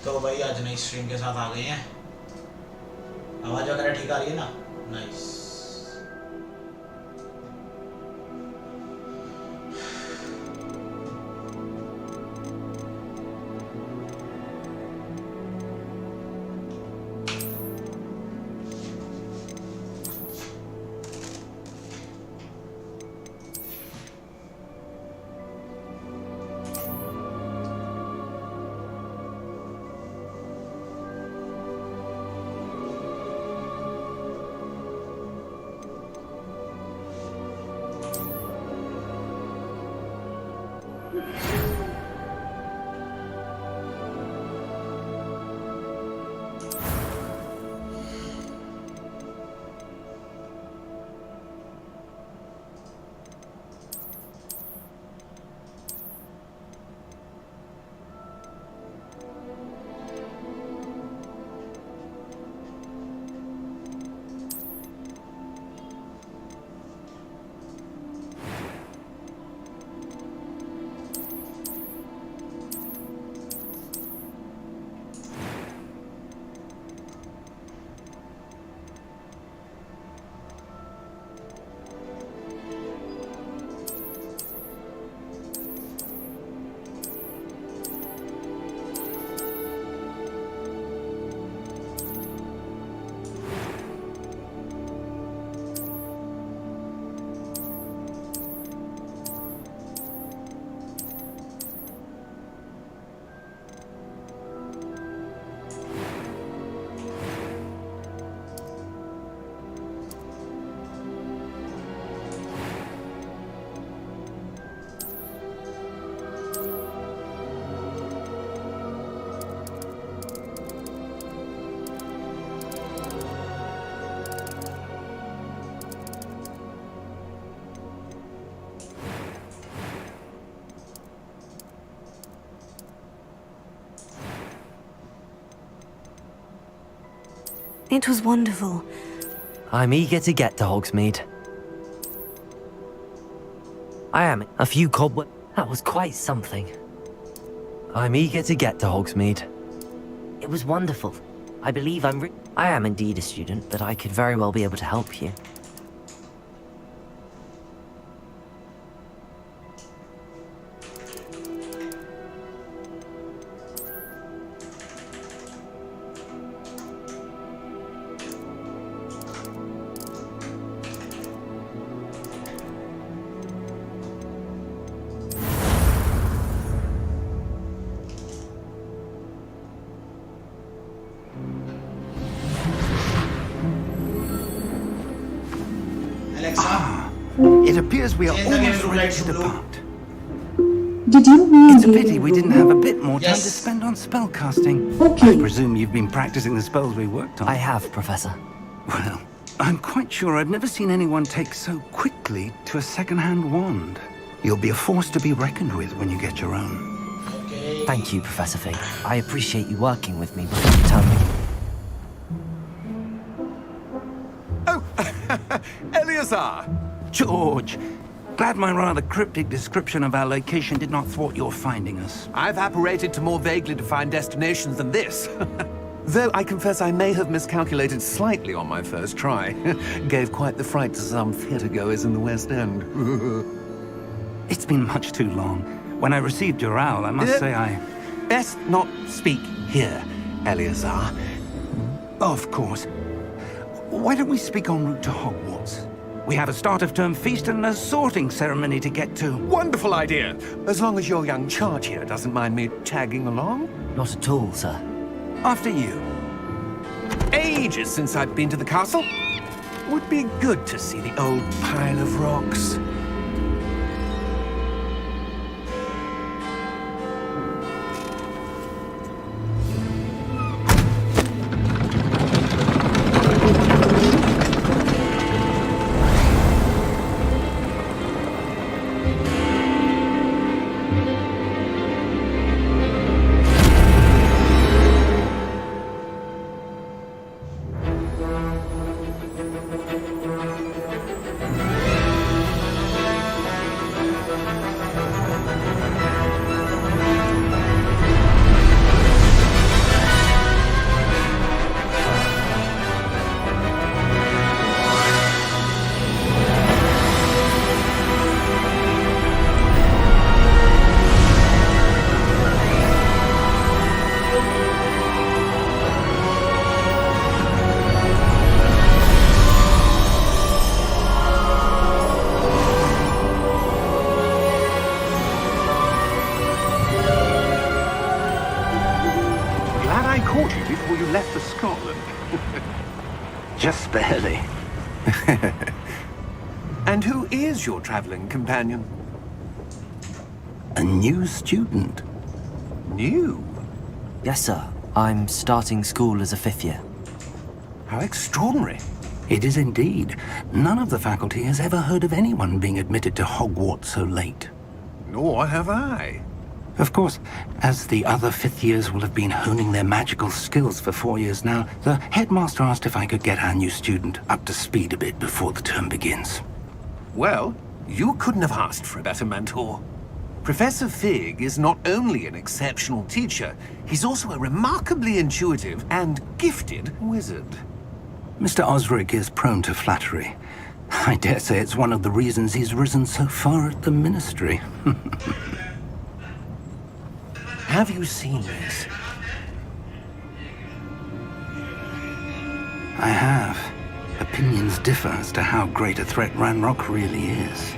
तो भाई आज नई स्ट्रीम के साथ आ गए हैं। आवाज वगैरह ठीक आ रही है ना? Nice. It was wonderful. I'm eager to get to Hogsmeade. I am. A few cobwebs. That was quite something. I'm eager to get to Hogsmeade. It was wonderful. I believe I am indeed a student, but I could very well be able to help you. It appears we are almost ready to depart. Did you mean It's a pity we didn't have a bit more time to spend on spellcasting. Okay. I presume you've been practicing the spells we worked on. I have, Professor. Well, I'm quite sure I've never seen anyone take so quickly to a second-hand wand. You'll be a force to be reckoned with when you get your own. Thank you, Professor Fig. I appreciate you working with me before you tell me. Oh, Eleazar! George, glad my rather cryptic description of our location did not thwart your finding us. I've apparated to more vaguely defined destinations than this. Though I confess I may have miscalculated slightly on my first try. Gave quite the fright to some theatre-goers in the West End. It's been much too long. When I received your owl, I must say I... Best not speak here, Eleazar. Of course. Why don't we speak en route to Hogwarts? We have a start-of-term feast and a sorting ceremony to get to. Wonderful idea! As long as your young charge here doesn't mind me tagging along. Not at all, sir. After you. Ages since I've been to the castle. Would be good to see the old pile of rocks. glad I caught you before you left for Scotland. Just barely. And who is your traveling companion? A new student. New? Yes, sir. I'm starting school as a 5th year. How extraordinary. It is indeed. None of the faculty has ever heard of anyone being admitted to Hogwarts so late. Nor have I. Of course, as the other 5th years will have been honing their magical skills for 4 years now, the headmaster asked if I could get our new student up to speed a bit before the term begins. Well, you couldn't have asked for a better mentor. Professor Fig is not only an exceptional teacher, he's also a remarkably intuitive and gifted wizard. Mr. Osric is prone to flattery. I dare say it's one of the reasons he's risen so far at the Ministry. Have you seen this? I have. Opinions differ as to how great a threat Ranrock really is.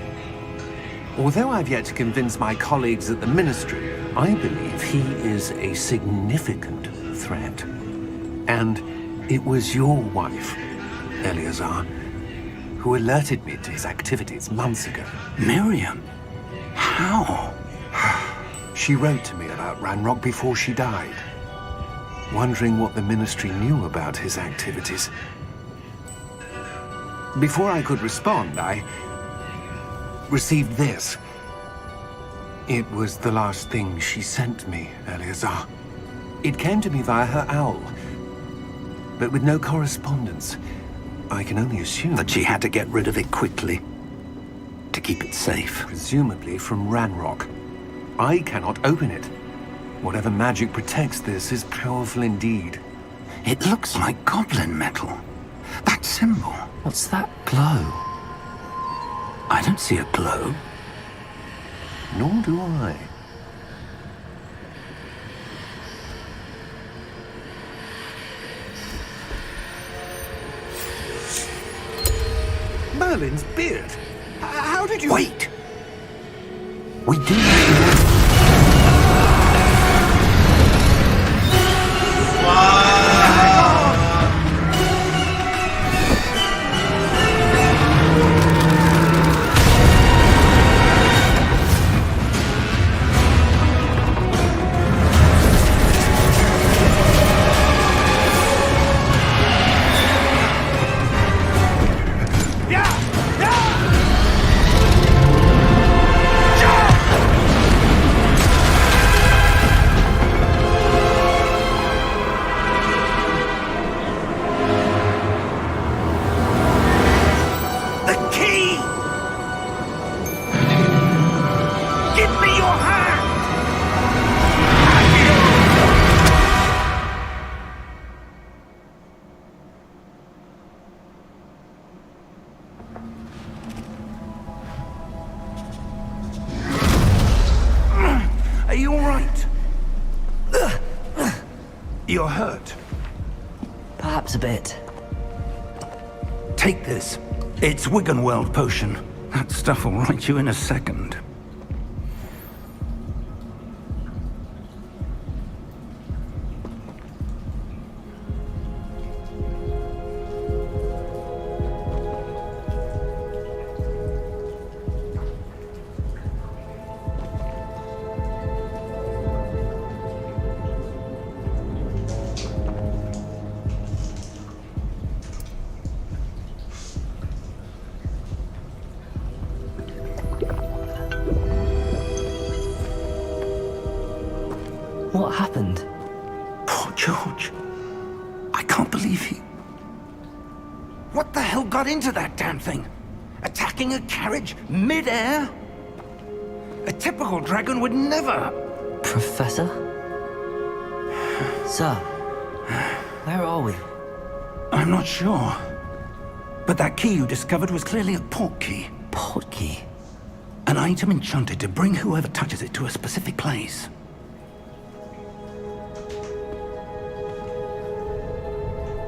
Although I've yet to convince my colleagues at the Ministry, I believe he is a significant threat. And it was your wife, Eleazar, who alerted me to his activities months ago. Miriam? How? She wrote to me about Ranrock before she died, wondering what the Ministry knew about his activities. Before I could respond, I received this. It was the last thing she sent me, Eleazar. It came to me via her owl, but with no correspondence. I can only assume That she had to get rid of it quickly. To keep it safe. presumably from Ranrock. I cannot open it. Whatever magic protects this is powerful indeed. It looks like goblin metal. That symbol. What's that glow? I don't see a glow. Nor do I. Merlin's beard. How did you... Wait! We do... Are you all right? You're hurt. Perhaps a bit. Take this. It's Wiggenweld potion. That stuff will right you in a second. What happened? Poor George. I can't believe he... What the hell got into that damn thing? Attacking a carriage mid-air? A typical dragon would never... Professor? Sir, where are we? I'm not sure. But that key you discovered was clearly a port key. Port key? An item enchanted to bring whoever touches it to a specific place.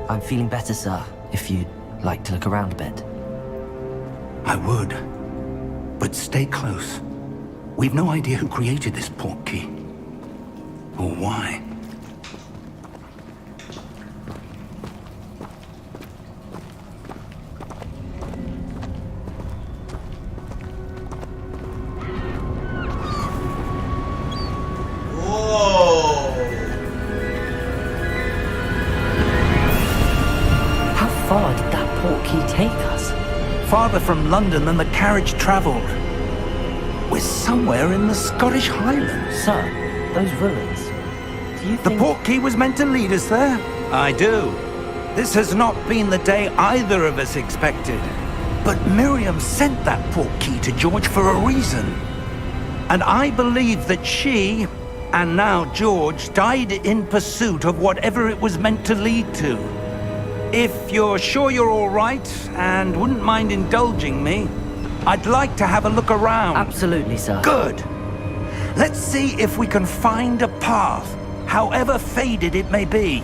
I'm feeling better, sir, if you'd like to look around a bit. I would. But stay close. We've no idea who created this port key. Or why. farther from London than the carriage travelled. We're somewhere in the Scottish Highlands. Sir, those ruins. Do you The think... portkey was meant to lead us there? I do. This has not been the day either of us expected. But Miriam sent that portkey to George for a reason. And I believe that she, and now George, died in pursuit of whatever it was meant to lead to. If you're sure you're all right, and wouldn't mind indulging me, I'd like to have a look around. Absolutely, sir. Good. Let's see if we can find a path, however faded it may be.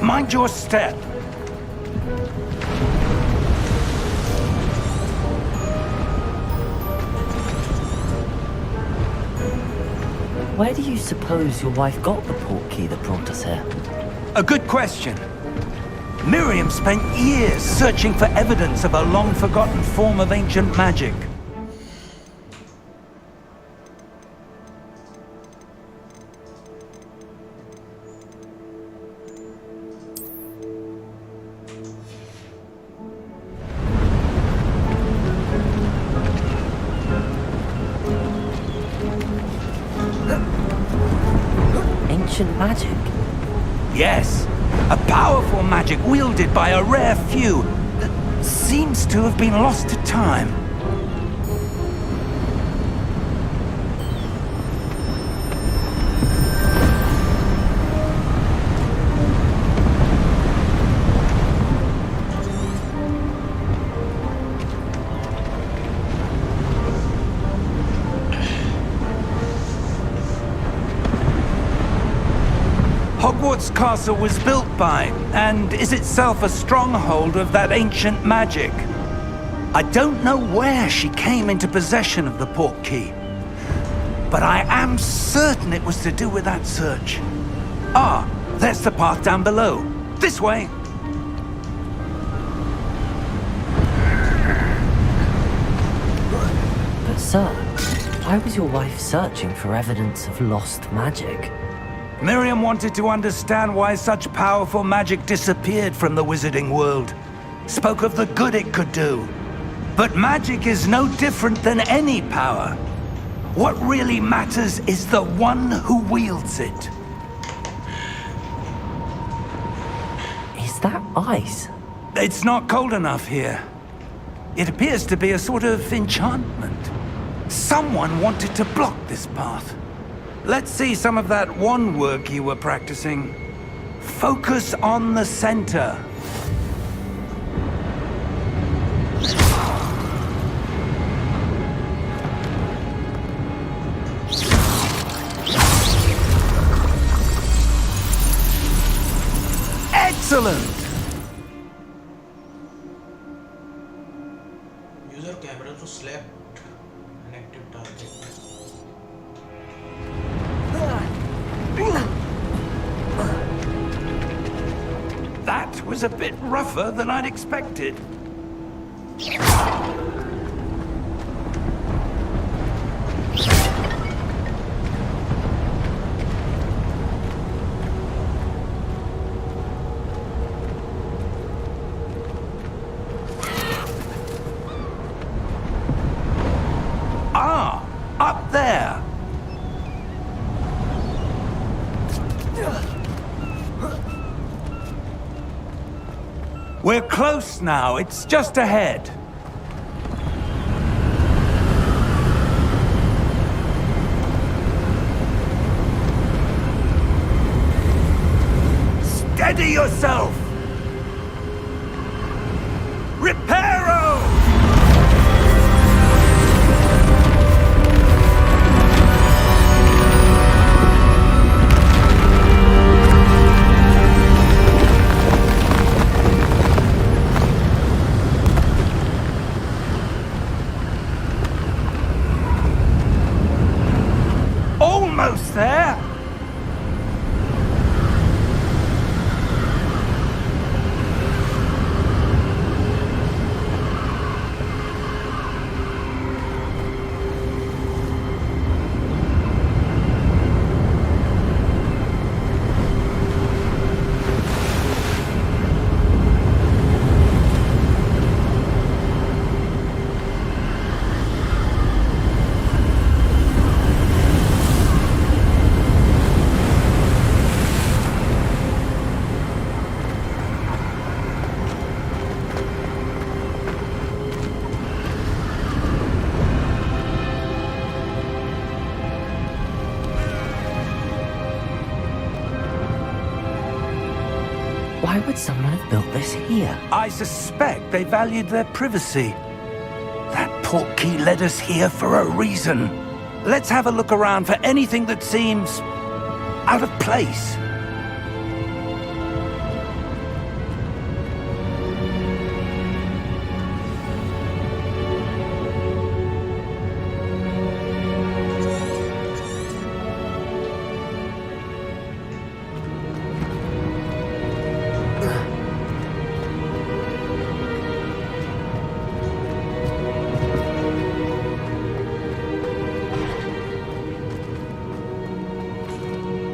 Mind your step. Where do you suppose your wife got the portkey that brought us here? A good question. Miriam spent years searching for evidence of a long-forgotten form of ancient magic. Ancient magic? Yes, a powerful magic wielded by a rare few that seems to have been lost to time. Hogwarts Castle was built by, and is itself a stronghold of that ancient magic. I don't know where she came into possession of the portkey, but I am certain it was to do with that search. Ah, there's the path down below. This way! But sir, why was your wife searching for evidence of lost magic? Miriam wanted to understand why such powerful magic disappeared from the wizarding world. Spoke of the good it could do. But magic is no different than any power. What really matters is the one who wields it. Is that ice? It's not cold enough here. It appears to be a sort of enchantment. Someone wanted to block this path. Let's see some of that wand work you were practicing. Focus on the center. Excellent! User camera to select an active target. That was a bit rougher than I'd expected. Ah, up there. We're close now. It's just ahead. Steady yourself! Reparo! Almost there! Why would someone have built this here? I suspect they valued their privacy. That portkey led us here for a reason. Let's have a look around for anything that seems out of place.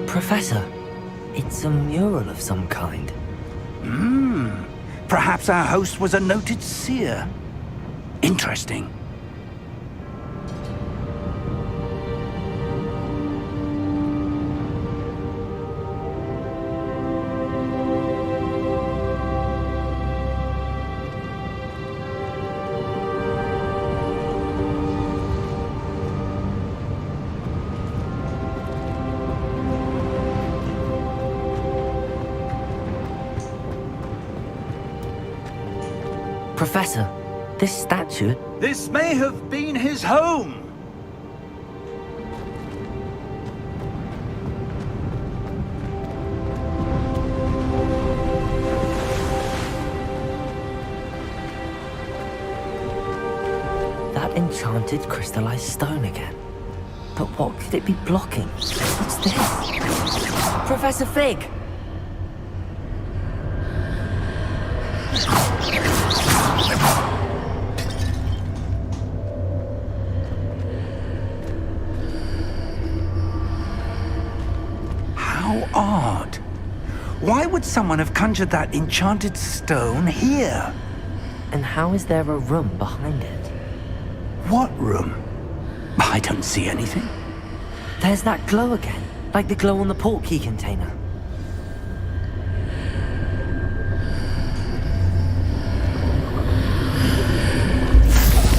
Professor, it's a mural of some kind. Perhaps our host was a noted seer. Interesting. Professor, this statue... This may have been his home. That enchanted crystallized stone again. But what could it be blocking? What's this? Professor Fig! How odd. Why would someone have conjured that enchanted stone here? And how is there a room behind it? What room? I don't see anything. There's that glow again, like the glow on the portkey container.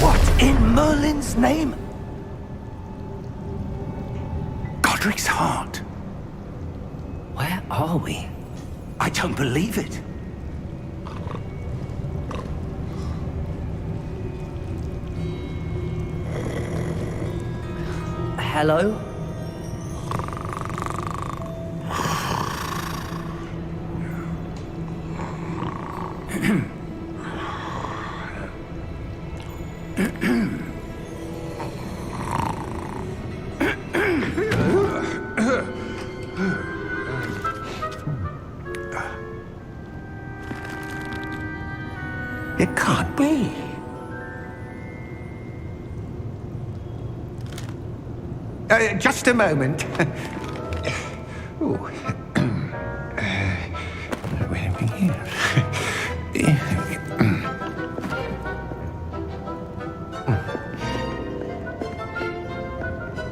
What in Merlin's name? Godric's heart. Where are we? I don't believe it. Hello? It can't be. Just a moment. Ooh. Where are we here?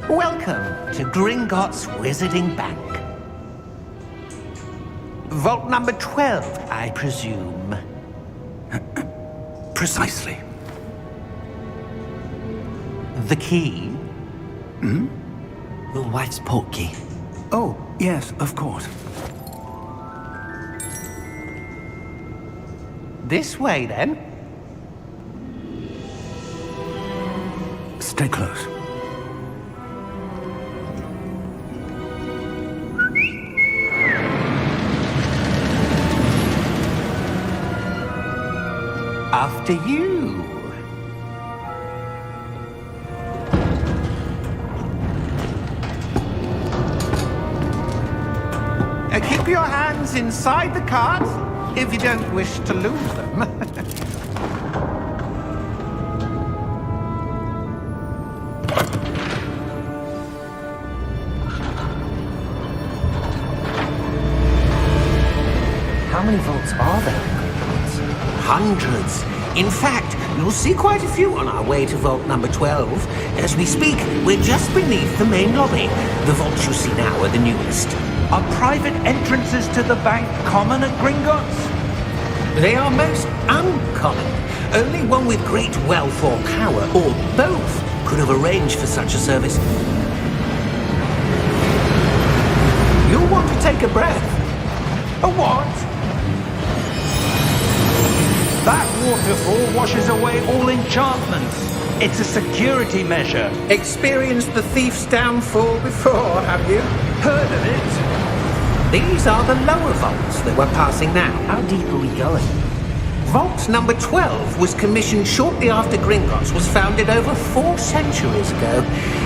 Welcome to Gringotts Wizarding Bank. Vault number 12, I presume. Precisely. The key? Your wife's portkey. Oh, yes, of course. This way, then. Stay close. After you. Keep your hands inside the cart if you don't wish to lose them. How many vaults are there in Hogwarts? Hundreds. In fact, you'll see quite a few on our way to vault number 12. As we speak, we're just beneath the main lobby. The vaults you see now are the newest. Are private entrances to the bank common at Gringotts? They are most uncommon. Only one with great wealth or power, or both, could have arranged for such a service. You'll want to take a breath. A what? That waterfall washes away all enchantments. It's a security measure. Experienced the thief's downfall before, have you? Heard of it? These are the lower vaults that we're passing now. How deep are we going? Vault number 12 was commissioned shortly after Gringotts was founded over 4 centuries ago.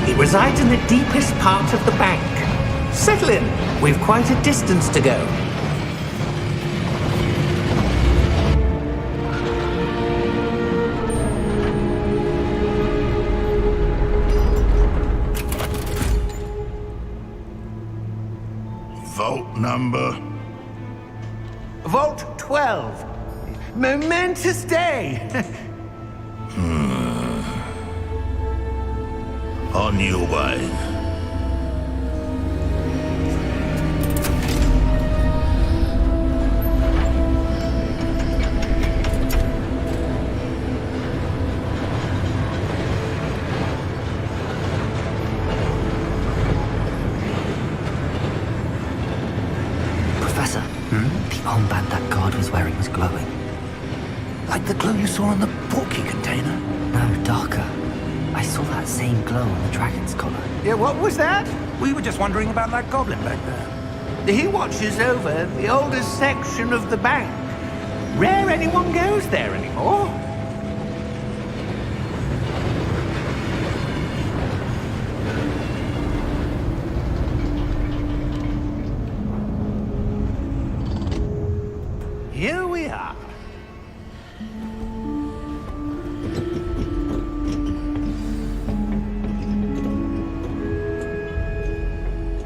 It resides in the deepest part of the bank. Settle in. We've quite a distance to go. Vault number? Vault 12. Momentous day. On your way. Professor, the armband that guard was wearing was glowing. Like the glow you saw on the porky container? No, darker. I saw that same glow on the dragon's collar. Yeah, what was that? We were just wondering about that goblin back there. He watches over the oldest section of the bank. Rare anyone goes there anymore. Here we are.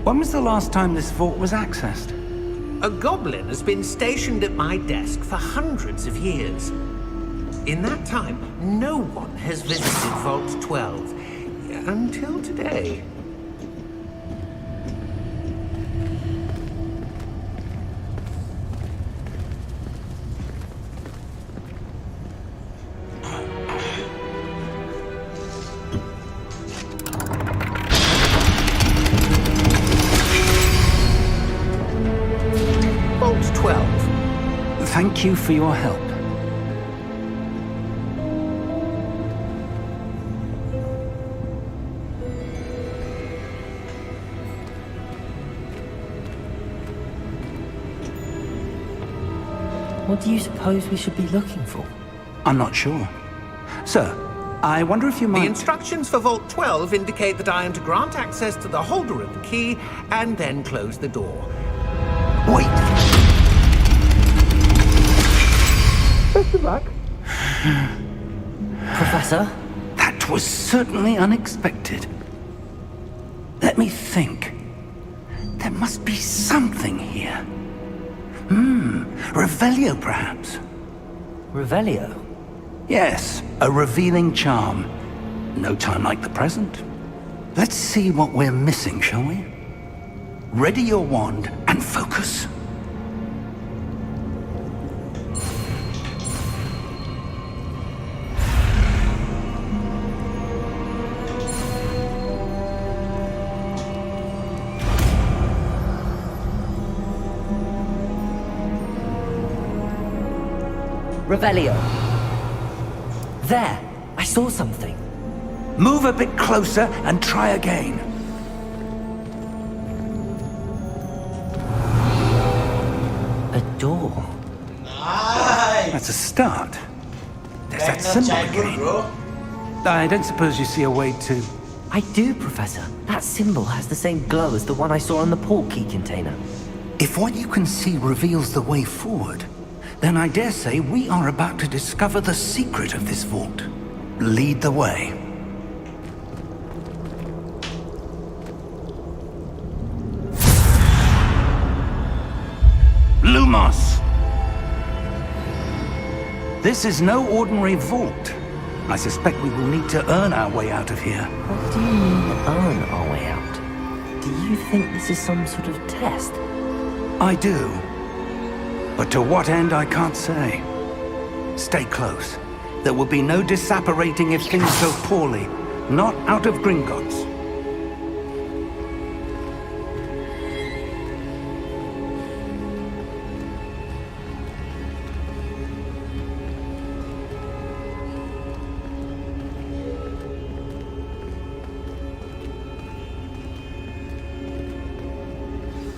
When was the last time this vault was accessed? A goblin has been stationed at my desk for hundreds of years. In that time, no one has visited Vault 12. Until today. Vault 12. Thank you for your help. What do you suppose we should be looking for? I'm not sure. Sir, I wonder if you might... The instructions for Vault 12 indicate that I am to grant access to the holder of the key and then close the door. Wait! Best of luck. Professor? That was certainly unexpected. Let me think. There must be something here. Revelio, perhaps? Revelio? Yes, a revealing charm. No time like the present. Let's see what we're missing, shall we? Ready your wand and focus. Revelio. There, I saw something. Move a bit closer and try again. A door. Nice. That's a start. There's that Back in symbol childhood, again. bro. I don't suppose you see a way to... I do, Professor. That symbol has the same glow as the one I saw on the port key container. If what you can see reveals the way forward, then I dare say we are about to discover the secret of this vault. Lead the way. Lumos! This is no ordinary vault. I suspect we will need to earn our way out of here. What do you mean, earn our way out? Do you think this is some sort of test? I do. But to what end, I can't say. Stay close. There will be no disapparating if things go poorly. Not out of Gringotts.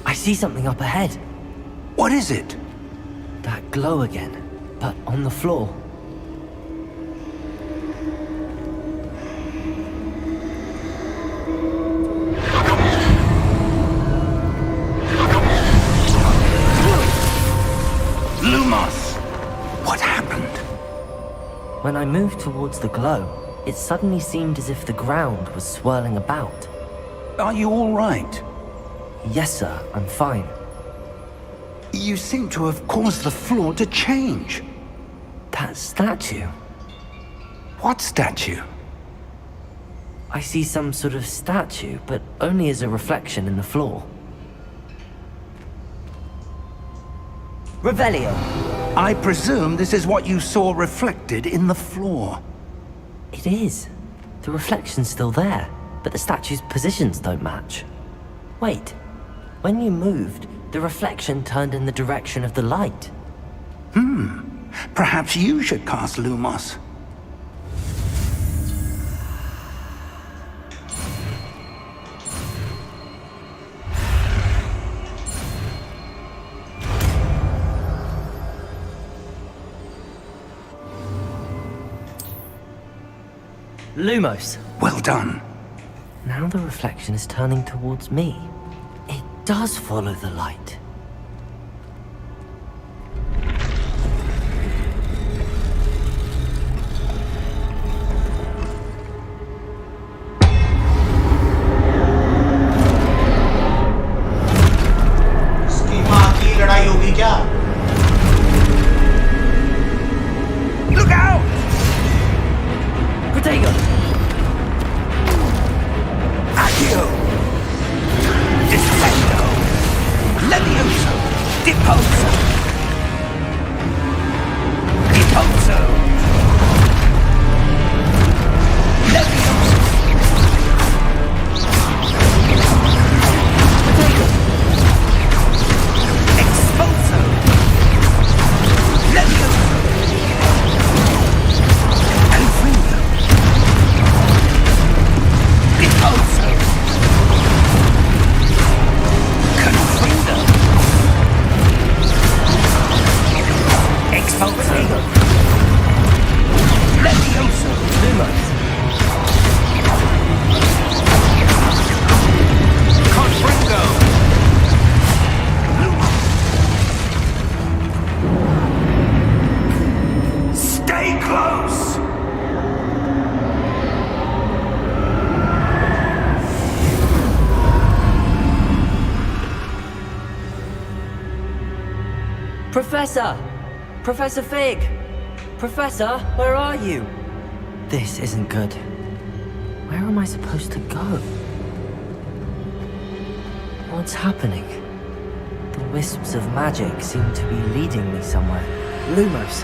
I see something up ahead. What is it? That glow again, but on the floor. Lumos! What happened? When I moved towards the glow, it suddenly seemed as if the ground was swirling about. Are you all right? Yes, sir, I'm fine. You seem to have caused the floor to change. That statue. What statue? I see some sort of statue, but only as a reflection in the floor. Revelio! I presume this is what you saw reflected in the floor. It is. The reflection's still there, but the statue's positions don't match. Wait. When you moved, the reflection turned in the direction of the light. Perhaps you should cast Lumos. Lumos! Well done. Now the reflection is turning towards me. It does follow the light. इसकी माँ की लड़ाई होगी क्या? Look out! Protego! Accio! Distendo! Levioso! Deposo! Deposo! Levioso! Expulso! Levioso! Confringo! Deposo! Confringo! Expulso! Levioso! Lumos! Confringo! Stay close! Professor! Professor Fig! Professor, where are you? This isn't good. Where am I supposed to go? What's happening? The wisps of magic seem to be leading me somewhere. Lumos!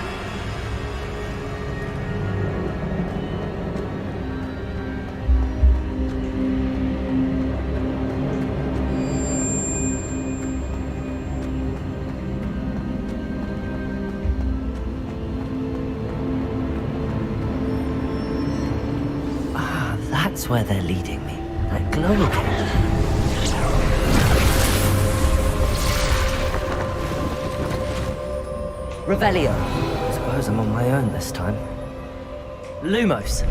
That's where they're leading me. That glow again. Revelio. I suppose I'm on my own this time. Lumos.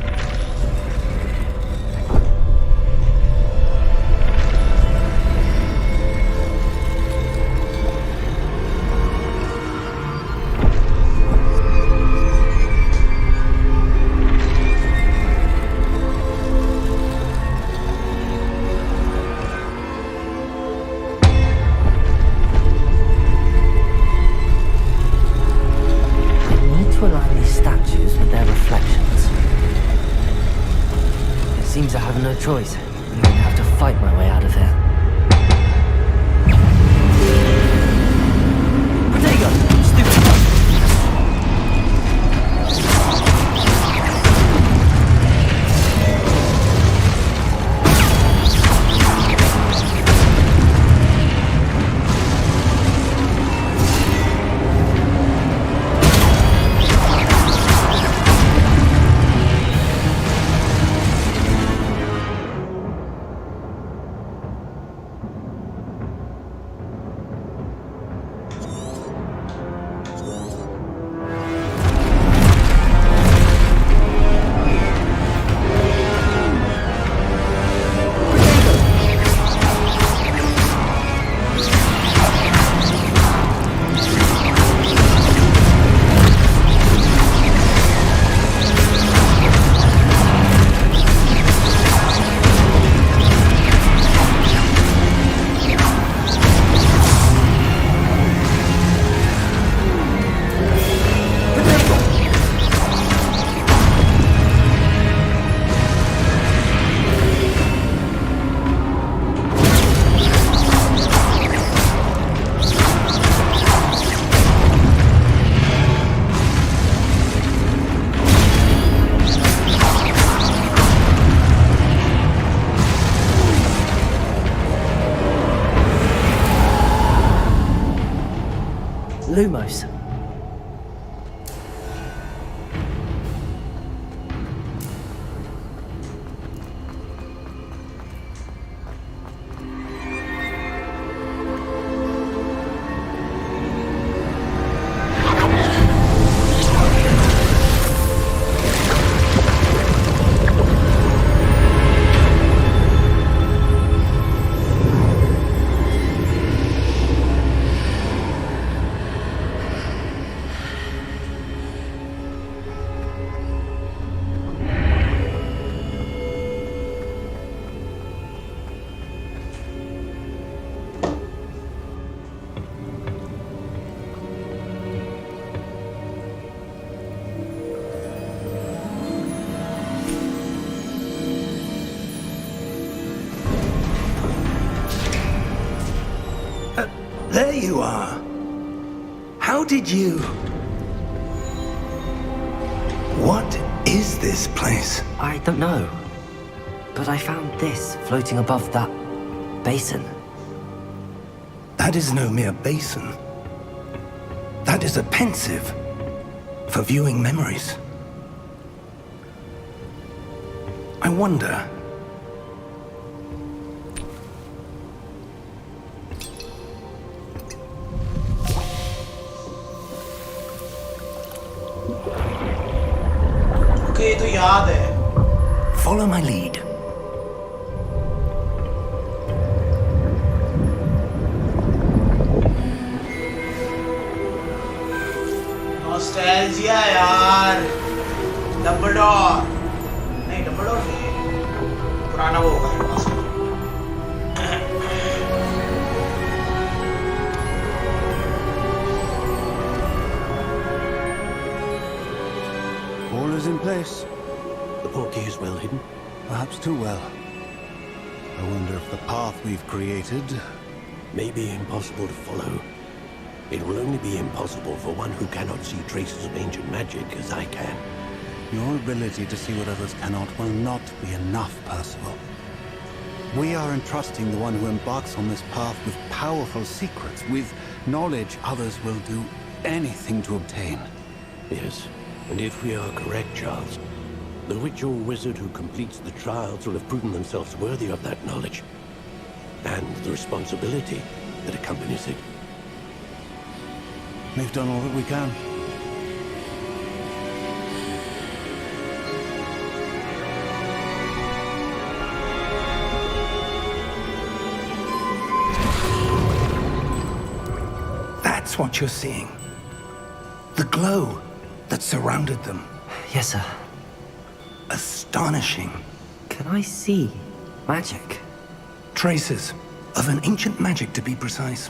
Seems I have no choice. I'm gonna have to fight my way out of here. Protego! Stupid! Lumos. There you are. How did you... What is this place? I don't know. But I found this floating above that basin. That is no mere basin. That is a pensive for viewing memories. I wonder... ये तो याद है. Follow my lead. Nostalgia यार. Dumbledore. नहीं Dumbledore नहीं. पुराना वो होगा. All is in place. The portkey is well hidden. Perhaps too well. I wonder if the path we've created may be impossible to follow. It will only be impossible for one who cannot see traces of ancient magic as I can. Your ability to see what others cannot will not be enough, Percival. We are entrusting the one who embarks on this path with powerful secrets, with knowledge others will do anything to obtain. Yes, and if we are correct, Charles, The witch or wizard who completes the trials will have proven themselves worthy of that knowledge. And the responsibility that accompanies it. We've done all that we can. That's what you're seeing. The glow that surrounded them. Yes, sir. Astonishing. Can I see magic? Traces of an ancient magic, to be precise.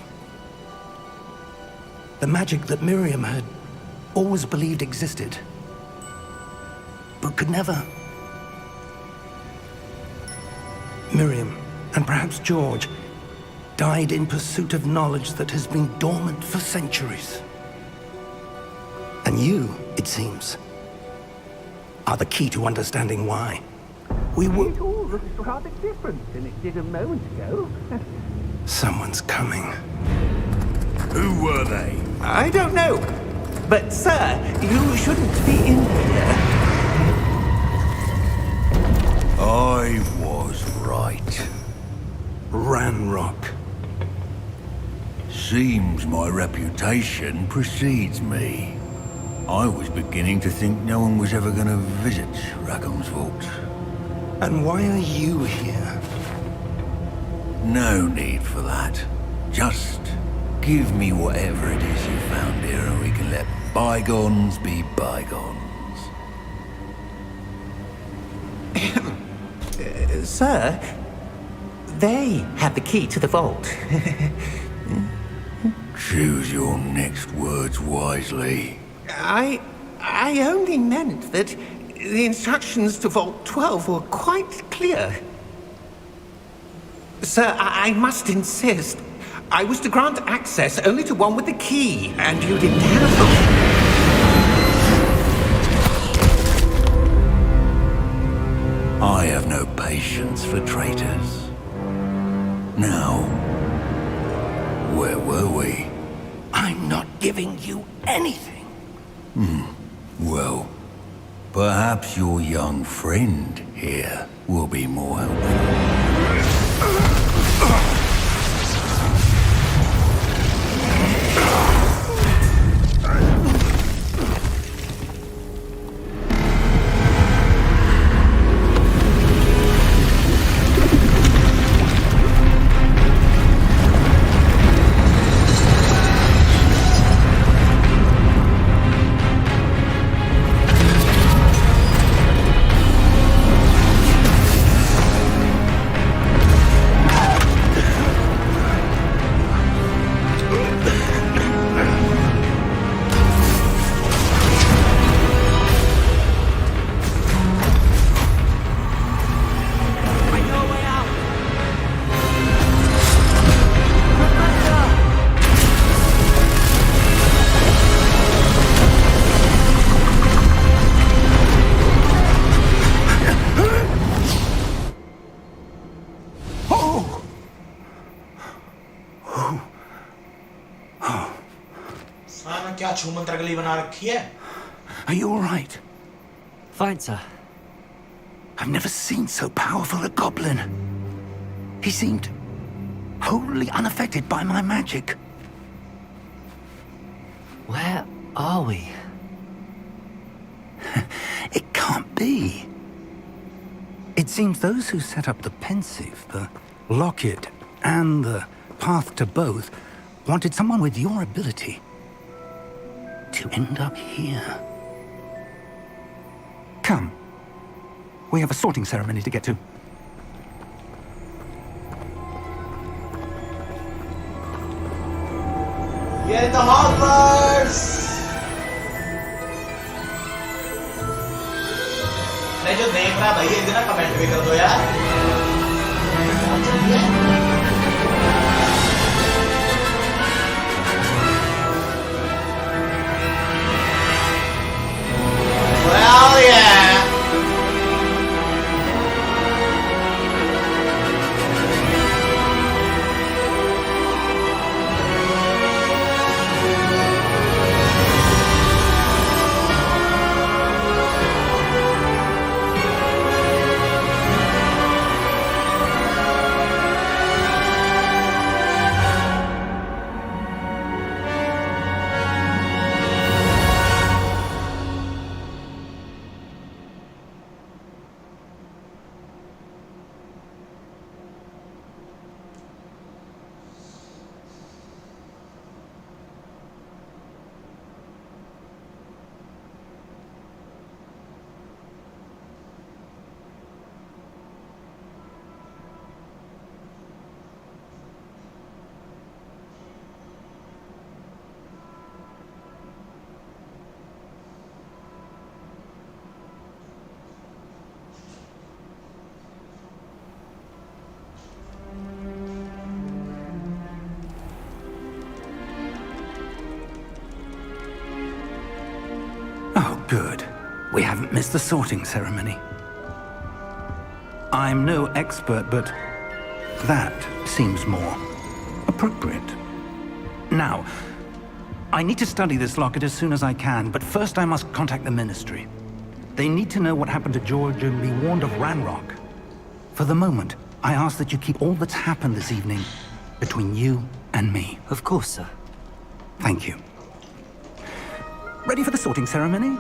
The magic that Miriam had always believed existed, but could never. Miriam, and perhaps George, died in pursuit of knowledge that has been dormant for centuries. And you, it seems, are the key to understanding why. We were... It all looks rather different than it did a moment ago. Someone's coming. Who were they? I don't know. But, sir, you shouldn't be in here. I was right. Ranrock. Seems my reputation precedes me. I was beginning to think no one was ever going to visit Rackham's vault. And why are you here? No need for that. Just give me whatever it is you found here and we can let bygones be bygones. Sir, they have the key to the vault. Choose your next words wisely. I only meant that the instructions to Vault 12 were quite clear. Sir, I must insist. I was to grant access only to one with the key, and you didn't have them. I have no patience for traitors. Now, where were we? I'm not giving you anything. Well, perhaps your young friend here will be more helpful. क्या छूमंत्रगली बना रखी है? Are you all right? Fine, sir. I've never seen so powerful a goblin. He seemed wholly unaffected by my magic. Where are we? It can't be. It seems those who set up the pensive, the locket, and the path to both wanted someone with your ability to end up here. Come. We have a sorting ceremony to get to. Get the Hogwarts! अरे जो देख रहा भाई एक दिन ना comment भी कर दो यार। Well, yeah. Good. We haven't missed the sorting ceremony. I'm no expert, but that seems more appropriate. Now, I need to study this locket as soon as I can, but first I must contact the Ministry. They need to know what happened to George and be warned of Ranrock. For the moment, I ask that you keep all that's happened this evening between you and me. Of course, sir. Thank you. Ready for the sorting ceremony?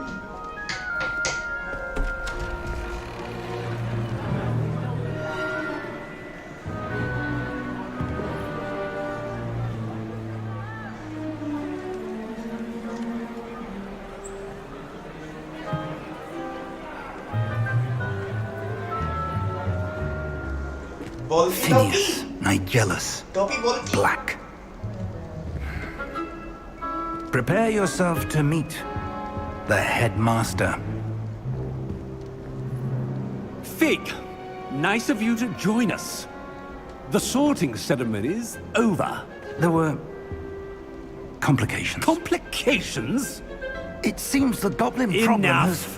Phineas, Nigellus, Black. Prepare yourself to meet the headmaster. Fig, nice of you to join us. The sorting ceremony's over. There were complications. Complications? It seems the goblin problem has... Enough!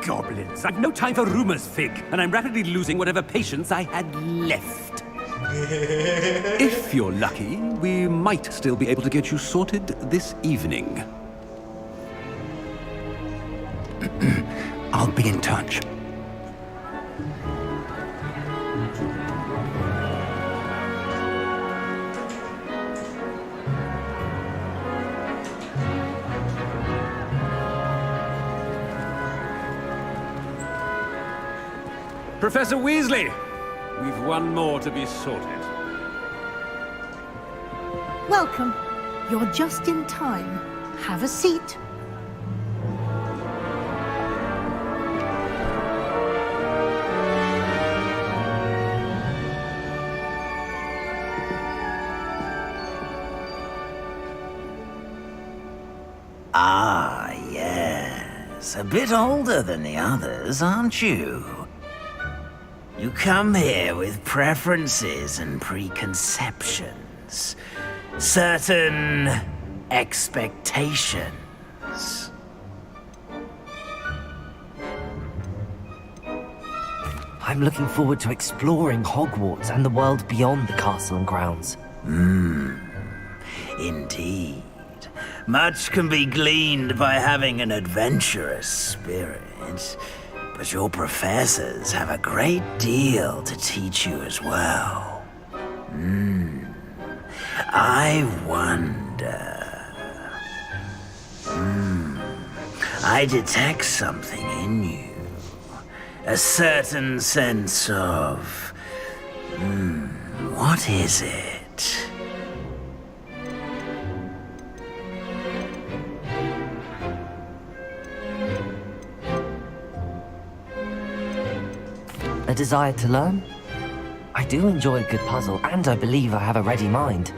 Goblins. I've no time for rumors, Fig, and I'm rapidly losing whatever patience I had left. If you're lucky, we might still be able to get you sorted this evening. I'll be in touch. Professor Weasley, we've one more to be sorted. Welcome. You're just in time. Have a seat. Ah, yes. A bit older than the others, aren't you? You come here with preferences and preconceptions. Certain expectations. I'm looking forward to exploring Hogwarts and the world beyond the castle and grounds. Indeed. Much can be gleaned by having an adventurous spirit. But your professors have a great deal to teach you as well. I wonder... I detect something in you. A certain sense of... what is it? A desire to learn? I do enjoy a good puzzle, and I believe I have a ready mind.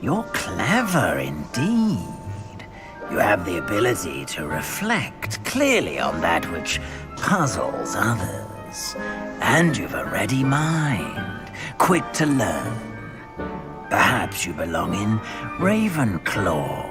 You're clever indeed. You have the ability to reflect clearly on that which puzzles others. And you've a ready mind, quick to learn. Perhaps you belong in Ravenclaw.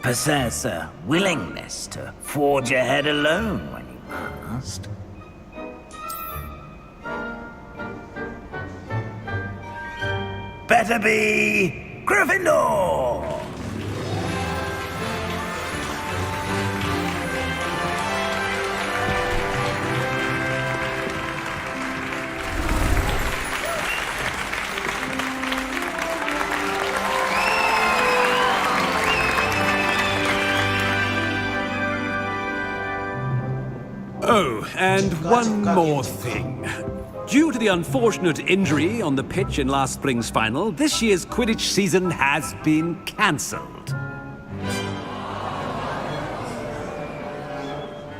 Possess a willingness to forge ahead alone when you must. Better be Gryffindor! Oh, and one more thing. Due to the unfortunate injury on the pitch in last spring's final, this year's Quidditch season has been cancelled.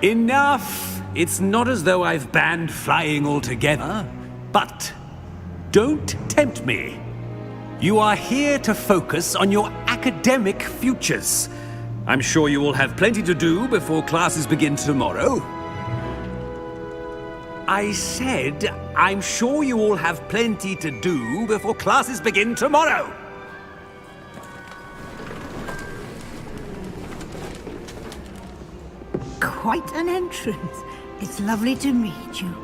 Enough! It's not as though I've banned flying altogether, but don't tempt me. You are here to focus on your academic futures. I'm sure you will have plenty to do before classes begin tomorrow. I said, I'm sure you all have plenty to do before classes begin tomorrow. Quite an entrance. It's lovely to meet you.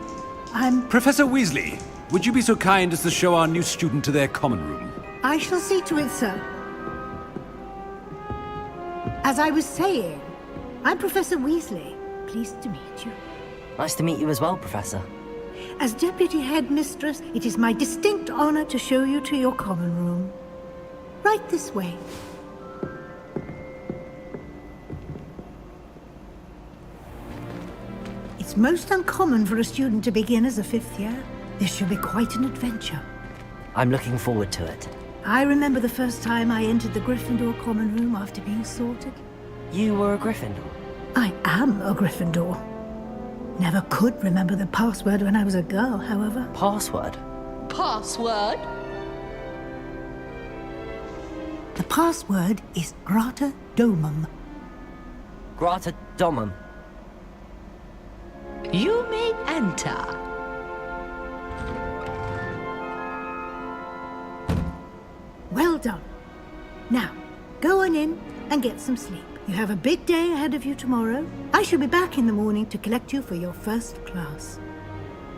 I'm... Professor Weasley, would you be so kind as to show our new student to their common room? I shall see to it, sir. As I was saying, I'm Professor Weasley. Pleased to meet you. Nice to meet you as well, Professor. As Deputy Headmistress, it is my distinct honor to show you to your common room. Right this way. It's most uncommon for a student to begin as a 5th year. This should be quite an adventure. I'm looking forward to it. I remember the first time I entered the Gryffindor common room after being sorted. You were a Gryffindor? I am a Gryffindor. Never could remember the password when I was a girl, however. Password? Password? The password is Grata Domum. Grata Domum. You may enter. Well done. Now, go on in and get some sleep. You have a big day ahead of you tomorrow. I shall be back in the morning to collect you for your first class.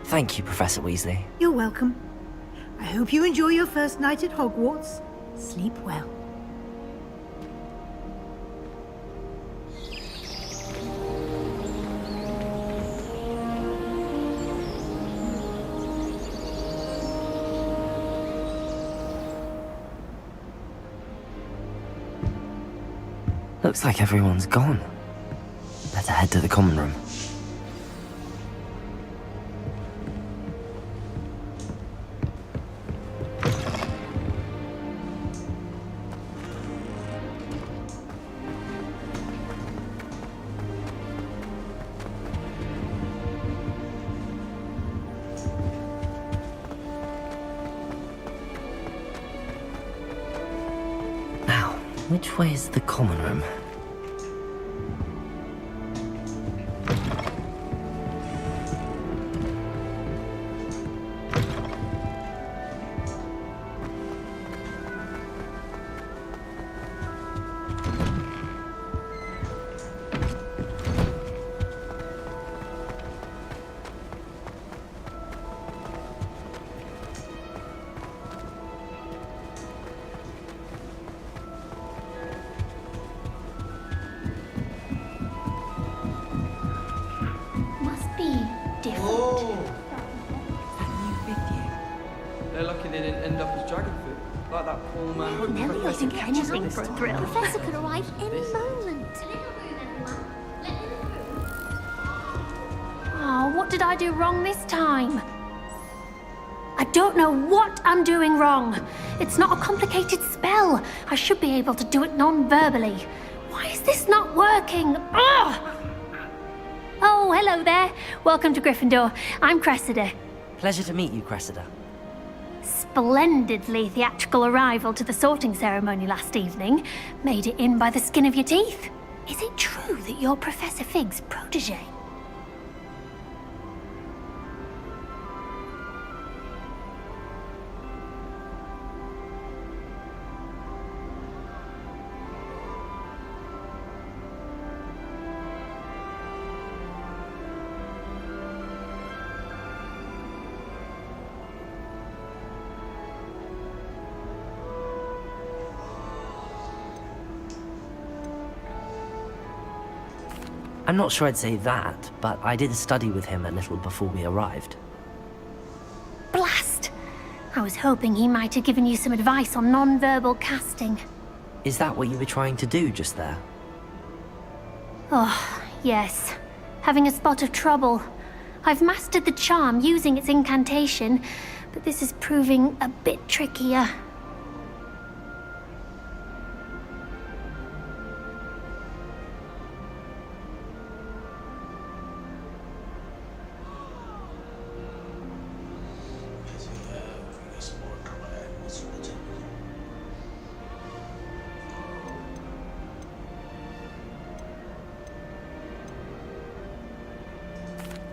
Thank you, Professor Weasley. You're welcome. I hope you enjoy your first night at Hogwarts. Sleep well. Looks like everyone's gone. Better head to the common room. Now, which way is the common room? They're lucky they didn't end up as dragonfoot, like that poor man. Well, Nelly doesn't get anything for a thrill. The professor could arrive any moment. Oh, what did I do wrong this time? I don't know what I'm doing wrong. It's not a complicated spell. I should be able to do it non-verbally. Why is this not working? Ugh! Oh, hello there. Welcome to Gryffindor. I'm Cressida. Pleasure to meet you, Cressida. Splendidly theatrical arrival to the sorting ceremony last evening. Made it in by the skin of your teeth. Is it true that you're Professor Fig's protege? I'm not sure I'd say that, but I did study with him a little before we arrived. Blast! I was hoping he might have given you some advice on non-verbal casting. Is that what you were trying to do just there? Oh, yes. Having a spot of trouble. I've mastered the charm using its incantation, but this is proving a bit trickier.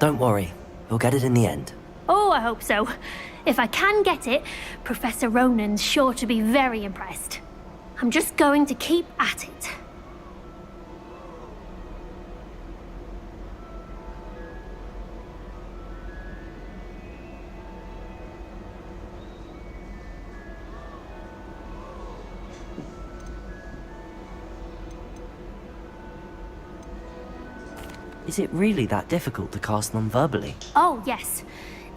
Don't worry. You'll get it in the end. Oh, I hope so. If I can get it, Professor Ronan's sure to be very impressed. I'm just going to keep at it. Is it really that difficult to cast non-verbally? Oh, yes.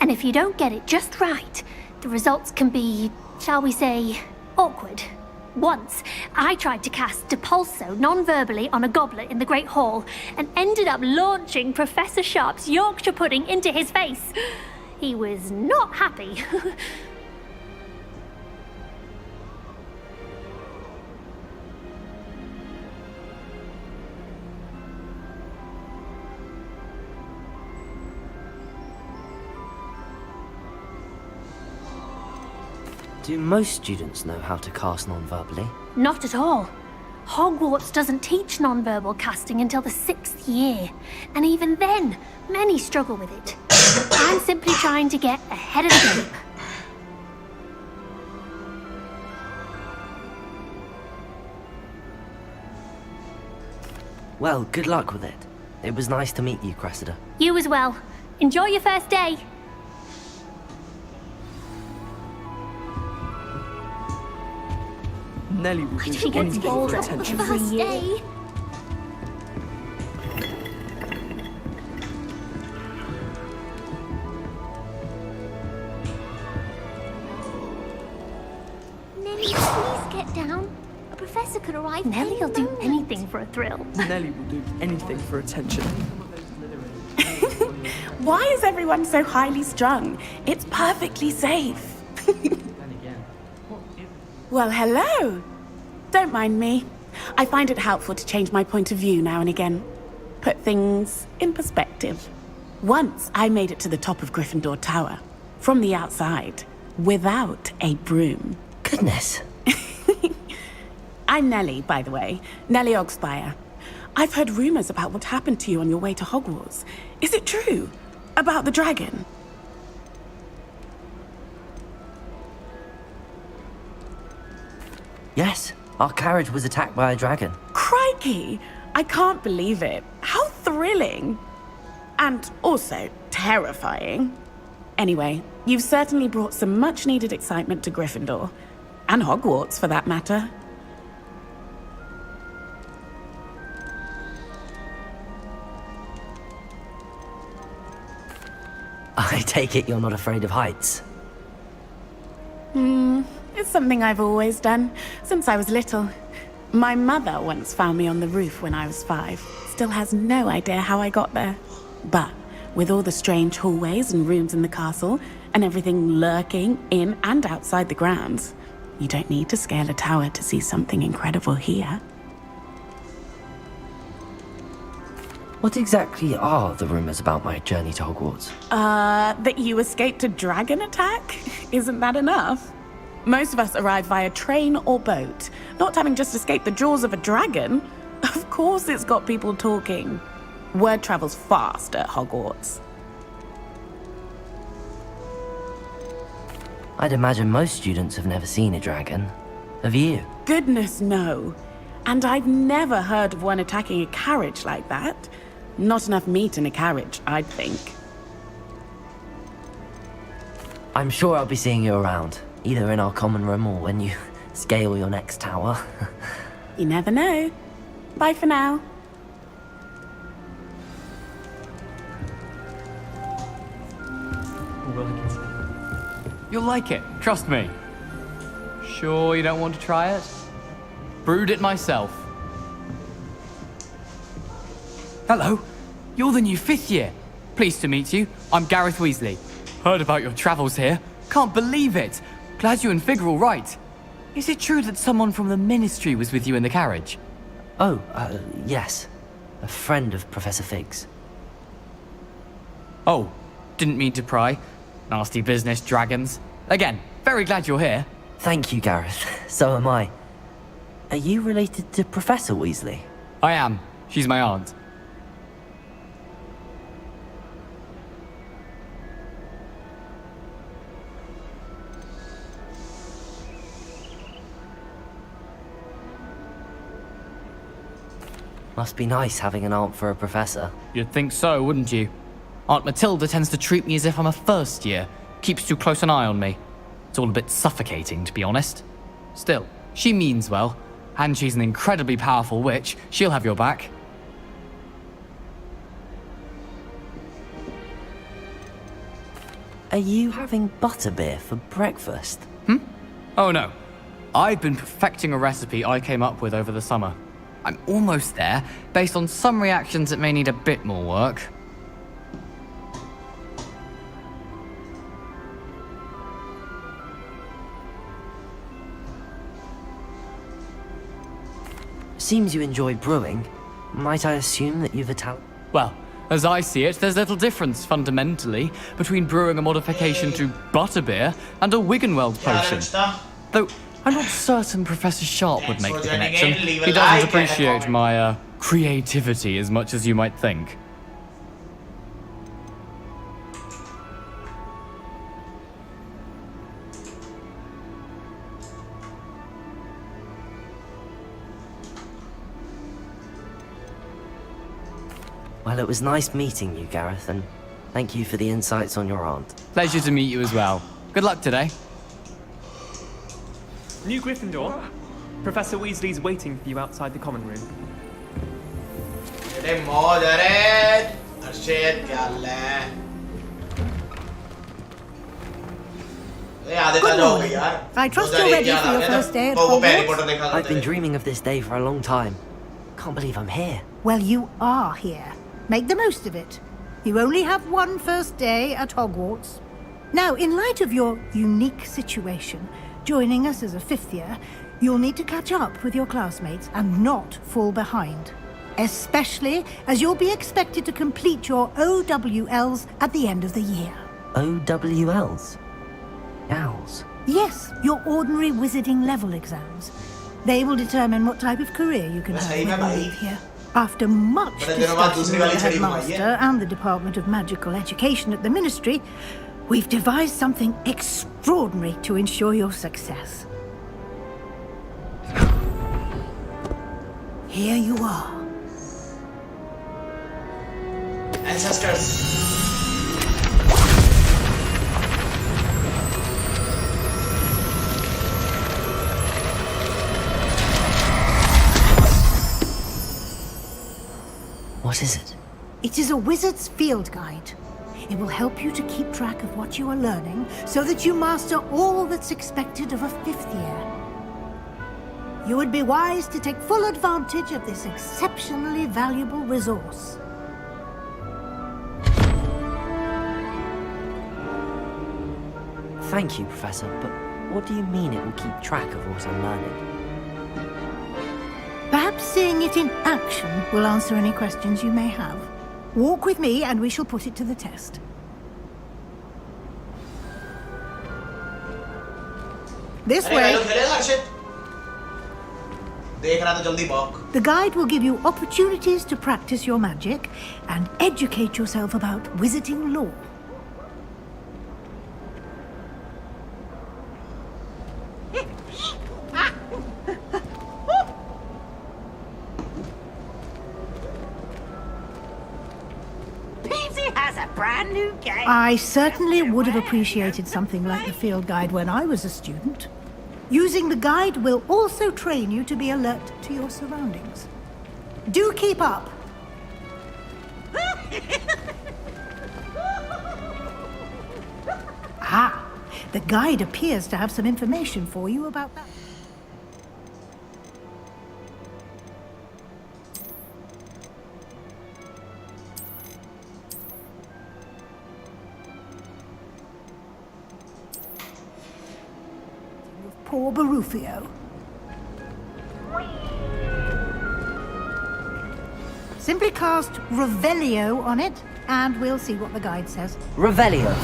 And if you don't get it just right, the results can be, shall we say, awkward. Once, I tried to cast Depulso non-verbally on a goblet in the Great Hall and ended up launching Professor Sharp's Yorkshire pudding into his face. He was not happy. Do most students know how to cast non-verbally? Not at all. Hogwarts doesn't teach non-verbal casting until the 6th year. And even then, many struggle with it. I'm simply trying to get ahead of the game. Well, good luck with it. It was nice to meet you, Cressida. You as well. Enjoy your first day. Nelly will do She gets anything bored for of attention. the first day. Nelly, please get down. A professor could arrive. Nelly will do anything for a thrill. Nelly will do anything for attention. Why is everyone so highly strung? It's perfectly safe. Well, hello. Don't mind me. I find it helpful to change my point of view now and again. Put things in perspective. Once I made it to the top of Gryffindor Tower, from the outside, without a broom. Goodness. I'm Nelly, by the way. Nelly Ogspire. I've heard rumors about what happened to you on your way to Hogwarts. Is it true? About the dragon? Yes, our carriage was attacked by a dragon. Crikey! I can't believe it. How thrilling! And also terrifying. Anyway, you've certainly brought some much-needed excitement to Gryffindor. And Hogwarts, for that matter. I take it you're not afraid of heights. It's something I've always done, since I was little. My mother once found me on the roof when I was 5. Still has no idea how I got there. But with all the strange hallways and rooms in the castle, and everything lurking in and outside the grounds, you don't need to scale a tower to see something incredible here. What exactly are the rumors about my journey to Hogwarts? That you escaped a dragon attack? Isn't that enough? Most of us arrive via train or boat, not having just escaped the jaws of a dragon. Of course it's got people talking. Word travels fast at Hogwarts. I'd imagine most students have never seen a dragon. Have you? Goodness, no. And I've never heard of one attacking a carriage like that. Not enough meat in a carriage, I'd think. I'm sure I'll be seeing you around, either in our common room or when you scale your next tower. You never know. Bye for now. You'll like it, trust me. Sure you don't want to try it? Brewed it myself. Hello, you're the new 5th year. Pleased to meet you. I'm Gareth Weasley. Heard about your travels here. Can't believe it. Glad you and Fig are all right. Is it true that someone from the Ministry was with you in the carriage? Oh, yes. A friend of Professor Fig's. Oh, didn't mean to pry. Nasty business, dragons. Again, very glad you're here. Thank you, Gareth. So am I. Are you related to Professor Weasley? I am. She's my aunt. Must be nice having an aunt for a professor. You'd think so, wouldn't you? Aunt Matilda tends to treat me as if I'm a first year. Keeps too close an eye on me. It's all a bit suffocating, to be honest. Still, she means well. And she's an incredibly powerful witch. She'll have your back. Are you having butterbeer for breakfast? Oh no. I've been perfecting a recipe I came up with over the summer. I'm almost there, based on some reactions that may need a bit more work. Seems you enjoy brewing. Might I assume that you've Well, as I see it, there's little difference, fundamentally, between brewing a modification to butterbeer and a Wiggenweld potion. Though, I'm not certain Professor Sharp would make the connection. He doesn't appreciate my, creativity as much as you might think. Well, it was nice meeting you, Gareth, and thank you for the insights on your aunt. Pleasure to meet you as well. Good luck today. New Gryffindor. Professor Weasley's waiting for you outside the common room. Good morning. I trust you're ready for your first day at Hogwarts. I've been dreaming of this day for a long time. Can't believe I'm here. Well, you are here. Make the most of it. You only have one first day at Hogwarts. Now, in light of your unique situation, joining us as a fifth year, you'll need to catch up with your classmates and not fall behind. Especially as you'll be expected to complete your OWLs at the end of the year. OWLs? Owls? Yes, your ordinary wizarding level exams. They will determine what type of career you can have when you leave here. After much discussion with the headmaster and the Department of Magical Education at the Ministry, we've devised something extraordinary to ensure your success. Here you are. Ancestors. What is it? It is a wizard's field guide. It will help you to keep track of what you are learning so that you master all that's expected of a fifth year. You would be wise to take full advantage of this exceptionally valuable resource. Thank you, Professor, but what do you mean it will keep track of what I'm learning? Perhaps seeing it in action will answer any questions you may have. Walk with me and we shall put it to the test. This way. The guide will give you opportunities to practice your magic and educate yourself about wizarding lore. I certainly would have appreciated something like the field guide when I was a student. Using the guide will also train you to be alert to your surroundings. Do keep up! Ah, the guide appears to have some information for you about that. Poor Barufio. Simply cast Revelio on it, and we'll see what the guide says. Revelio.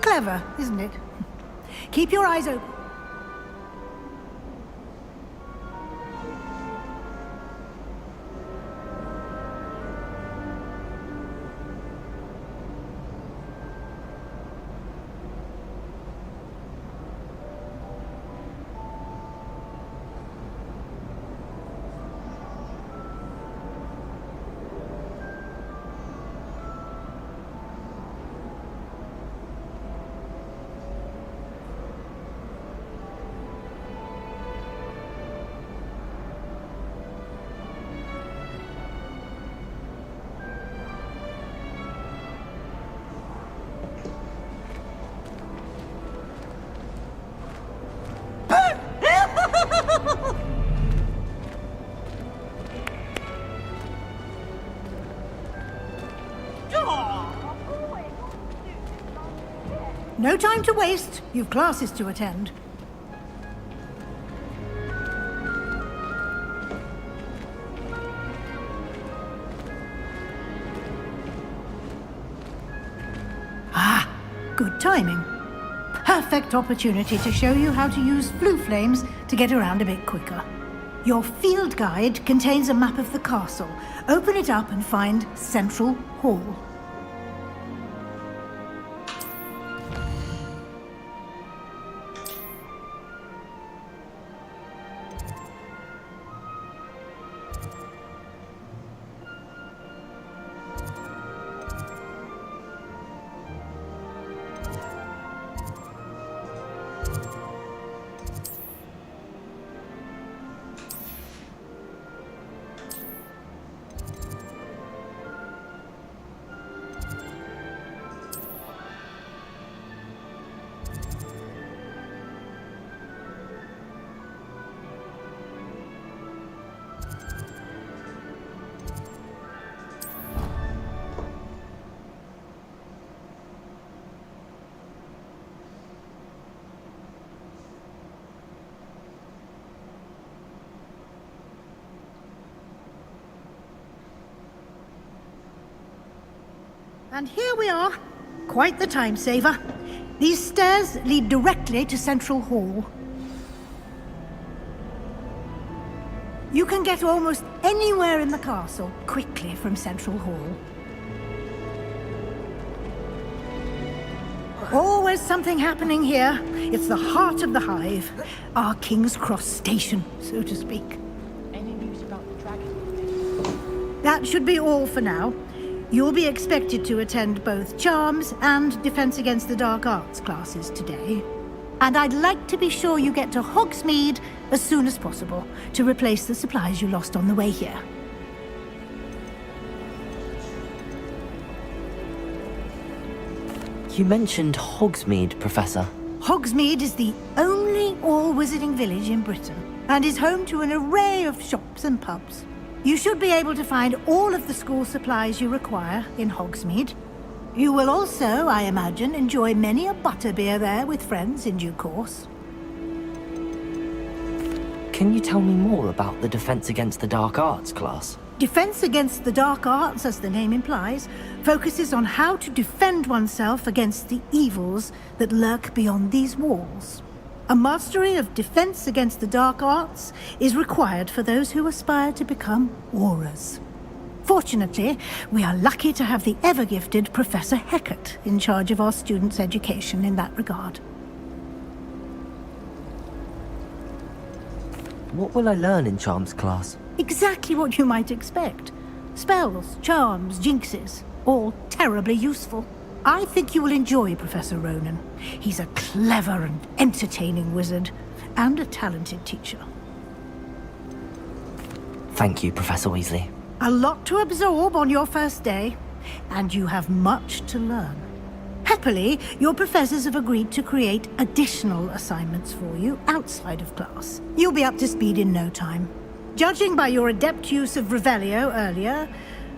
Clever, isn't it? Keep your eyes open. No time to waste. You've classes to attend. Ah, good timing. Perfect opportunity to show you how to use flue flames to get around a bit quicker. Your field guide contains a map of the castle. Open it up and find Central Hall. And here we are. Quite the time saver. These stairs lead directly to Central Hall. You can get almost anywhere in the castle quickly from Central Hall. Always something happening here. It's the heart of the hive. Our King's Cross station, so to speak. Any news about the dragon? That should be all for now. You'll be expected to attend both Charms and Defense Against the Dark Arts classes today. And I'd like to be sure you get to Hogsmeade as soon as possible to replace the supplies you lost on the way here. You mentioned Hogsmeade, Professor. Hogsmeade is the only all-wizarding village in Britain and is home to an array of shops and pubs. You should be able to find all of the school supplies you require in Hogsmeade. You will also, I imagine, enjoy many a butterbeer there with friends in due course. Can you tell me more about the Defense Against the Dark Arts class? Defense Against the Dark Arts, as the name implies, focuses on how to defend oneself against the evils that lurk beyond these walls. A mastery of Defense Against the Dark Arts is required for those who aspire to become Aurors. Fortunately, we are lucky to have the ever-gifted Professor Hecat in charge of our students' education in that regard. What will I learn in Charms class? Exactly what you might expect. Spells, charms, jinxes, all terribly useful. I think you will enjoy Professor Ronan. He's a clever and entertaining wizard, and a talented teacher. Thank you, Professor Weasley. A lot to absorb on your first day, and you have much to learn. Happily, your professors have agreed to create additional assignments for you outside of class. You'll be up to speed in no time. Judging by your adept use of Revelio earlier,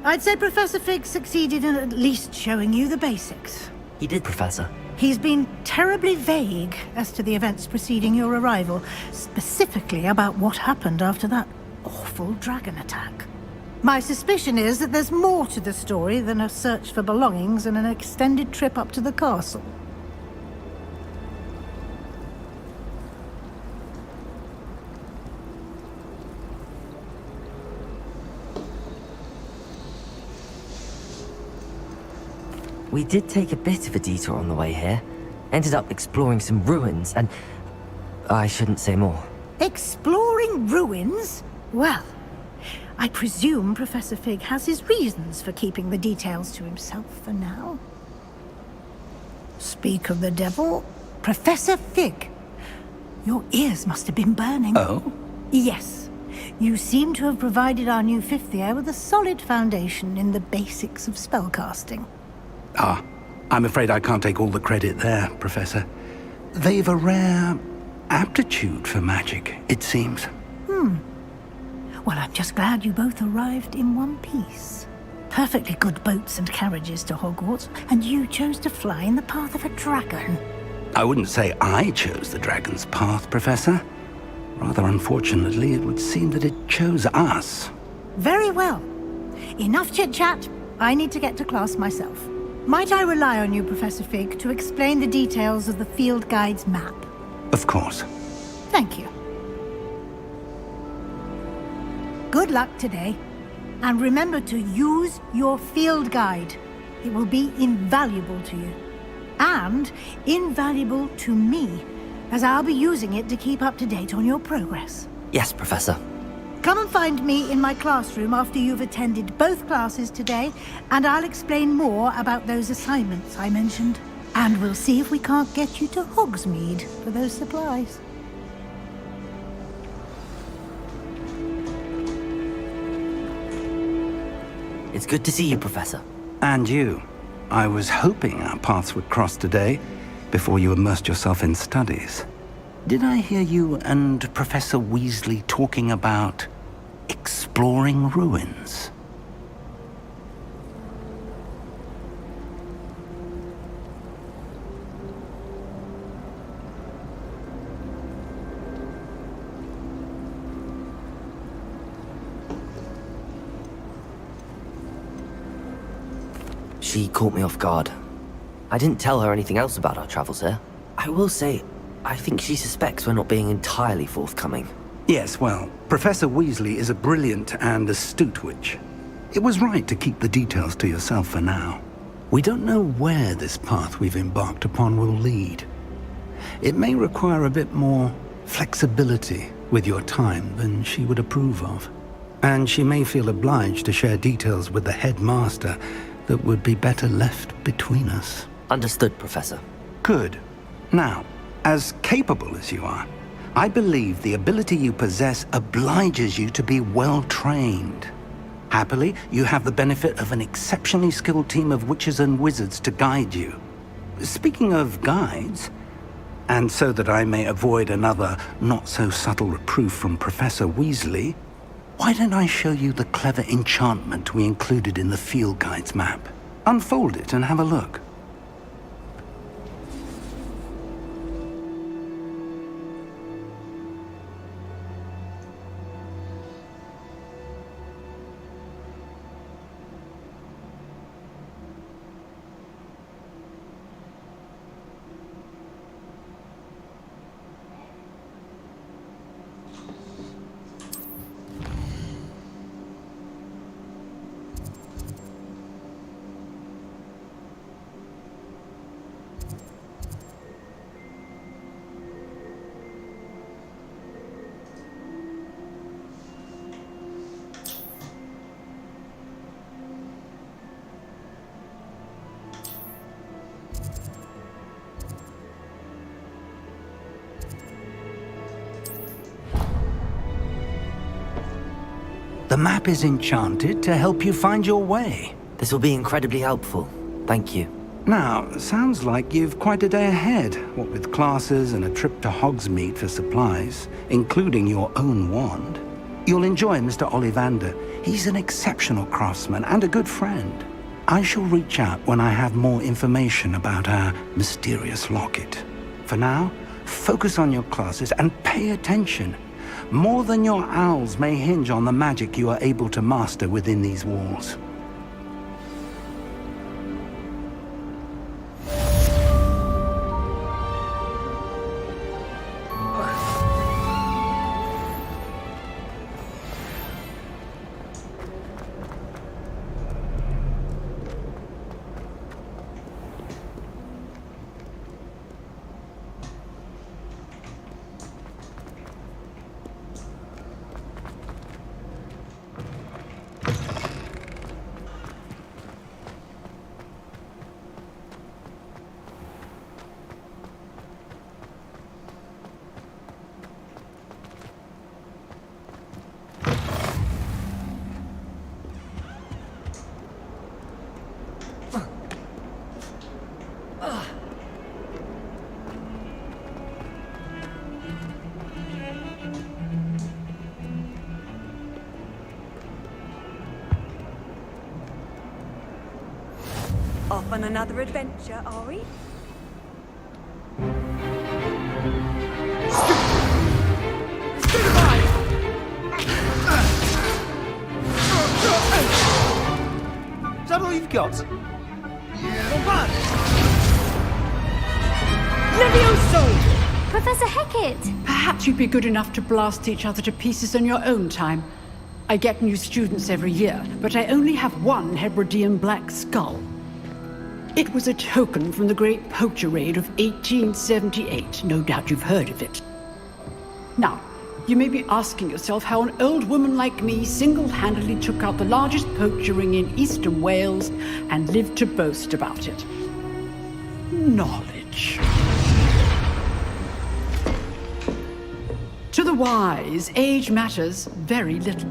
I'd say Professor Fig succeeded in at least showing you the basics. He did, Professor. He's been terribly vague as to the events preceding your arrival, specifically about what happened after that awful dragon attack. My suspicion is that there's more to the story than a search for belongings and an extended trip up to the castle. We did take a bit of a detour on the way here. Ended up exploring some ruins and... I shouldn't say more. Exploring ruins? Well, I presume Professor Fig has his reasons for keeping the details to himself for now. Speak of the devil, Professor Fig. Your ears must have been burning. Oh? Yes. You seem to have provided our new fifth year with a solid foundation in the basics of spellcasting. Ah, I'm afraid I can't take all the credit there, Professor. They've a rare aptitude for magic, it seems. Well, I'm just glad you both arrived in one piece. Perfectly good boats and carriages to Hogwarts, and you chose to fly in the path of a dragon. I wouldn't say I chose the dragon's path, Professor. Rather unfortunately, it would seem that it chose us. Very well. Enough chit-chat. I need to get to class myself. Might I rely on you, Professor Fig, to explain the details of the field guide's map? Of course. Thank you. Good luck today. And remember to use your field guide. It will be invaluable to you. And invaluable to me, as I'll be using it to keep up to date on your progress. Yes, Professor. Come and find me in my classroom after you've attended both classes today, and I'll explain more about those assignments I mentioned. And we'll see if we can't get you to Hogsmeade for those supplies. It's good to see you, Professor. And you. I was hoping our paths would cross today, before you immersed yourself in studies. Did I hear you and Professor Weasley talking about exploring ruins? She caught me off guard. I didn't tell her anything else about our travels here. I will say, I think she suspects we're not being entirely forthcoming. Yes, well, Professor Weasley is a brilliant and astute witch. It was right to keep the details to yourself for now. We don't know where this path we've embarked upon will lead. It may require a bit more flexibility with your time than she would approve of. And she may feel obliged to share details with the headmaster that would be better left between us. Understood, Professor. Good. Now, as capable as you are, I believe the ability you possess obliges you to be well trained. Happily, you have the benefit of an exceptionally skilled team of witches and wizards to guide you. Speaking of guides, and so that I may avoid another not-so-subtle reproof from Professor Weasley, why don't I show you the clever enchantment we included in the field guide's map? Unfold it and have a look. The map is enchanted to help you find your way. This will be incredibly helpful. Thank you. Now, sounds like you've quite a day ahead, what with classes and a trip to Hogsmeade for supplies, including your own wand. You'll enjoy Mr. Ollivander. He's an exceptional craftsman and a good friend. I shall reach out when I have more information about our mysterious locket. For now, focus on your classes and pay attention. More than your owls may hinge on the magic you are able to master within these walls. Off on another adventure, are we? Is that all you've got? Levioso! Professor Hecat! Perhaps you'd be good enough to blast each other to pieces in your own time. I get new students every year, but I only have one Hebridean black skull. It was a token from the Great Poacher Raid of 1878. No doubt you've heard of it. Now, you may be asking yourself how an old woman like me single-handedly took out the largest poacher ring in eastern Wales and lived to boast about it. Knowledge. To the wise, age matters very little.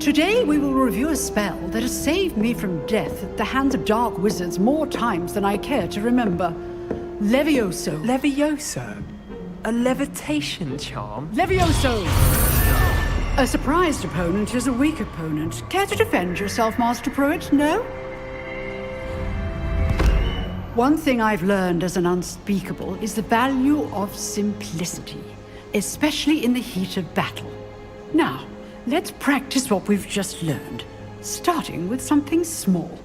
Today we will review a spell that has saved me from death at the hands of dark wizards more times than I care to remember. Levioso. Levioso? A levitation charm? Levioso! A surprised opponent is a weak opponent. Care to defend yourself, Master Pruitt? No? One thing I've learned as an unspeakable is the value of simplicity, especially in the heat of battle. Now, let's practice what we've just learned, starting with something small.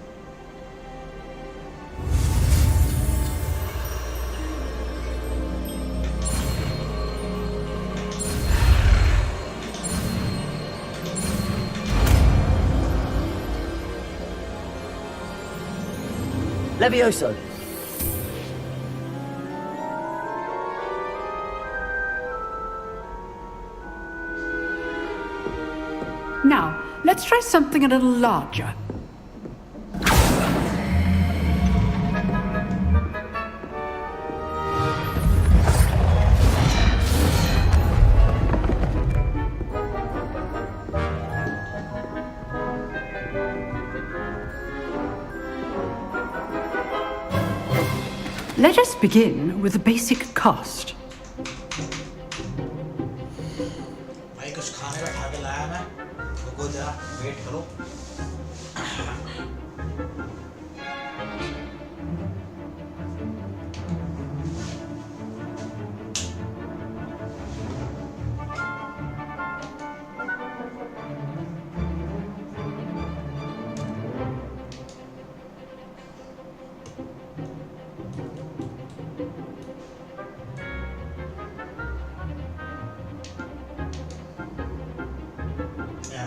Levioso! Now, let's try something a little larger. Let us begin with the basic cast. भाई कुछ खाने का खा के लाया मैं रुको जरा वेट करो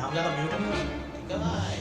हम ज्यादा म्यूट नहीं हो ठीक है भाई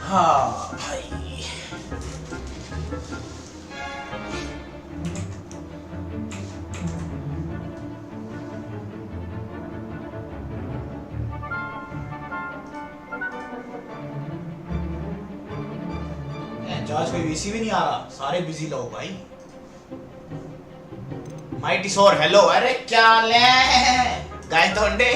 हाँ भाई जॉर्ज कोई वीसी भी नहीं आ रहा, सारे बिजी लोग भाई। माइटी सोर हेलो, अरे क्या ले गाय तोंडे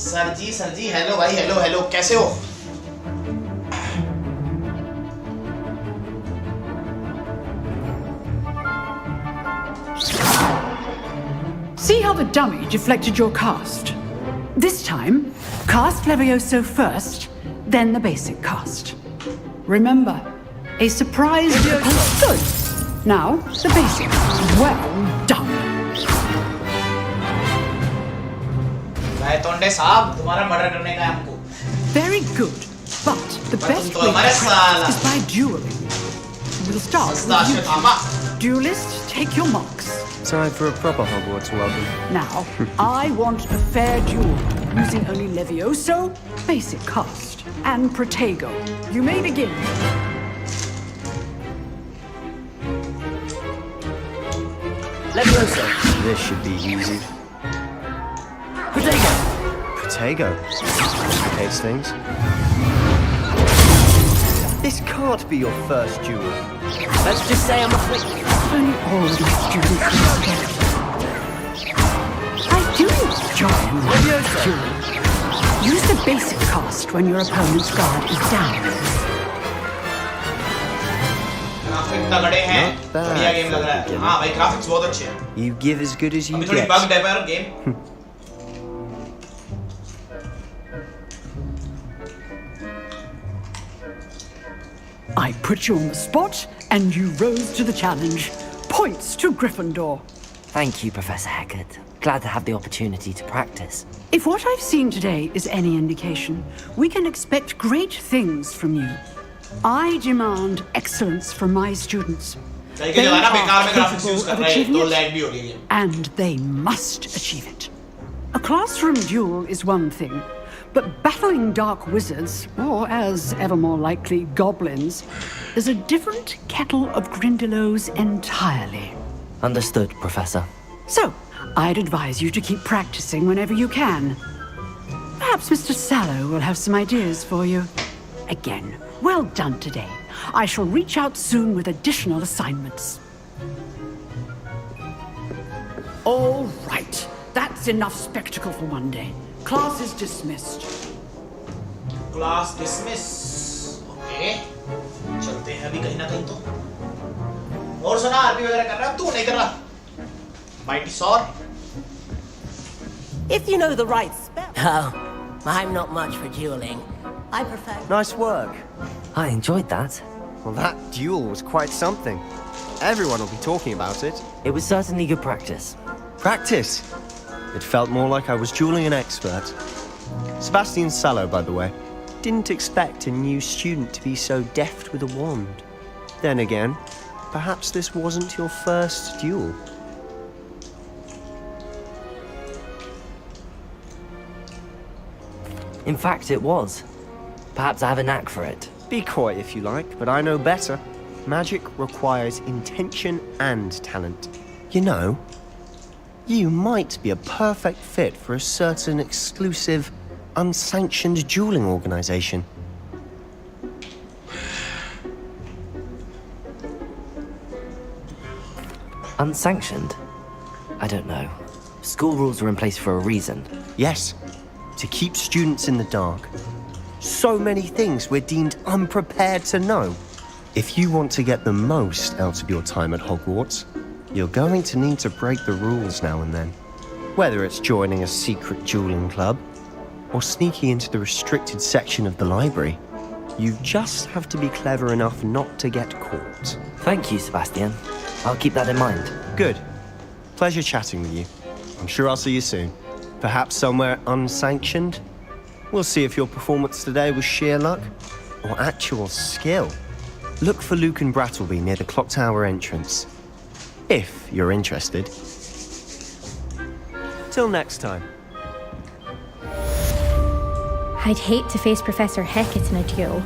सर जी हेलो भाई, हेलो हेलो कैसे हो? See how the dummy deflected your cast? This time, cast Levioso first, then the basic cast. Remember, a surprise good. Now, the basic. Well done. तोंडे साहब, तुम्हारा murder करने का है हमको। Very good, but the best way to practice is by dueling. We'll start with you. Duelist, take your marks. Time for a proper Hogwarts welcome. Now, I want a fair duel, using only Levioso, basic cast, and Protego. You may begin. Levioso. This should be easy. Protego. Protego. Complicates things. This can't be your first duel. Let's just say I'm a flick. Only all these students together. I do enjoy dueling. Use the basic cast when your opponent's guard is down. Graphic तगड़े हैं, बढ़िया game लग रहा है। हाँ भाई graphics बहुत अच्छे हैं। You give as good as you अभी get. थोड़ी बग है पर game. I put you on the spot, and you rose to the challenge. Points to Gryffindor. Thank you, Professor Hecat. Glad to have the opportunity to practice. If what I've seen today is any indication, we can expect great things from you. I demand excellence from my students. They are capable of achieving it, and they must achieve it. A classroom duel is one thing, but battling dark wizards, or as ever more likely, goblins, is a different kettle of Grindylows entirely. Understood, Professor. So, I'd advise you to keep practicing whenever you can. Perhaps Mr. Sallow will have some ideas for you. Again, well done today. I shall reach out soon with additional assignments. All right. That's enough spectacle for one day. Class is dismissed. Class dismiss. Okay. चलते हैं अभी कहीं ना कहीं तो। और सुना RP वगैरह कर रहा है, तू नहीं कर रहा? Mighty Sword. If you know the right spell. Oh, I'm not much for dueling. I prefer. Nice work. I enjoyed that. Well, that duel was quite something. Everyone will be talking about it. It was certainly good practice. Practice? It felt more like I was dueling an expert. Sebastian Sallow, by the way. Didn't expect a new student to be so deft with a wand. Then again, perhaps this wasn't your first duel. In fact, it was. Perhaps I have a knack for it. Be coy if you like, but I know better. Magic requires intention and talent. You know, you might be a perfect fit for a certain exclusive, unsanctioned dueling organization. Unsanctioned? I don't know. School rules are in place for a reason. Yes, to keep students in the dark. So many things we're deemed unprepared to know. If you want to get the most out of your time at Hogwarts, you're going to need to break the rules now and then. Whether it's joining a secret dueling club, or sneaking into the restricted section of the library. You just have to be clever enough not to get caught. Thank you, Sebastian. I'll keep that in mind. Good. Pleasure chatting with you. I'm sure I'll see you soon. Perhaps somewhere unsanctioned? We'll see if your performance today was sheer luck or actual skill. Look for Luke and Brattleby near the clock tower entrance, if you're interested. Till next time. I'd hate to face Professor Hecat in a duel.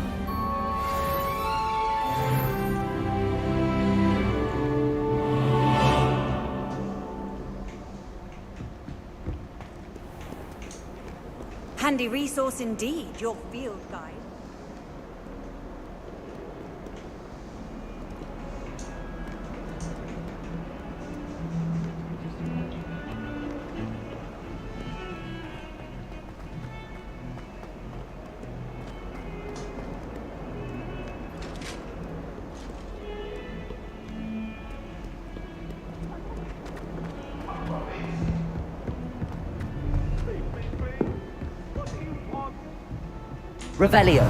Handy resource indeed, your field guide. Revelio.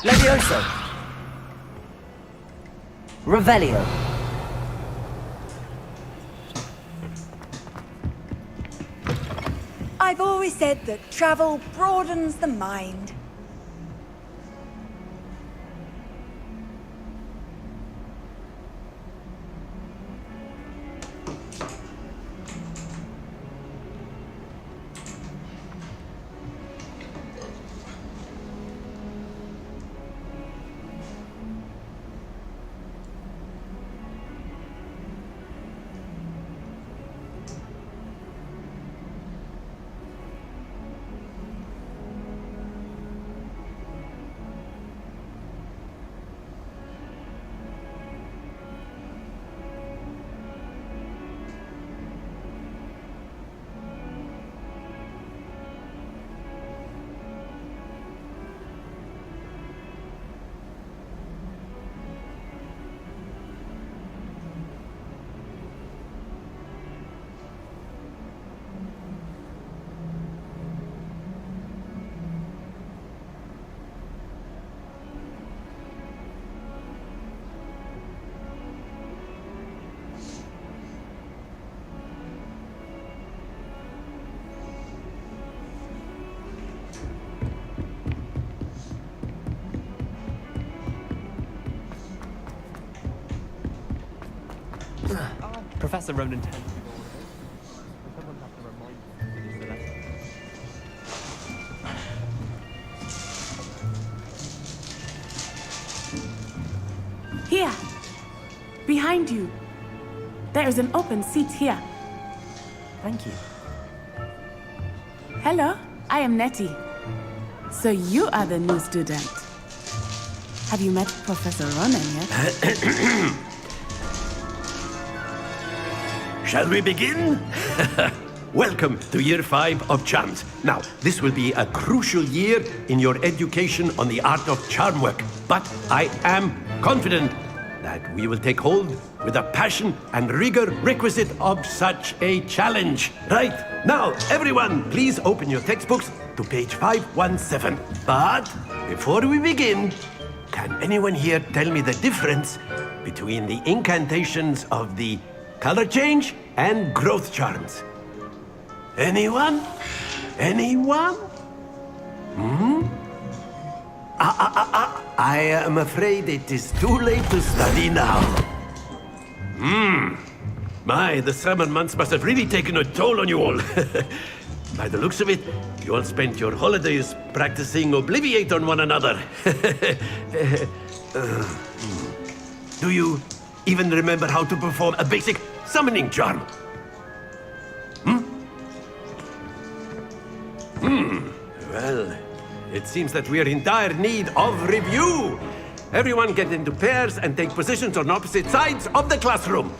Levioso. Revelio. I've always said that travel broadens the mind. Professor Ronan tends to do all of it. Someone has to remind me to finish the lesson. Here! Behind you! There is an open seat here. Thank you. Hello, I am Nettie. So you are the new student. Have you met Professor Ronan yet? Shall we begin? Welcome to Year 5 of Charms. Now, this will be a crucial year in your education on the art of charm work. But I am confident that we will take hold with the passion and rigor requisite of such a challenge. Right, now, everyone, please open your textbooks to page 517. But before we begin, can anyone here tell me the difference between the incantations of the color change and growth charms? Anyone? Anyone? I am afraid it is too late to study now. My, the summer months must have really taken a toll on you all. By the looks of it, you all spent your holidays practicing Obliviate on one another. Do you even remember how to perform a basic summoning charm? Well, it seems that we are in dire need of review. Everyone get into pairs and take positions on opposite sides of the classroom.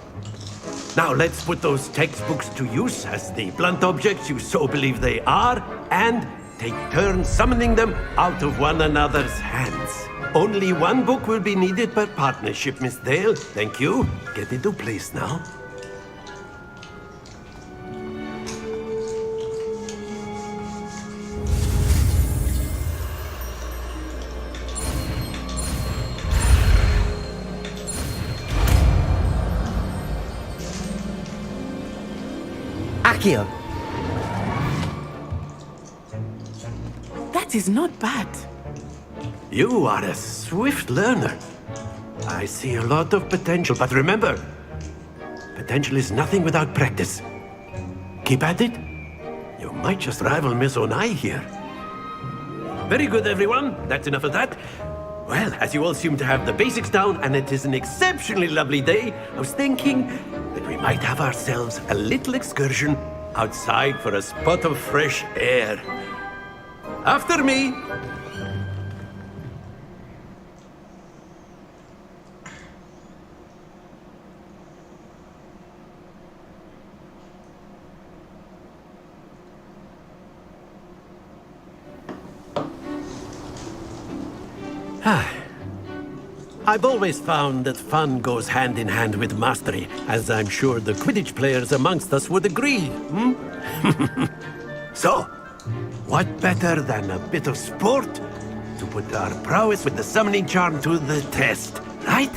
Now let's put those textbooks to use as the blunt objects you so believe they are, and take turns summoning them out of one another's hands. Only one book will be needed per partnership, Miss Dale. Thank you. Get into place now. Akio! That is not bad. You are a swift learner. I see a lot of potential, but remember, potential is nothing without practice. Keep at it. You might just rival Miss Onai here. Very good, everyone. That's enough of that. Well, as you all seem to have the basics down, and it is an exceptionally lovely day, I was thinking that we might have ourselves a little excursion outside for a spot of fresh air. After me! I've always found that fun goes hand in hand with mastery, as I'm sure the Quidditch players amongst us would agree. So, what better than a bit of sport to put our prowess with the summoning charm to the test, right?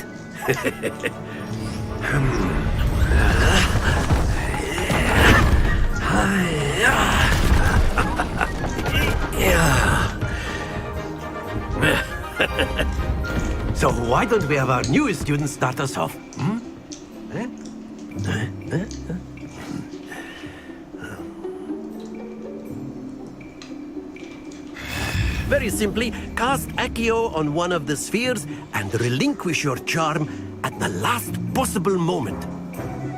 So why don't we have our newest student start us off? Very simply, cast Accio on one of the spheres and relinquish your charm at the last possible moment.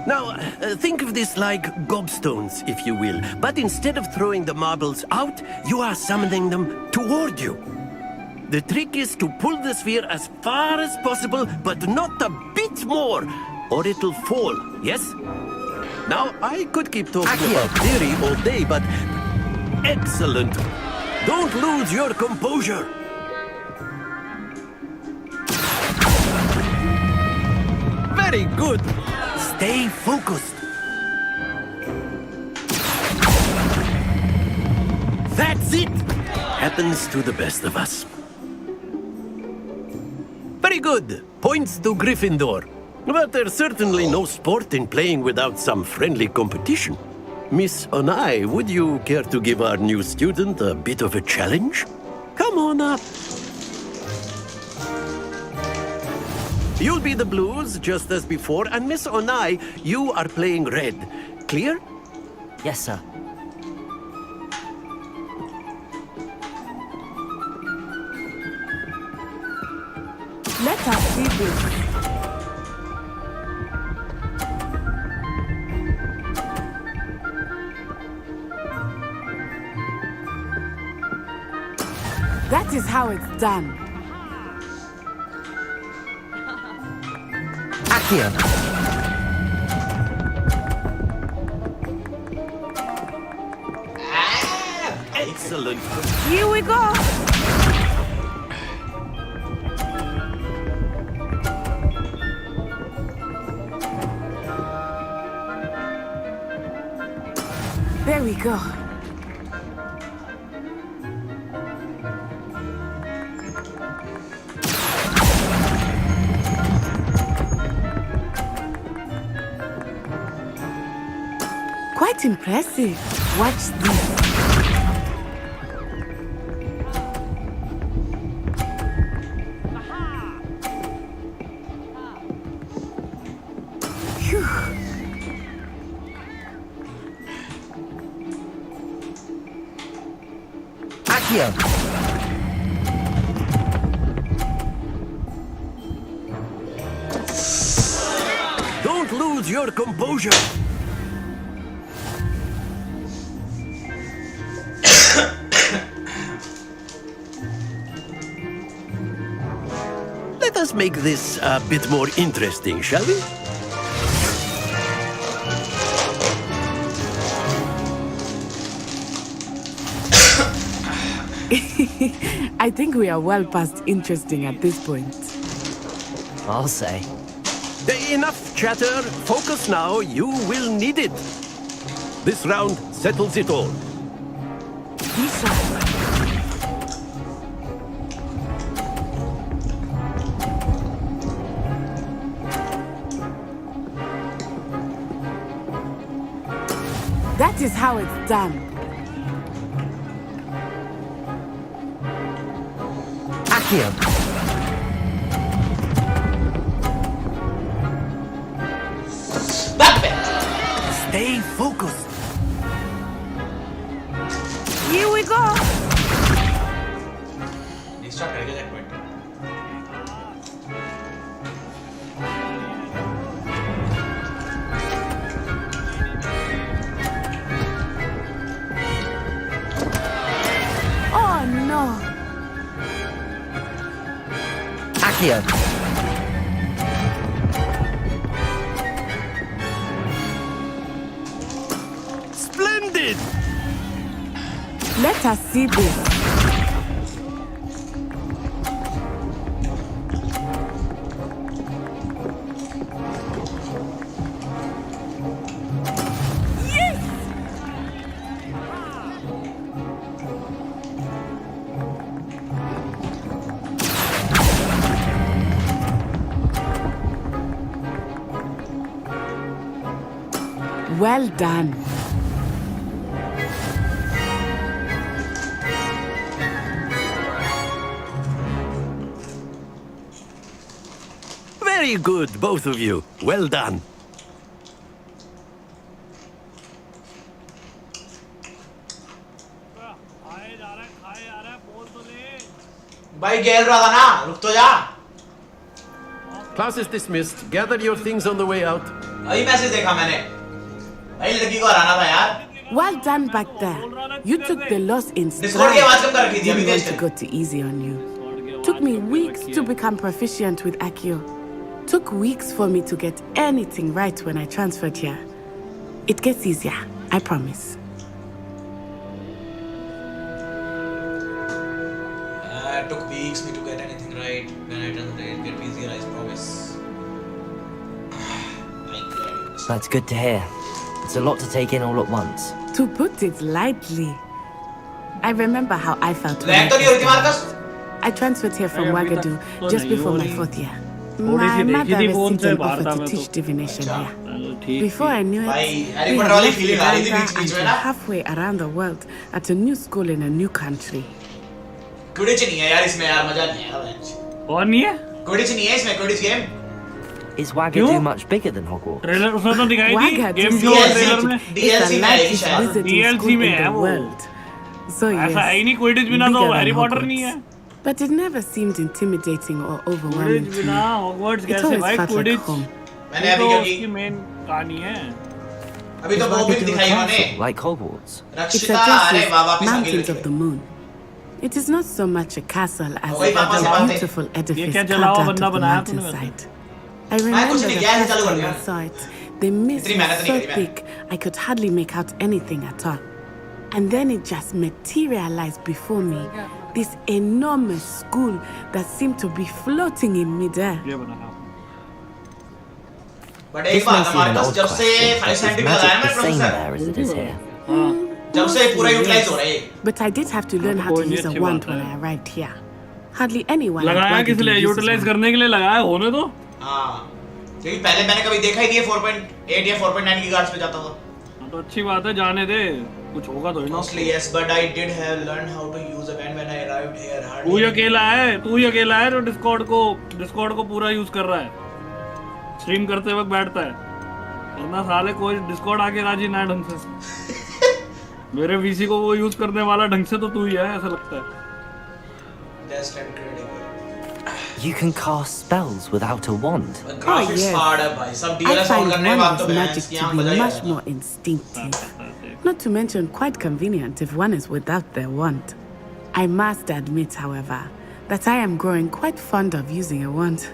Now, think of this like gobstones, if you will, but instead of throwing the marbles out, you are summoning them toward you. The trick is to pull the sphere as far as possible, but not a bit more, or it'll fall, yes? Now, I could keep talking about theory all day, but... Excellent! Don't lose your composure! Very good! Stay focused! That's it! Happens to the best of us. Very good. Points to Gryffindor. But there's certainly no sport in playing without some friendly competition. Miss Onai, would you care to give our new student a bit of a challenge? Come on up. You'll be the blues, just as before, and Miss Onai, you are playing red. Clear? Yes, sir. Let us see this. That is how it's done. Accio! Excellent. Here we go. There we go. Quite impressive. Watch this. Accio! Don't lose your composure. Let us make this a bit more interesting, shall we? I think we are well past interesting at this point. I'll say. Enough chatter. Focus now. You will need it. This round settles it all. That is how it's done. Accio. Stay focused. Here we go. Extra करेगा checkpoint. Oh no. Accio. Splendid. Let us see this. Well done. Very good, both of you. Well done. भाई गेल रहा था ना, रुक तो जा। Class is dismissed. Gather your things on the way out. अभी message देखा मैंने। भाई लड़की को हराना था यार। Well done back there. You took the loss in stride. Discord की आवाज कम कर रखी थी अभी Didn't want to go too easy on you. Took me weeks to become proficient with Accio. Took weeks for me to get anything right when I transferred here. It gets easier, I promise. It took weeks me to get anything right. When I transferred, it get easier, I promise. That's good to hear. It's a lot to take in all at once. To put it lightly, I remember how I felt when Rank तो नहीं हो रही थी Marcus? I transferred here from Wagadu just before my 4th year. My mother received an offer to teach divination here. Before I knew it, we had left Uganda and were halfway around the world at a new school in a new country. Quidditch नहीं है यार इसमें यार मजा नहीं आया bench. और नहीं है? क्विडिच नहीं है इसमें Quidditch game. Is Wagadu much bigger than Hogwarts? Trailer उसमें तो दिखाई थी गेम शो ट्रेलर में DLC में है शायद। DLC में है वो। So ऐसा है ही नहीं क्विडिच बिना तो हैरी पॉटर नहीं है। But it never seemed intimidating or overwhelming to me. It always felt like home. मैंने अभी क्योंकि उसकी मेन कहानी है। अभी तो वो भी दिखाई उन्होंने। Like Hogwarts. It addresses Mountains of the Moon. It is not so much a castle as a beautiful edifice carved out of the mountainside. I remember the first time I saw it, the mist was so thick I could hardly make out anything at all. And then it just materialized before me, this enormous school that seemed to be floating in midair. But एक बात हमारे पास जब से 5 scientific लगाया मैं professor जब से पूरा यूटिलाइज हो रहा है But I did have to learn how to use a wand when I arrived here. Hardly anyone लगाया किस लिए यूटिलाइज करने के लिए लगाया होने तो हाँ क्योंकि पहले मैंने कभी देखा ही नहीं है 4.8 या 4.9 गीगाहर्ट्ज पे जाता हुआ तो अच्छी बात है जाने दे कुछ होगा तो mostly yes but I did have learned how to use a wand when I arrived here hardly तू ही अकेला है जो डिस्कॉर्ड को पूरा यूज कर रहा है स्ट्रीम करते वक्त बैठता है वरना साले कोई डिस्कॉर्ड आके राजी ना ढंग से मेरे वीसी को वो यूज करने वाला ढंग से तो तू ही है ऐसा लगता है That's incredible You can cast spells without a wand. Graphics hard है भाई. सब I DLS on find करने के बाद तो wondrous बहन magic की to आंख be बजाई much है. more instinctive. Not to mention quite convenient if one is without their wand. I must admit, however, that I am growing quite fond of using a wand.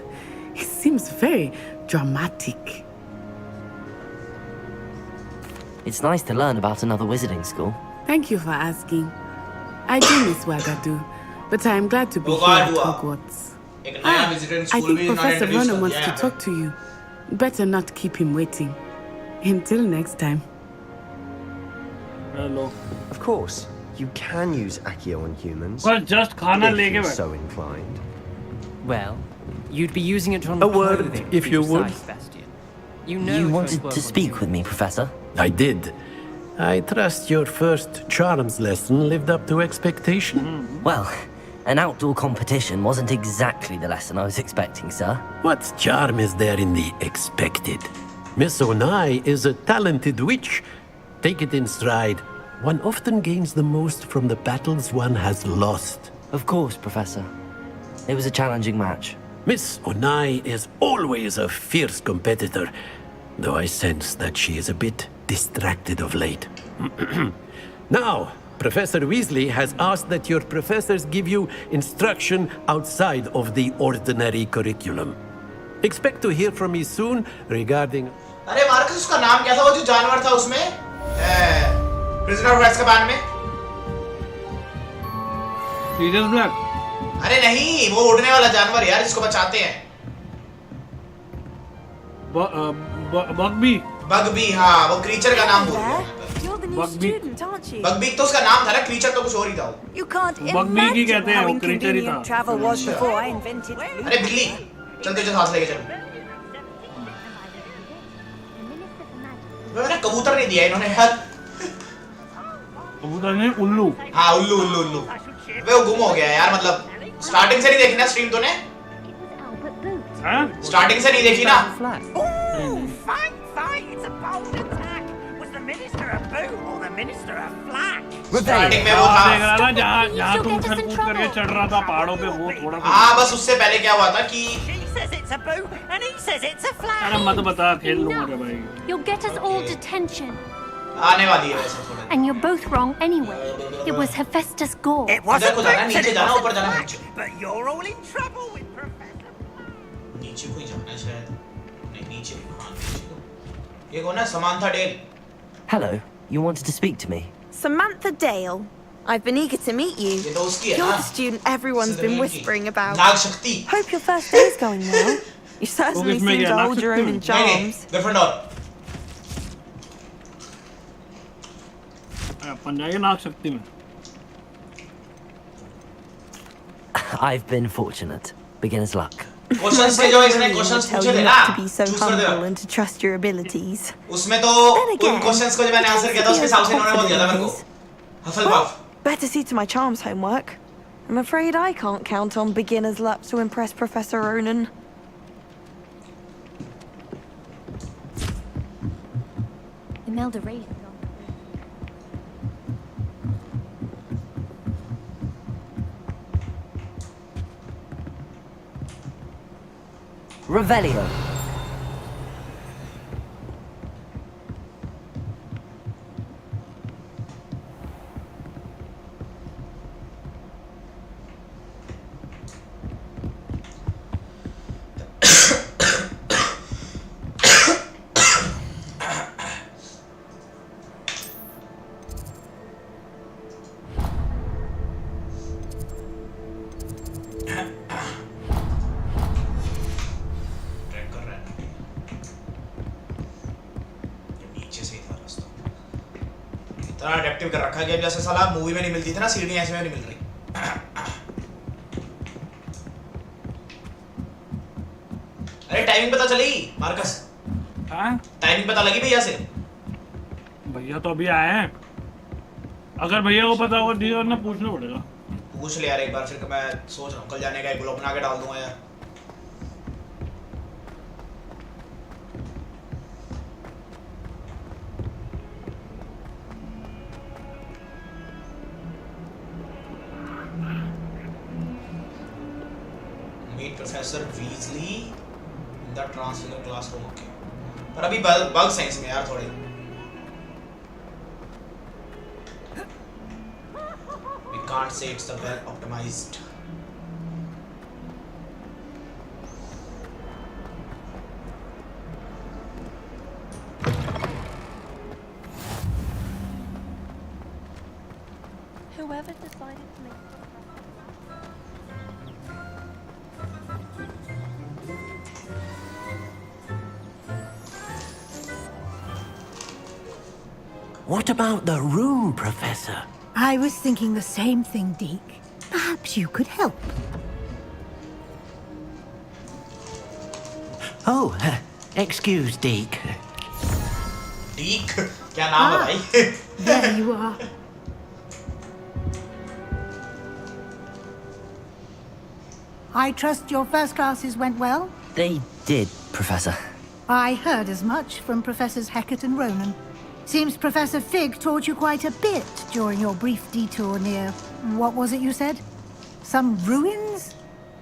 It seems very dramatic. It's nice to learn about another wizarding school. Thank you for asking. I do miss Wagadu, but I am glad to be here at Hogwarts. I think Professor Ronan wants to talk to you. Better not keep him waiting. Until next time. Hello. Of course, you can use Accio on humans. Well, just khana if leke you're baith. so inclined. Well, you'd be using it on A word, clothing, if you would. Bastian. You know You it wanted won't work to on speak you. with me, Professor? I did. I trust your first charms lesson lived up to expectation. Well, an outdoor competition wasn't exactly the lesson I was expecting, sir. What charm is there in the expected? Miss Onai is a talented witch. Take it in stride. One often gains the most from the battles one has lost. Of course, Professor. It was a challenging match. Miss Onai is always a fierce competitor, though I sense that she is a bit distracted of late. Now, Professor Weasley has asked that your professors give you instruction outside of the ordinary curriculum. Expect to hear from me soon regarding... अरे Marcus उसका नाम क्या था वो जो जानवर था उसमें? प्रिजनर ऑफ एज़्काबान में? Sirius Black? अरे नहीं, वो उड़ने वाला जानवर यार जिसको बचाते हैं. बगबी. बगबी हाँ, वो क्रीचर का नाम भूल गया. You're the new student, aren't you? बगबी तो उसका नाम था ना, क्रीचर तो कुछ और ही था. You can't बगबी की कहते imagine हैं, how वो क्रीचर ही था. inconvenient travel was before I invented it. अरे बिल्ली, चल तुझे सांस लेके चल. मैंने कबूतर नहीं दिया इन्होंने यार. कबूतर नहीं, उल्लू. हाँ उल्लू उल्लू उल्लू. वे वो गुम हो गया यार, मतलब स्टार्टिंग से नहीं देखी ना स्ट्रीम तूने? हाँ? स्टार्टिंग से नहीं देखी ना? स्टार्टिंग में वो था. देख रहा था जहाँ तुम उछल कूद करके चढ़ रहा था पहाड़ों पे, वो थोड़ा. हाँ बस उससे पहले क्या हुआ था कि अरे मत बता, खेल लूंगा रे भाई. You'll get us all detention. आने वाली है वैसे थोड़ा. And you're both wrong anyway. It was Hephaestus Gore. It wasn't जाना, नीचे जाना, ऊपर जाना नीचे. But you're all in trouble with Professor. नीचे को ही जाना है शायद. नहीं नीचे, हाँ नीचे को. ये कौन है? Samantha Dale. Hello, you wanted to speak to me? Samantha Dale. I've been eager to meet you. ये तो उसकी है You're ना? the student everyone's been whispering about. नाग शक्ति. Hope your first day's going well. You certainly किसमें seem गया? to Nag hold your शक्ति own में? in नहीं नहीं, charms. ग्रिफिंडोर. अपन जाएंगे नाग शक्ति में. I've been fortunate. Beginner's luck. Questions के जो इसने क्वेश्चंस Tell पूछे you थे ना, not to be so choose कर दे. humble and to trust your abilities. उसमें तो उन क्वेश्चंस को जो मैंने आंसर किया था उसके हिसाब से इन्होंने वो दिया था मेरे को. हफलपफ. Better see to my charms homework. I'm afraid I can't count on beginner's luck to impress Professor Ronan. Imelda Wraith. Revelio. इतना अडेप्टिव कर रखा है कि जैसे साला मूवी में नहीं मिलती थी ना सीढ़ी, ऐसे में नहीं मिल रही. अरे टाइमिंग पता चली मार्कस? हाँ? टाइमिंग पता लगी भैया से? भैया तो अभी आए हैं. अगर भैया को पता होगा तो ना पूछना पड़ेगा. पूछ ले यार एक बार, फिर मैं सोच रहा हूँ कल जाने का एक ब्लॉग बना के डाल दूंगा यार. Professor Weasley in the transfigure classroom. Okay, पर अभी बग्स हैं इसमें यार थोड़े। We can't say it's the well optimized. Whoever decided to make What about the room, Professor? I was thinking the same thing, Deke. Perhaps you could help. Oh, excuse, Deke. Deke? क्या नाम है भाई? There you are. I trust your first classes went well? They did, Professor. I heard as much from Professors Hecat and Ronan. Seems Professor Fig taught you quite a bit during your brief detour near... what was it you said? Some ruins?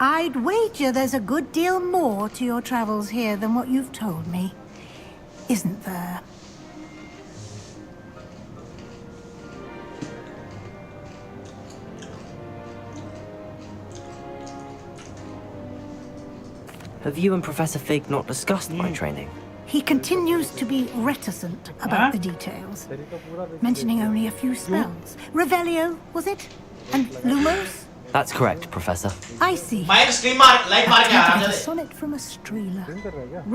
I'd wager there's a good deal more to your travels here than what you've told me. Isn't there? Have you and Professor Fig not discussed my training? He continues to be reticent about the details, mentioning only a few spells. Revelio, was it? And Lumos? That's correct, Professor. I see. Like a sonnet from a streeler.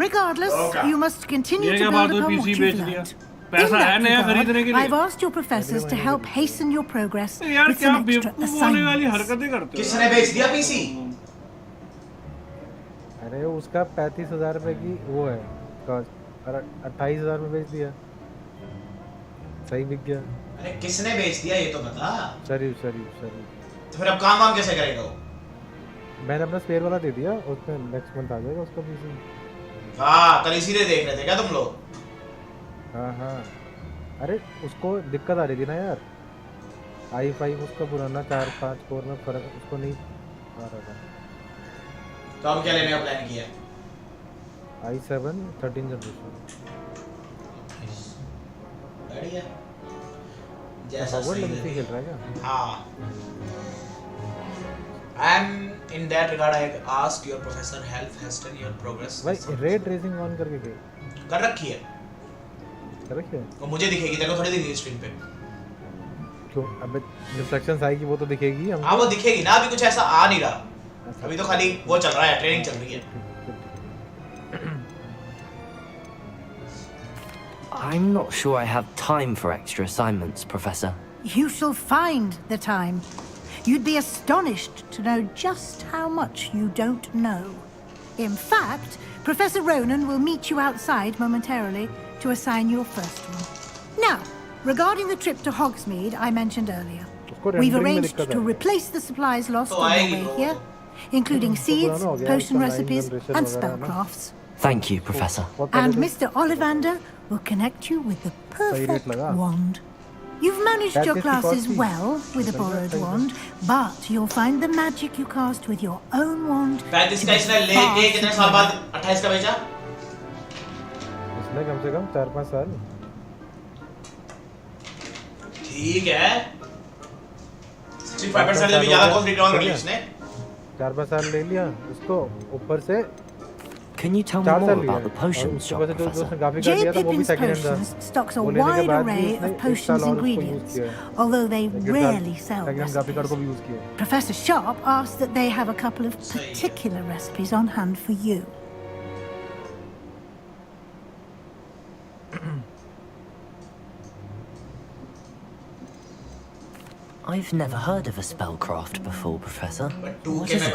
Regardless, you must continue to build upon what you've learned. In that regard, I've asked your professors to help hasten your progress with some extra assignments. किसने बेच दिया PC? अरे उसका 35,000 रुपए की वो है cost, और 28,000 में बेच दिया। सही बिक गया। अरे किसने बेच दिया ये तो बता। सरी। तो फिर अब काम कैसे करेगा वो? मैंने अपना स्पेयर वाला दे दिया, उसमें नेक्स्ट मंथ आ जाएगा उसका पीसी। हाँ, कल इसीलिए देख रहे थे क्या तुम लोग? हाँ। अरे उसको दिक्कत आ रही थी ना यार, i5 उसका पुराना 4-5 कोर में फर्क उसको नहीं आ रहा था। तो अब क्या लेने का प्लान किया है? i7 13 generation. बढ़िया। जैसा सही खेल रहा है क्या? हाँ। And in that regard, I asked your professor help hasten your progress. भाई रे ट्रेसिंग ऑन करके गए? कर रखी है। कर रखी है? वो मुझे दिखेगी, तेरे को थोड़ी दिखेगी स्क्रीन पे। क्यों? अबे इंस्ट्रक्शंस आएगी वो तो दिखेगी हमको। हाँ वो दिखेगी ना, अभी कुछ ऐसा आ नहीं रहा। अभी तो खाली वो चल रहा है, ट्रेनिंग चल रही है। I'm not sure I have time for extra assignments, Professor. You shall find the time. You'd be astonished to know just how much you don't know. In fact, Professor Ronan will meet you outside momentarily to assign your first one. Now, regarding the trip to Hogsmeade I mentioned earlier, we've arranged to replace the supplies lost on the way here, including seeds, potion recipes, and spellcrafts. Thank you, Professor. And Mr. Ollivander will connect you with the perfect wand. You've managed your classes well with a borrowed wand, but you'll find the magic you cast with your own wand to be far superior. 28 का भेजा? इसने कम से कम 4-5 साल। ठीक है। 65% से भी ज़्यादा कॉस्ट रिटर्न कर ली उसने। 4-5 साल ले लिया उसको, ऊपर से Can you tell me more about the potions shop, Professor? J. Pippin's Potions stocks a wide array of potions ingredients, although they rarely sell recipes. Professor Sharp asked that they have a couple of particular recipes on hand for you. I've never heard of a spellcraft before, Professor. What is it?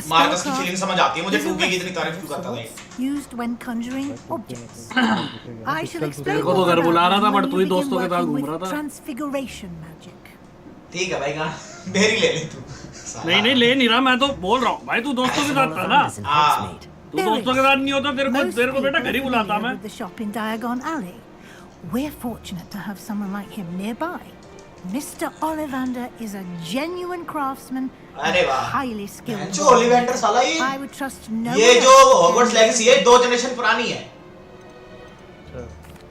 Marcus की feeling समझ आती है मुझे, 2K की इतनी तारीफ क्यों करता है? Used when conjuring objects. I shall explain तेरे को तो घर बुला रहा था, बट तू ही दोस्तों के साथ घूम रहा था। Transfiguration magic. ठीक है भाई, कहाँ मेरी ले ले तू। नहीं ले नहीं रहा, मैं तो बोल रहा हूँ भाई, तू दोस्तों के साथ था ना? हाँ। तू दोस्तों के साथ नहीं होता, तेरे को बेटा घर ही बुलाता मैं। The shop in Diagon Alley. We're fortunate to have someone like him nearby. Mr. Ollivander is a genuine craftsman अरे and वाह highly skilled. जो ओलिवेंडर साला I would trust no ये one जो else to Hogwarts carry legacy है 2 generation पुरानी है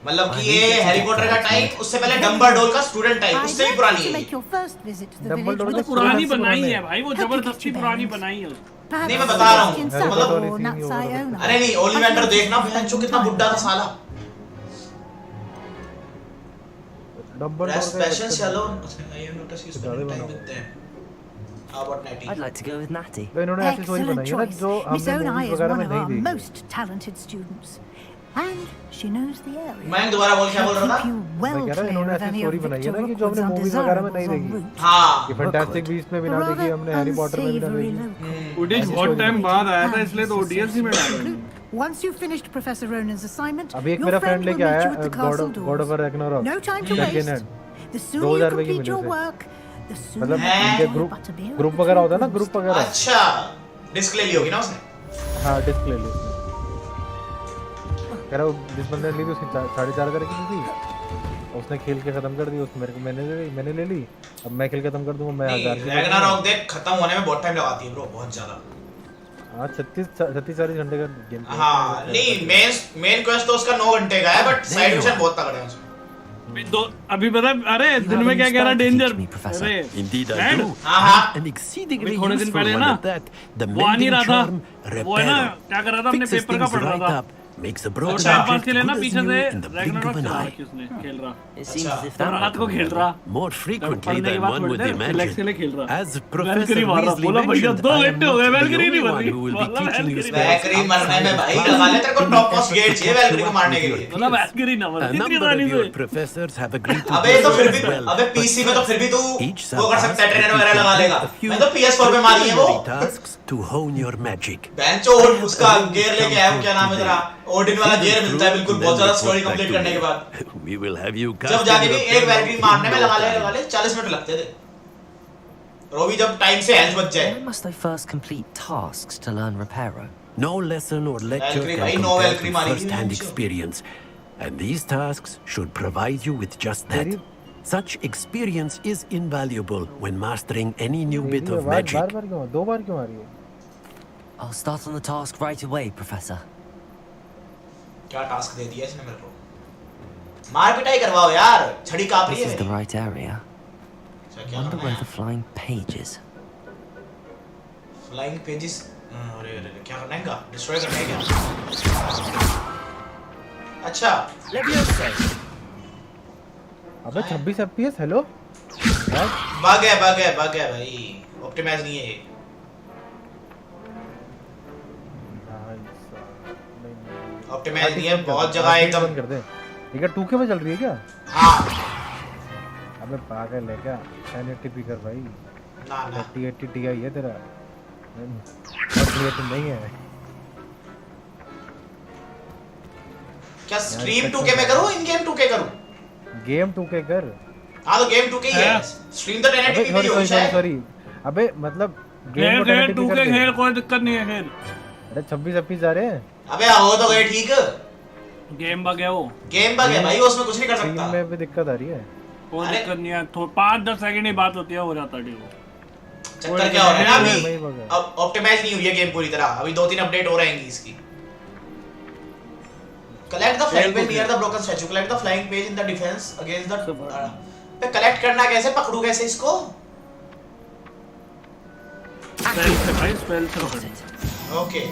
मतलब कि ये हैरी पॉटर का टाइम उससे पहले डंबलडोर का स्टूडेंट टाइम उससे भी पुरानी है make your first visit to the Dumbledore village. तो पुरानी बनाई है भाई वो जबरदस्ती पुरानी बनाई है नहीं मैं बता रहा हूँ मतलब अरे नहीं ओलिवेंडर देखना भैंचो कितना बुड्ढा था साला Passion shallow. I have noticed you spending time with them. How about Natty? I'd like to go with Natty. Excellent choice. Miss Onai is one of our most talented students. And she knows the area. मैं दोबारा बोल क्या बोल रहा था? मैं कह रहा इन्होंने ऐसी स्टोरी बनाई है ना कि जो हमने मूवीज वगैरह में नहीं देखी। हाँ। ये फैंटास्टिक बीस्ट में भी ना देखी हमने हैरी पॉटर में भी ना देखी। फुटेज बहुत टाइम बाद आया था इसलिए तो डीएलसी में डाला। Once you've finished Professor Ronan's assignment, अभी एक मेरा फ्रेंड लेके आया God of Ragnarok. No time to waste. The sooner you complete your work, the sooner. मतलब इनके ग्रुप वगैरह होता है ना ग्रुप वगैरह। अच्छा डिस्क ले ली होगी ना उसने? हाँ डिस्क ले ली उसने। कह रहा वो जिस बंदे ने ली थी उसकी 4,500 की थी। उसने खेल के खत्म कर दी उसने मेरे को मैंने ले ली अब मैं खेल खत्म कर दूंगा मैं 1000 की। रैग्नारॉक देख खत्म होने में बहुत टाइम लगाती है ब्रो बहुत ज्यादा। हाँ 36-40 घंटे का गेम। हाँ नहीं मेन क्वेस्ट तो उसका 9 घंटे का है बट साइड मिशन बहुत तगड़े हैं उसमें। अभी पता अरे दिन में क्या कह रहा डेंजर अरे Indeed I do. हाँ An exceedingly थोड़े दिन useful पहले one ना at that. The वो आ नहीं mending रहा था charm वो है ना reparo. क्या कर रहा था अपने Fixes पेपर का things पढ़ रहा right था up. Makes a और broken टाइम पास object के लिए ना good as पीछे new से in the blink Ragnarok of an चला eye. रखी उसने खेल रहा अच्छा रात को खेल रहा More frequently पढ़ने के than बाद one थोड़ी would देर रिलैक्स के लिए खेल imagine. रहा As Professor वैलकरी मार रहा Weasley बोला भैया mentioned, 2 I am घंटे हो not गए the वैलकरी only नहीं बन one रही who will be बोला teaching you वैलकरी वैलकरी मरने में भाई लगा ले तेरे को टॉप मोस्ट गेट चाहिए वैलकरी को मारने के लिए। बोला वैलकरी ना मर A इतनी number रानी of your से professors have agreed to अबे तो do फिर as भी well. अबे पीसी में तो फिर भी तू Each वो कर सकता है ट्रेनर sub-task वगैरह लगा लेगा। a few मैं तो PS4 पे मारी है वो। preliminary tasks to hone your magic. बेंचो और उसका गियर लेके आया हूँ क्या नाम है तेरा ओडिन वाला गियर मिलता है बिल्कुल बहुत ज्यादा स्टोरी कंप्लीट करने के बाद। We will have you जब जाके भी एक वैलकरी मारने में लगा ले 40 मिनट लगते थे। रोबी जब टाइम से हेल्थ बच जाए। Why must I first complete tasks to learn Reparo? No lesson or lecture Valkyrie can भाई, no compare Valkyrie to मारी थी first-hand बेंचो। experience, and these tasks should provide you with just that. Such experience is invaluable when mastering any new bit of magic. बार-बार क्यों 2 बार क्यों आ रही है? I'll start on the task right away, Professor. क्या task दे दिया इसने मेरे को? मार पिटाई करवाओ यार छड़ी कांप रही This है is the मेरी। right area. Wonder where the flying page is. Flying pages अरे अरे क्या करना है इनका डिस्ट्रॉय करना है क्या? अच्छा अबे 26 FPS हेलो भाग गया भाई ऑप्टिमाइज नहीं है ये। ऑप्टिमाइज नहीं है बहुत जगह एकदम कर दे। ये क्या 2K में चल रही है क्या? हाँ अबे पागल है क्या 1080p कर भाई ना 3080 Ti है तेरा तो नहीं है क्या स्ट्रीम 2K में करूं इन गेम 2K करूं? गेम 2K कर। हाँ तो गेम 2K ही है स्ट्रीम तो 1080p पे ही होगी शायद। सॉरी अबे मतलब गेम 2K खेल कोई दिक्कत नहीं है खेल। अरे 26 FPS जा रहे हैं। अबे हो तो गए ठीक गेम बग है वो गेम बग है भाई उसमें कुछ नहीं कर सकता। स्ट्रीम में भी दिक्कत आ रही है। कोई दिक्कत नहीं है तो 5-10 सेकंड ही बात होती है हो जाता है वो। चक्कर क्या हो रहा है ना अभी अब ऑप्टिमाइज नहीं हुई है गेम पूरी तरह अभी 2-3 अपडेट हो रहेंगी इसकी। Collect the flying page near the broken statue collect the flying page in the defence against the pay collect करना कैसे पकड़ू कैसे इसको? स्पेल से ओके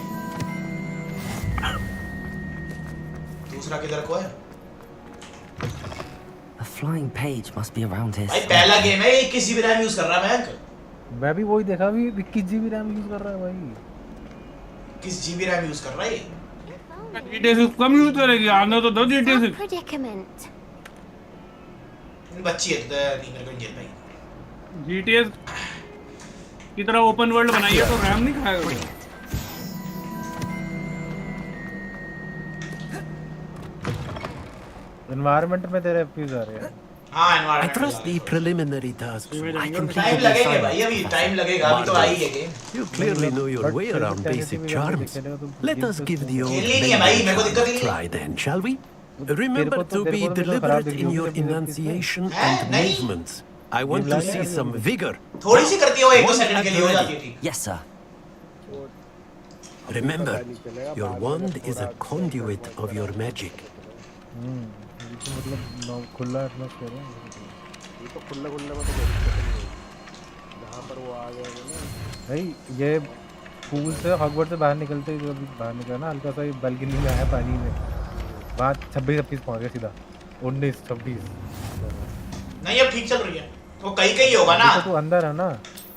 दूसरा किधर को है? A flying page must be around here. भाई पहला गेम है 21 GB रैम यूज कर रहा है मैं भी वही देखा भी 21 GB रैम यूज कर रहा है भाई। किस GB रैम यूज कर रहा है ये? GTA6 कम यूज करेगी आने तो दो GTA6 predicament. बच्ची है तो नहीं मेरे को नहीं जेल भाई। GTA की तरह ओपन वर्ल्ड बनाई है तो रैम नहीं खाएगा। एनवायरनमेंट में तेरे FPS आ रहे हैं। हाँ I environment trust the preliminary tasks. I completed time the लगेगा भाई अभी assignment. टाइम लगेगा अभी तो आई है game. You clearly know your way around basic charms. Let us give the old खेलनी नहीं है भाई मेरे को दिक्कत a नहीं है। try then, shall we? Remember to be deliberate in your enunciation and movements. I want to see some vigor. थोड़ी सी करती है वो 1-2 सेकंड के लिए हो जाती थी. Yes, sir. Remember, your wand is a conduit of your magic. मतलब खुला एटमॉस्फेयर है. ये तो खुले में तो जहाँ पर वो आ गया ना भाई ये पूल से हॉगवर्ट्स से बाहर निकलते ही जो अभी बाहर निकला ना हल्का सा बालकनी में आया पानी में वहाँ 26-26 पहुँच गया सीधा 19-26. नहीं अब ठीक चल रही है. वो कहीं होगा ना. तो अंदर है ना.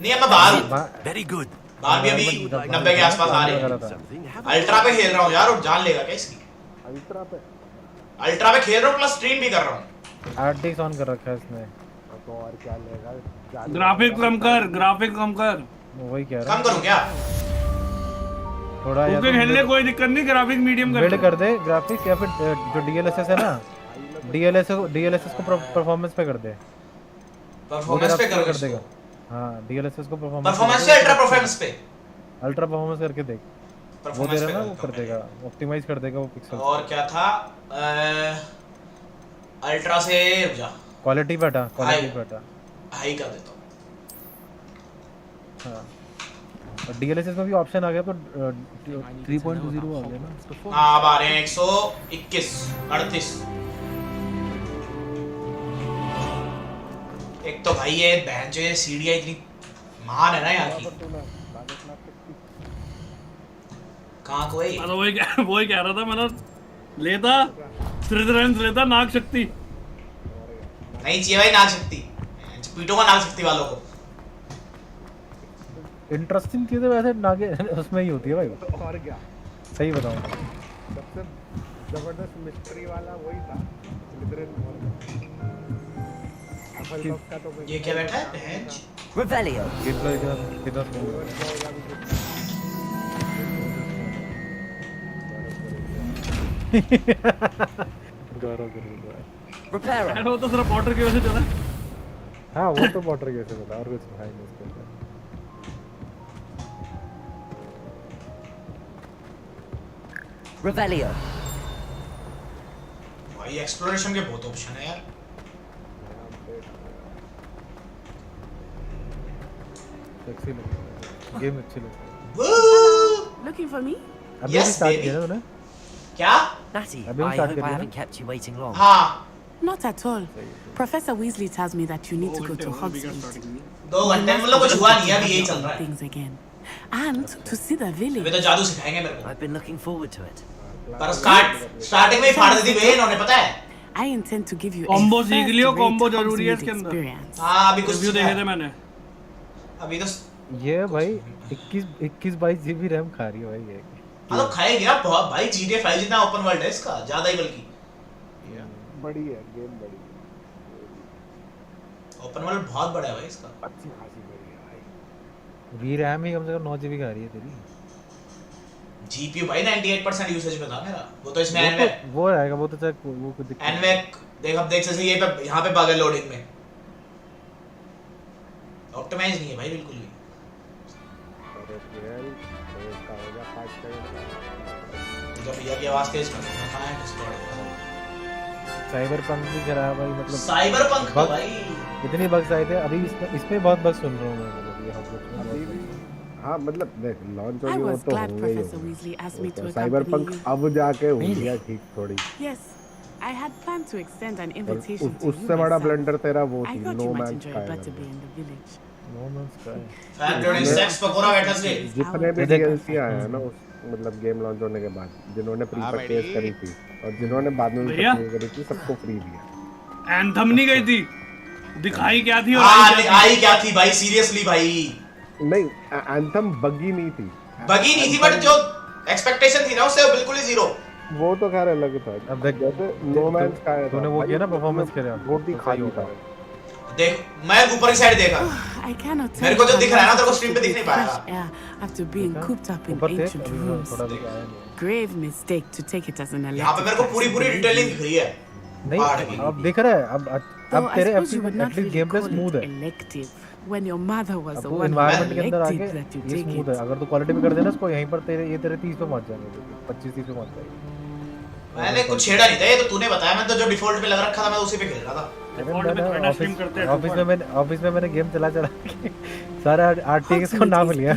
नहीं अब मैं बाहर हूँ. Very good. बाहर भी अभी 90 के आसपास आ रहे हैं. अल्ट्रा पे खेल रहा हूँ यार और जान लेगा क्या इसकी. अल्ट्रा पे खेल रहा हूँ प्लस स्ट्रीम भी कर रहा हूँ. RTX ऑन कर रखा है इसने. तो और क्या लेगा. ग्राफिक कम कर. वही कह रहा कम करूँ क्या. थोड़ा यार खेलने कोई दिक्कत नहीं. ग्राफिक मीडियम कर दे ग्राफिक या फिर जो DLSS है ना DLSS को परफॉर्मेंस पे कर दे. परफॉर्मेंस पे कर देगा. हाँ DLSS को परफॉर्मेंस पे अल्ट्रा परफॉर्मेंस करके देख. वो दे रहा ना वो कर देगा ऑप्टिमाइज कर देगा वो पिक्सल. और क्या था अल्ट्रा से क्वालिटी पे हटा हाई कर देता हूँ. हाँ और DLSS में भी ऑप्शन आ गया तो 3.20 आ गया ना. हाँ अब आ रहे हैं 121 38. एक तो भाई ये बहन जो ये सीढ़ियाँ इतनी महान है ना यहाँ की. कहाँ कोई. वही कह रहा था मैंने लेता श्रीधरंस लेता नाग शक्ति. नहीं चाहिए भाई नाग शक्ति. पीटो का नाग शक्ति वालों को. इंटरेस्टिंग चीजें वैसे नागे उसमें ही होती है भाई. और क्या सही बताऊं सबसे जबरदस्त मिस्ट्री वाला वही था. ये क्या बैठा है बहन. Revelio. Repairer. वो तो सिर्फ पॉटर की वजह से चला. हाँ वो तो पॉटर की वजह से चला और कुछ नहीं इसके अंदर. Revelio. भाई एक्सप्लोरेशन के बहुत ऑप्शन है यार. सेक्सी लग रहा है. गेम अच्छी लग रही है. Looking for me? अभी भी स्टार्ट किया ना तूने. क्या? Natty, अभी I स्टार्ट hope किया I ना. haven't kept you waiting long. हाँ. Not at all. Professor Weasley tells me that you need to go to Hogwarts. 2 घंटे मतलब कुछ हुआ नहीं है अभी यही चल रहा है. Things again. And to see the village. अभी तो जादू सिखाएंगे मेरे को. I've been looking forward to it. पर स्टार्टिंग में ही फाड़ देती बहन उन्हें पता है. I intend to give you combo सीख लियो. कॉम्बो जरूरी है इसके अंदर. हाँ अभी कुछ रिव्यू देखे थे मैंने. अभी तो ये भाई 21-22 GB रैम खा रही है भाई ये. हाँ तो खाएगी ना भाई. GTA 5 जितना ओपन वर्ल्ड है इसका ज्यादा ही बल्कि. बड़ी है गेम बड़ी. ओपन वर्ल्ड बहुत बड़ा है भाई इसका. अच्छी खासी बड़ी है भाई. वी रैम ही कम से कम 9 GB खा रही है तेरी. GPU भाई 98% यूसेज में था मेरा. वो तो इसमें एनवेक वो आएगा. वो तो चाहे वो कुछ दिक्कत एनवेक देख. अब देख सकते ये पे यहाँ पे बग है लोडिंग में. ऑप्टिमाइज नहीं है भाई बिल्कुल भी. जब भैया की आवाज तेज कर मैं कहां है डिस्कॉर्ड. साइबरपंक भी खराब भाई. मतलब साइबरपंक तो भाई इतनी बग्स आए थे. अभी इसमें बहुत बग्स सुन रहा हूं मैं. मतलब ये हॉगवर्ट्स में. हाँ मतलब देख लॉन्च हो गया तो हो गया. साइबरपंक अब जाके हो गया ठीक थोड़ी. Yes, I had planned to extend an invitation to you. उससे बड़ा ब्लंडर तेरा वो थी. No man sky. जितने भी DLC आए हैं ना मतलब गेम लॉन्च होने के बाद जिन्होंने प्री परचेज करी थी और जिन्होंने बाद में परचेज करी थी सबको फ्री दिया. एंथम नहीं गई थी. दिखाई क्या थी और आई क्या थी भाई. सीरियसली भाई नहीं एंथम बगी नहीं थी. बगी नहीं थी बट जो एक्सपेक्टेशन थी ना उससे बिल्कुल ही जीरो. वो तो खैर अलग था. अब देख जैसे नो मैन स्काई तूने वो किया ना परफॉर्मेंस किया. बहुत ही खाली था. देख मैं ऊपर की साइड देखा. मेरे को जो दिख रहा है ना तेरे को स्क्रीन पे दिख नहीं पाएगा. After being cooped up in ancient rooms. Grave mistake to take it as an elective. यहाँ पे मेरे को पूरी डिटेलिंग दिख रही है. नहीं अब दिख रहा है. अब तेरे एटलीस्ट गेम प्ले स्मूथ है. When your mother was the one environment के अंदर आके ये स्मूथ है. अगर तू क्वालिटी पे कर देना इसको यहीं पर तेरे 30 पे पहुंच जाएंगे. 25-30 पे पहुंच जाएंगे. मैंने कुछ छेड़ा नहीं था, ये तो तूने बताया। मैं तो जो डिफॉल्ट पे लग रखा था मैं उसी पे खेल रहा था। ऑफिस में मैंने गेम चला के सारा RTX को नाम लिया।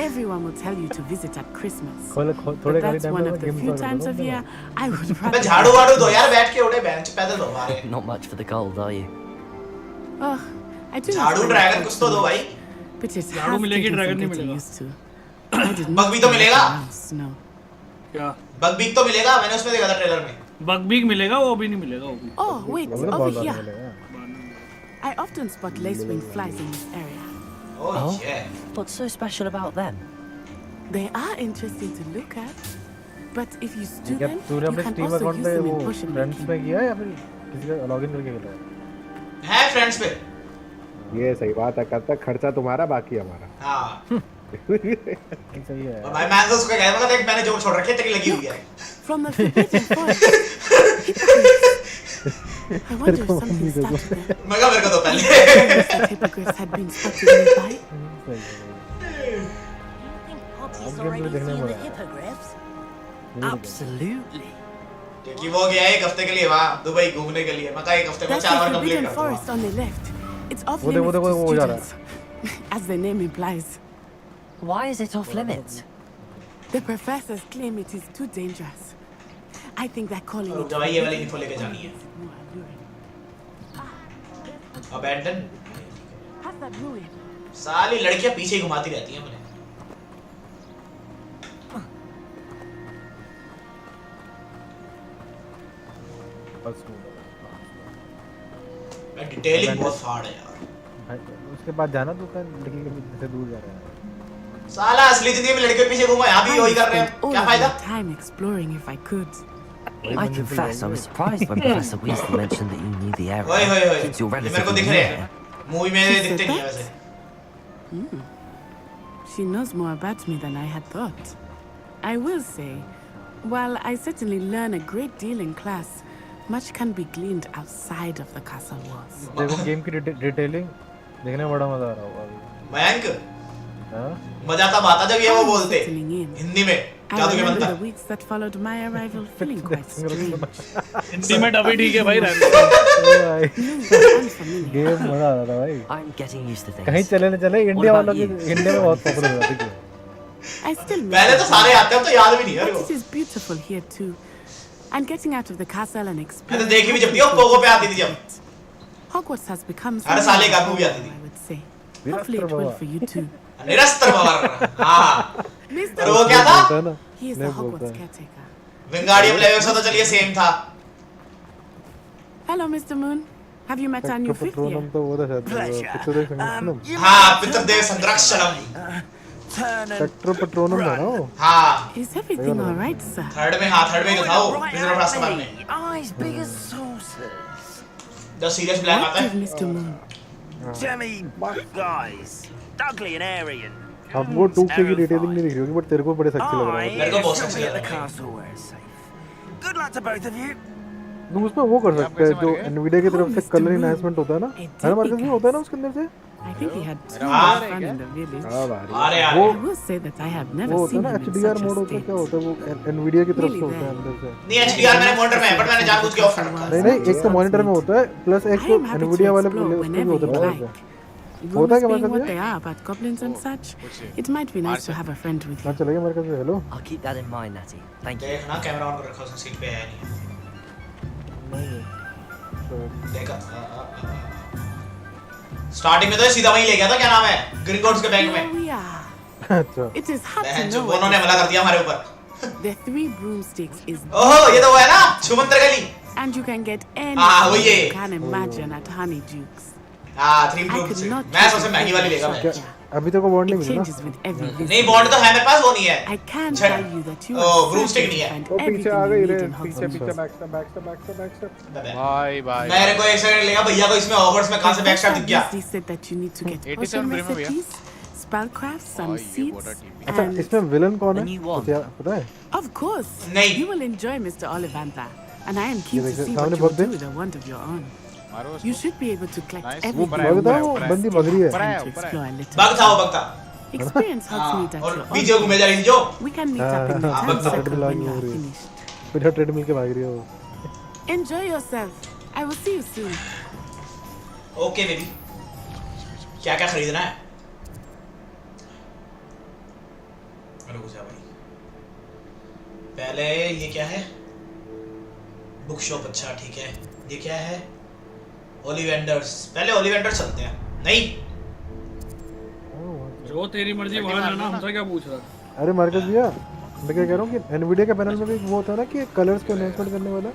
Everyone will tell you to visit at Christmas. थोड़े But that's one of the few times of year I would rather. मैं झाड़ू वाड़ू दो यार, बैठ के उड़े बेंच पैदल हो मारे। Not much for the gold, are you? Oh, I do. झाड़ू ड्रैगन कुछ तो दो भाई। But it's झाड़ू मिलेगी, ड्रैगन नहीं मिलेगा। बग भी तो मिलेगा। क्या? बग बीक तो मिलेगा, मैंने उसमें देखा था ट्रेलर में। बग बीक मिलेगा, वो भी नहीं मिलेगा वो भी। Oh wait, over here. I often spot lacewing flies in this area. Oh yeah. What's so special about them? They are interesting to look at, but if you stew them, तूने you अपने can Steam also account use पे them वो in potion friends making. में किया है या फिर किसी का लॉगिन करके खेला है? है फ्रेंड्स पे। ये सही बात है, करता खर्चा तुम्हारा बाकी हमारा। हाँ। सही है। और भाई मैं तो उसको कहता था देख मैंने जो छोड़ रखी है तेरी लगी हुई है। From the forbidden forest. I wonder if something started there. मैं कहा मेरे को तो पहले। That hippogriffs had been spotted nearby. Absolutely. क्योंकि वो गया एक हफ्ते के लिए वहाँ दुबई घूमने के लिए। मैं कहा एक हफ्ते में 4 बार That's the कंप्लीट forbidden कर forest on the left. It's off वो limits देखो to वो जा रहा है। students, as the name implies. Why is it off limits? The professors claim it is too dangerous. I think they're calling Dubai. it. दवाई ये वाली info लेके जानी है। अबैंडन। साली लड़कियां पीछे ही घुमाती रहती हैं मुझे। मैं डिटेलिंग बहुत फाड़ है यार। उसके बाद जाना तो कर, लेकिन से दूर जा रहा है। साला असली जिंदगी में लड़के पीछे घूमा, यहाँ भी वही कर रहे हैं। क्या फायदा? Time exploring if I could. I confess, I was surprised when Professor Weasley mentioned that you knew the area. ओए होए होए। Since you're ये मेरे को relatively दिख new रहे हैं। here. मूवी में दिखते नहीं है वैसे। She knows more about me than I had thought. I will say, while I certainly learn a great deal in class, much can be gleaned outside of the castle walls. देखो game की detailing देखने में बड़ा मजा आ रहा होगा अभी। मयंक। मजा तब आता जब ये वो बोलते हिंदी में जादू के मंत्र। The weeks that followed my arrival feeling quite strange. Hindi में डबी ठीक है भाई गेम मजा आ रहा था भाई। I'm getting used to things. कहीं चले न चले इंडिया वालों की इंडिया में बहुत पॉपुलर हो जाती है। I still पहले तो सारे आते हैं तो याद भी नहीं है। It is beautiful here too. And getting out of the castle and exploring. मैंने देखी भी जब थी वो पोगो पे आती थी जब। Hogwarts has become हर साल एक आदमी भी आती थी। I would say. Hopefully it will for you too. निरस्तर Babar. हाँ। और वो क्या था? He is the Hogwarts caretaker. Wingardium level से तो चलिए सेम था। Hello, Mr. Moon. Have you met our new fifth year? तो वो था शायद पितृदेव संरक्षणम। हाँ, पितृदेव संरक्षणम। स्पेक्ट्रो पेट्रोनम था ना वो। हाँ। Is everything all right, sir? Third में हाँ, थर्ड में तो था वो। रिजर्व रास्ता में। Eyes big as saucers. The serious black आता है। Mr. Moon. Jimmy, guys, ugly and Aryan. अब वो 2K की डिटेलिंग नहीं दिख रही होगी, बट तेरे को बड़े सेक्सी लग रहा है। मेरे को बहुत सेक्सी लग रहा है। Good luck to both of you. तुम उसमें वो कर सकते हैं जो Nvidia की तरफ से कलर एनहांसमेंट होता है ना, हर मार्केट में होता है ना उसके अंदर से। I think he had too हाँ। much fun in the village. अरे यार। I will say that I have never वो होता है seen ना him in HDR such mode a होता है, state. क्या होता है वो Nvidia की तरफ से होता है अंदर से। नहीं HDR मैंने मॉनिटर में है, बट मैंने जानबूझ के ऑफ कर रखा है। नहीं एक तो मॉनिटर में होता है, प्लस एक तो Nvidia वाले उसमें भी होता है। होता है क्या Being मतलब what they are about goblins and such, it might be nice to have a friend with ना you. चलेगा मेरे से hello. I'll keep that in mind, Natty. Thank you. देखना कैमरा ऑन कर रखा उसने, सीट पे है नहीं। देखा। स्टार्टिंग में तो सीधा वहीं ले गया था, क्या नाम है? ग्रिंगोट्स के बैंक में। अच्छा। It is hard to जो know. उन्होंने हमला कर दिया हमारे ऊपर। The 3 broomsticks is. ओहो, ये तो वो है ना, छुमंतर गली। And you can get हाँ, anything वो ये। you can imagine at Honeyduke's. हाँ, 3 broomsticks। मैं सबसे महंगी वाली लेगा मैं। अभी तक वो बॉन्ड नहीं It मिला changes with every visit. नहीं बॉन्ड तो है मेरे पास, वो नहीं है। I can tell you that you O, are broomstick certain नहीं to है। find वो पीछे everything आ you गई need रे, in पीछे Hogwarts. पीछे बैकस्टैप। Bye bye. मेरे को एक सेकंड लेगा भैया को इसमें हॉगवर्ट्स में कहां से बैकस्टैप दिख गया। Weasley said that you need to get 87 potion में भैया। recipes, spellcrafts, some seeds, अच्छा and इसमें विलन कौन है? पता है? of course, नहीं। you will enjoy Mr. Ollivandar, and I am keen to see सामने what you will बंदे? do with a wand of your own. You should be able to collect Nice. everything वो बताओ वो बंदी भग रही है। and to explore a little. Bug था वो, बग था। Experience Hogsmeade at और your बीच में घूमे जा रही जो We can meet up in the town circle when you are finished. बिना ट्रेडमिल के भाग रही हो। Enjoy yourself. I will see you soon. Okay baby, क्या क्या खरीदना है? रुक जा भाई, पहले ये क्या है? बुक शॉप, अच्छा ठीक है। ये क्या है? ओलिवेंडर्स, पहले ओलिवेंडर चलते हैं। नहीं, जो तेरी मर्जी वहाँ जाना, हमसे क्या पूछ रहा है? अरे मार्केट भैया, मैं क्या कह रहा हूँ कि एनवीडिया के पैनल में भी वो होता है ना कि कलर्स को अनाउंसमेंट करने वाला,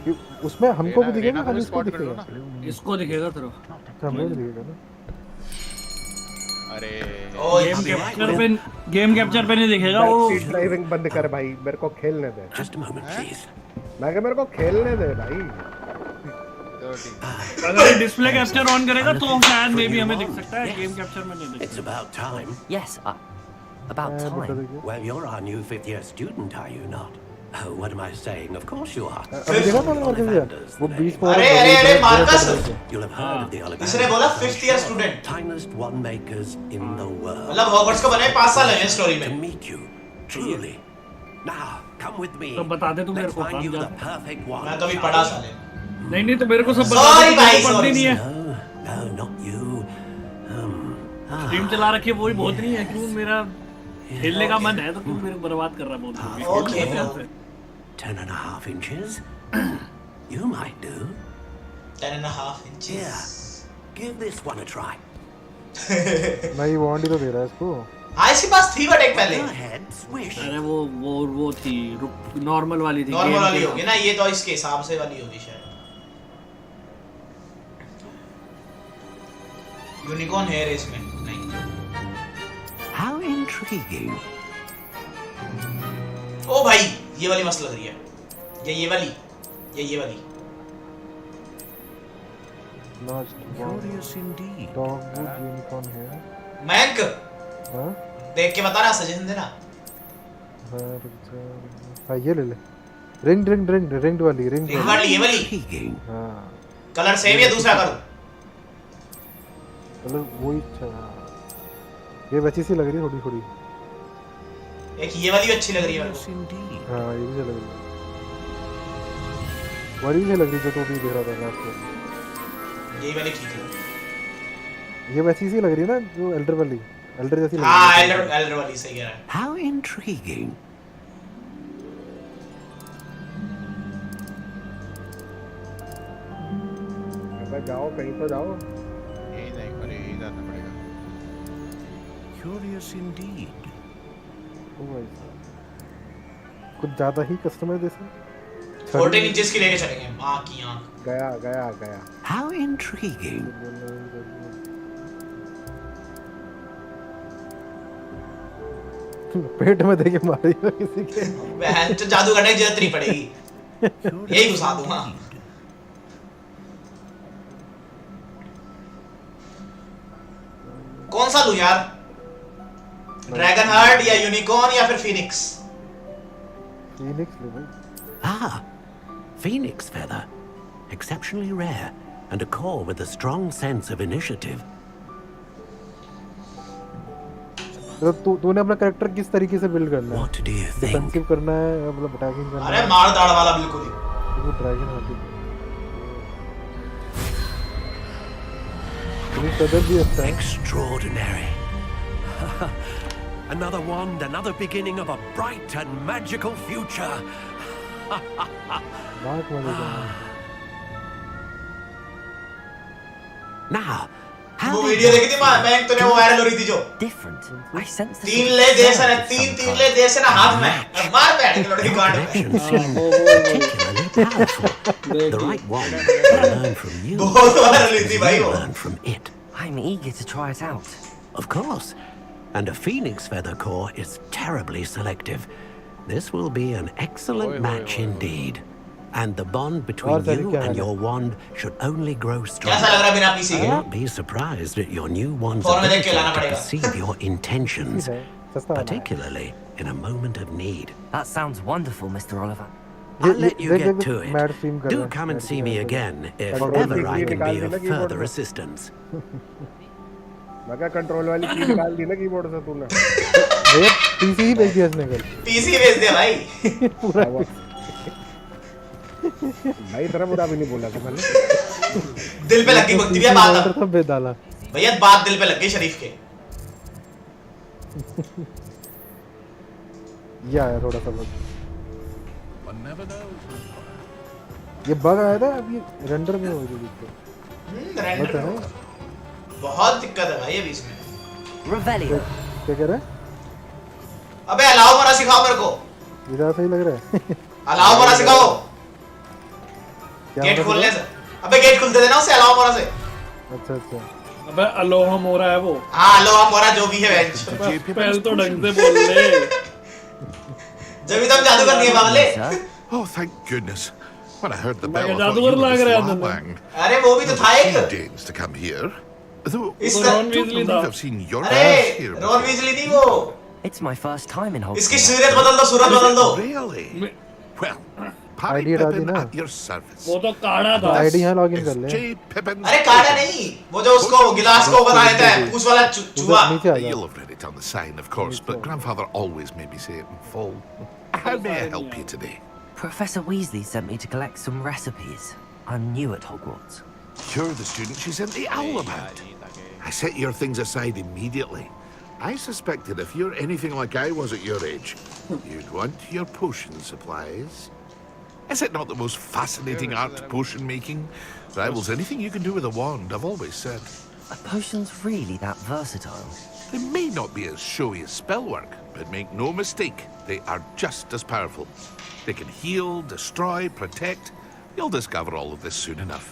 कि उसमें हमको भी दिखेगा, हम इसको दिखेगा। इसको दिखेगा तेरे को, हमें भी दिखेगा ना। अरे गेम कैप्चर पे नहीं दिखेगा वो। ड्राइविंग बंद कर भाई, मेरे को खेलने दे। Just a moment, please. मैं कह मेरे को खेलने दे भाई। अगर डिस्प्ले कैप्चर ऑन करेगा तो शायद मे बी हमें दिख सकता है, गेम कैप्चर में नहीं दिखता। It's about time. Yes, about time. Well, you're our new fifth-year student, are you not? Oh, what am I saying? Of course you are. अरे देखा तो मार्केट भैया, वो 20 अरे Marcus, You'll have heard of the Ollivanders. इसने बोला 5th year student. Finest wand makers in the world. मतलब Hogwarts को बनाए 5 साल है स्टोरी में। To meet you, truly. Now, come with me. तो बता दे तू मेरे को, Find you the perfect wand. मैं तो अभी पढ़ा साले। नहीं तो मेरे को सब बता दे, मेरे को पढ़ती नहीं है। No, not you. स्ट्रीम चला रखी है, वो भी बहुत नहीं है। क्यों मेरा खेलने का मन है तो क्यों मेरे को बर्बाद कर रहा है बहुत। Okay. 10.5 inches. You might do. 10.5 inches. Yeah. Give this one a try. मैं ये वांड ही तो दे रहा है इसको। हाँ, इसके पास थी बट एक पहले। अरे वो थी नॉर्मल वाली थी। नॉर्मल वाली होगी ना, ये तो इसके हिसाब से वाली होगी शायद। यूनिकॉर्न हेयर इसमें नहीं। How intriguing. ओ भाई, ये वाली मस्त लग रही है। ये वाली, ये वाली। Curious indeed. डॉगवुड यूनिकॉर्न है। मैंक, हाँ? देख के बता रहा, सजेशन देना। हाँ ये ले ले। रिंग वाली, ये वाली। हाँ। कलर सेम या दूसरा करूं? कलर वही अच्छा। ये वैसी सी लग रही है थोड़ी। एक ये वाली अच्छी लग रही है मेरे को। हाँ ये भी लग रही है। वही से लग रही जो तो भी देख रहा था लास्ट में। ये वाली ठीक है। ये वैसी सी लग रही है ना जो एल्डर जैसी लग रही है। हाँ एल्डर वाली सही कह रहा है। How intriguing. अब जाओ कहीं तो जाओ। यही नहीं, अरे यही जाना पड़ेगा। Curious indeed. कुछ ज्यादा ही कस्टमर जैसे 14 इंचेस की लेके चलेंगे। मां की आंख। गया। How intriguing. पेट में देके मारी हो किसी के। बहन तो जादू करने की जरूरत नहीं पड़ेगी। यही घुसा दूंगा। कौन सा लूं यार? ड्रैगन हार्ट या यूनिकॉर्न या फिर फिनिक्स? फिनिक्स ले भाई। Ah, phoenix feather. Exceptionally rare and a core with a strong sense of initiative. तो तूने अपना कैरेक्टर किस तरीके से बिल्ड करना है? What do you think? Defensive करना है, मतलब अटैकिंग करना है? अरे मार दाड़ वाला बिल्कुल ही। वो ड्रैगन हाथी। ये कदर भी अच्छा है। Extraordinary. Another wand, another beginning of a bright and magical future. बात मजेदार। Now, वो वीडियो देखी थी मैं तूने वो वायरल हो रही थी जो different. I sense the तीन ले दे से ना हाथ में मार बैठ के लड़की गांड में। the right wand. Learn from you. बहुत वायरल हुई थी भाई वो। Learn from it. I'm eager to try it out. Of course. And a phoenix feather core is terribly selective. This will be an excellent match indeed. And the bond between you and your wand should only grow stronger. Don't be surprised at your new wand's ability to perceive your intentions, particularly in a moment of need. That sounds wonderful, Mr. Oliver. I'll let you get to it. Do come and see me again if ever I can be of further assistance. मैं क्या control वाली की निकाल दी ना keyboard से तूने। भैया PC ही भेज दिया इसने कल। पीसी भेज दिया भाई। पूरा भाई इतना बुरा भी नहीं बोला था मैंने। दिल पे लगी भक्ति भैया बात। सब भेज डाला भैया बात दिल पे लग गई शरीफ के। ये आया थोड़ा सा बग। ये बग आया था अभी रेंडर में हो रही है। रेंडर में बहुत दिक्कत है भाई अभी इसमें। Revelio. क्या कह रहा है? अबे अलाउ मरा सिखाओ मेरे को। इधर सही लग रहा है। अलाउ मरा सिखाओ। गेट खोलने से। अबे गेट खुलते देना उसे अलाउ मरा से। अच्छा अच्छा। अबे अलोहा मोरा है वो। हाँ अलोहा मोरा जो भी है बेंच। पहले तो ढंग से बोल ले। जब भी तुम जादू करनी है बावले। Oh, thank goodness. When I heard the bell, I thought जादूगर you लग were रहा है Lang. अरे वो भी तो था एक। Danes to come here. Though इस I don't believe I've seen your अरे ass here. रॉन वीजली नहीं वो। It's my first time in Hogwarts. इसकी सूरत बदल दो सूरत बदल दो। Really? Well, आईडी डाल दी ना। at your service. वो तो काढ़ा था। आईडी यहाँ लॉगिन कर ले। अरे काढ़ा नहीं वो जो उसको गिलास को बनाया था उस वाला चूहा। You'll have read it on the sign, of course, but Grandfather always made me say it in full. How may I help you today? Professor Weasley sent me to collect some recipes. I'm new at Hogwarts. You're the student she sent the owl about. I set your things aside immediately. I suspected if you're anything like I was at your age, you'd want your potion supplies. Is it not the most fascinating art, potion making? Rivals anything you can do with a wand, I've always said. Are potions really that versatile? They may not be as showy as spellwork, but make no mistake, they are just as powerful. They can heal, destroy, protect. You'll discover all of this soon enough.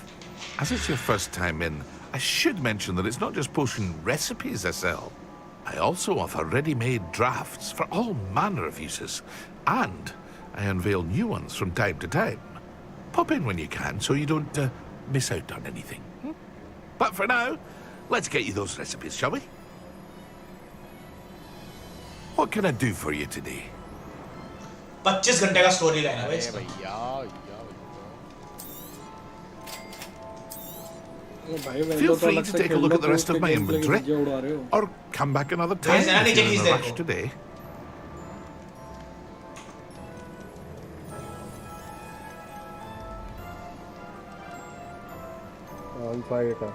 As it's your first time in, I should mention that it's not just potion recipes I sell. I also offer ready-made drafts for all manner of uses. And I unveil new ones from time to time. Pop in when you can so you don't miss out on anything. But for now, let's get you those recipes, shall we? What can I do for you today? 25 घंटे का story line है भाई इसका। Feel free to take a look at the rest of my inventory, or come back another time if you're in a rush today. On site है।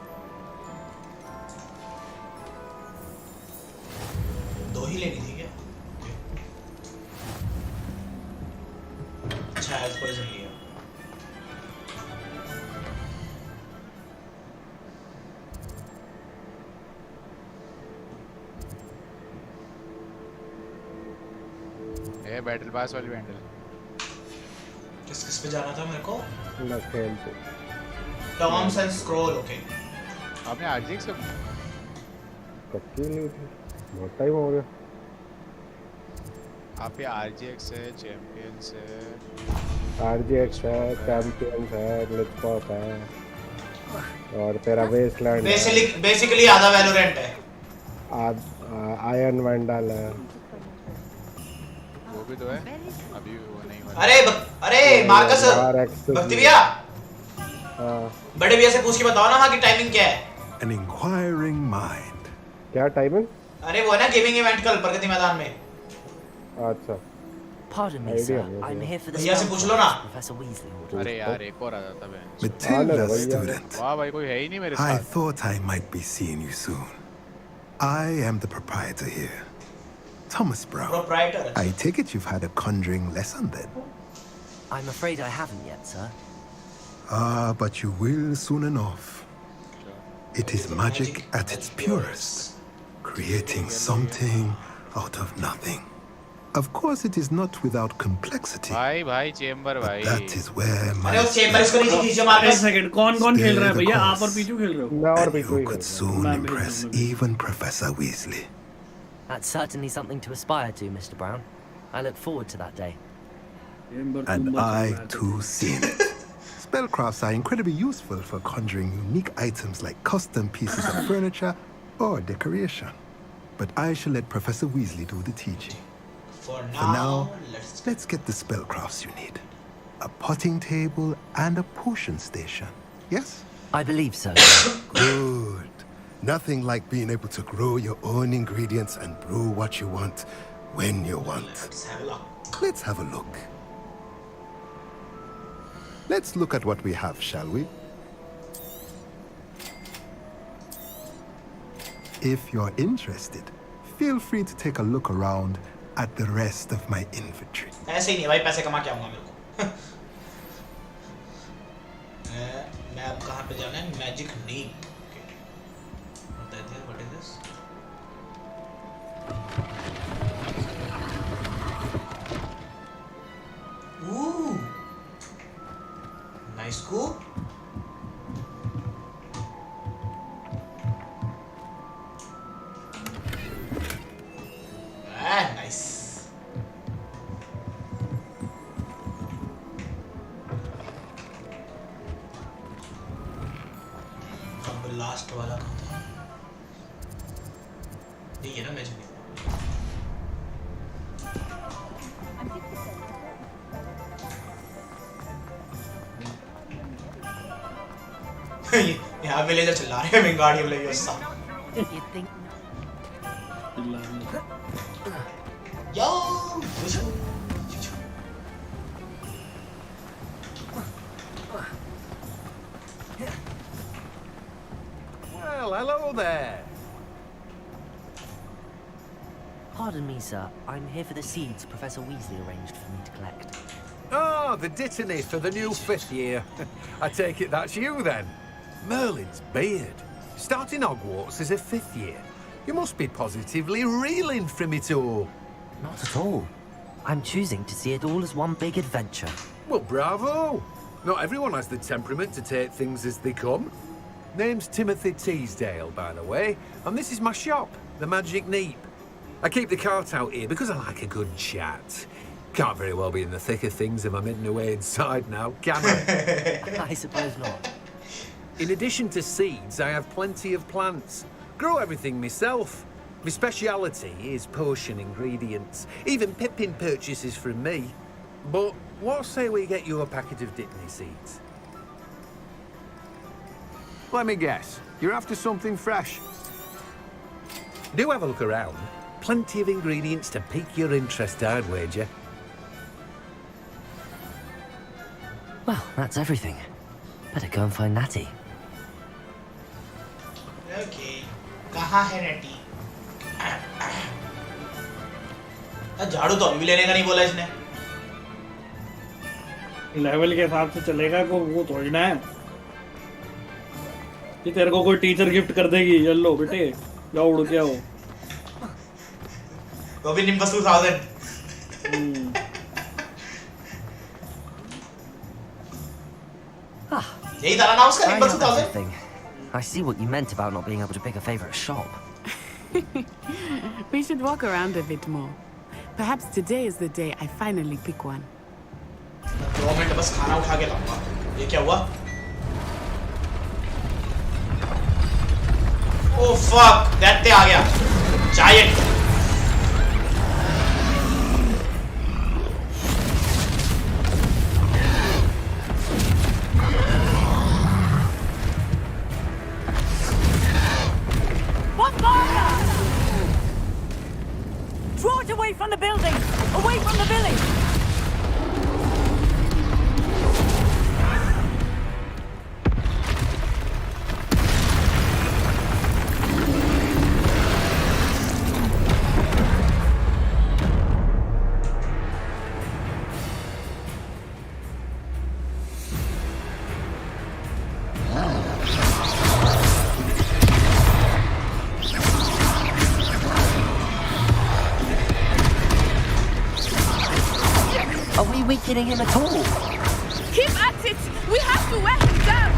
दो ही लेनी थी क्या? अच्छा है इसको लिया। बैटल पास वाली बैंडल किस पे जाना था मेरे को? ना खेल तो टॉम्स एंड स्क्रॉल ओके। आपने आरजीएक्स से कच्ची नहीं थी बहुत टाइम हो गया। आप ये आरजीएक्स है चैंपियंस है आरजीएक्स है चैंपियंस है ग्लिचपॉप है और तेरा वेस्टलैंड बेसिकली आधा वैलोरेंट है। आयरन वैंडल है वो भी तो है अभी वो नहीं बना। अरे मार्कस भक्ति भैया बड़े भैया से पूछ के बताओ ना वहाँ की टाइमिंग क्या है? An inquiring mind. क्या टाइमिंग? अरे वो है ना गेमिंग इवेंट कल प्रगति मैदान में। अच्छा। Pardon me, sir. I'm here for the भैया से पूछ लो ना। Professor Weasley. अरे यार एक और आ जाता है। Matilda, student. वाह भाई कोई है ही नहीं मेरे I साथ। thought I might be seeing you soon. I am the proprietor here, Thomas Brown. Proprietor. I take it you've had a conjuring lesson then. I'm afraid I haven't yet, sir. Ah, but you will soon enough. It is magic at its purest, creating something out of nothing. Of course, it is not without complexity. भाई chamber भाई। That is where my अरे उस chamber इसको नहीं खींचो Marcus. एक second कौन खेल रहा है भैया? आप और पीछू खेल रहे हो? मैं और पीछू ही could soon impress even Professor Weasley. That's certainly something to aspire to, Mr. Brown. I look forward to that day. And I too seen it. Spellcrafts are incredibly useful for conjuring unique items like custom pieces of furniture or decoration. But I shall let Professor Weasley do the teaching. For now, let's get the spellcrafts you need. A potting table and a potion station. Yes? I believe so. Good. Nothing like being able to grow your own ingredients and brew what you want when you want. Let's have a look. Let's look at what we have, shall we? If you're interested, feel free to take a look around at the rest of my inventory. ऐसे ही नहीं भाई, पैसे कमा के आऊंगा मेरे को. मैं अब कहाँ पे जाना है? Magic Neem. What is this? Ooh, nice scoop. Nice. अब लास्ट वाला कहाँ था? ये है ना मैजिक नीम. यहाँ विलेजर चिल्ला रहे हैं Wingardium leviosa. Yo! Well, hello there. Pardon me, sir. I'm here for the seeds Professor Weasley arranged for me to collect. Oh, the dittany for the new 5th year. I take it that's you then. Merlin's beard. Starting Hogwarts as a 5th year. You must be positively reeling from it all. Not at all. I'm choosing to see it all as one big adventure. Well, bravo. Not everyone has the temperament to take things as they come. Name's Timothy Teasdale, by the way, and this is my shop, the Magic Neep. I keep the cart out here because I like a good chat. Can't very well be in the thick of things if I'm hidden away inside now, can I? I suppose not. In addition to seeds, I have plenty of plants. Grow everything myself. My speciality is potion ingredients. Even Pippin purchases from me. But what say we get you a packet of dittany seeds? Let me guess. You're after something fresh. Do have a look around. Plenty of ingredients to pique your interest, I'd wager. Well, that's everything. Better go and find Natty. Okay. कहाँ है नटी? झाड़ू तो अभी भी लेने का नहीं बोला इसने. लेवल के हिसाब से चलेगा को वो थोड़ी ना है कि तेरे को कोई टीचर गिफ्ट कर देगी. चलो बेटे जाओ उड़ के आओ. वो भी निम्बस 2000. यही था ना उसका nimbus 2000. I see what you meant about not being able to pick a favorite shop. We should walk around a bit more. Perhaps today is the day I finally pick one. 2 minute बस खाना उठा के लाऊंगा. ये क्या हुआ? Oh fuck! That आ गया. Giant. Draw it away from the building! Away from the village! Weakening him at all. Keep at it! We have to wear him down!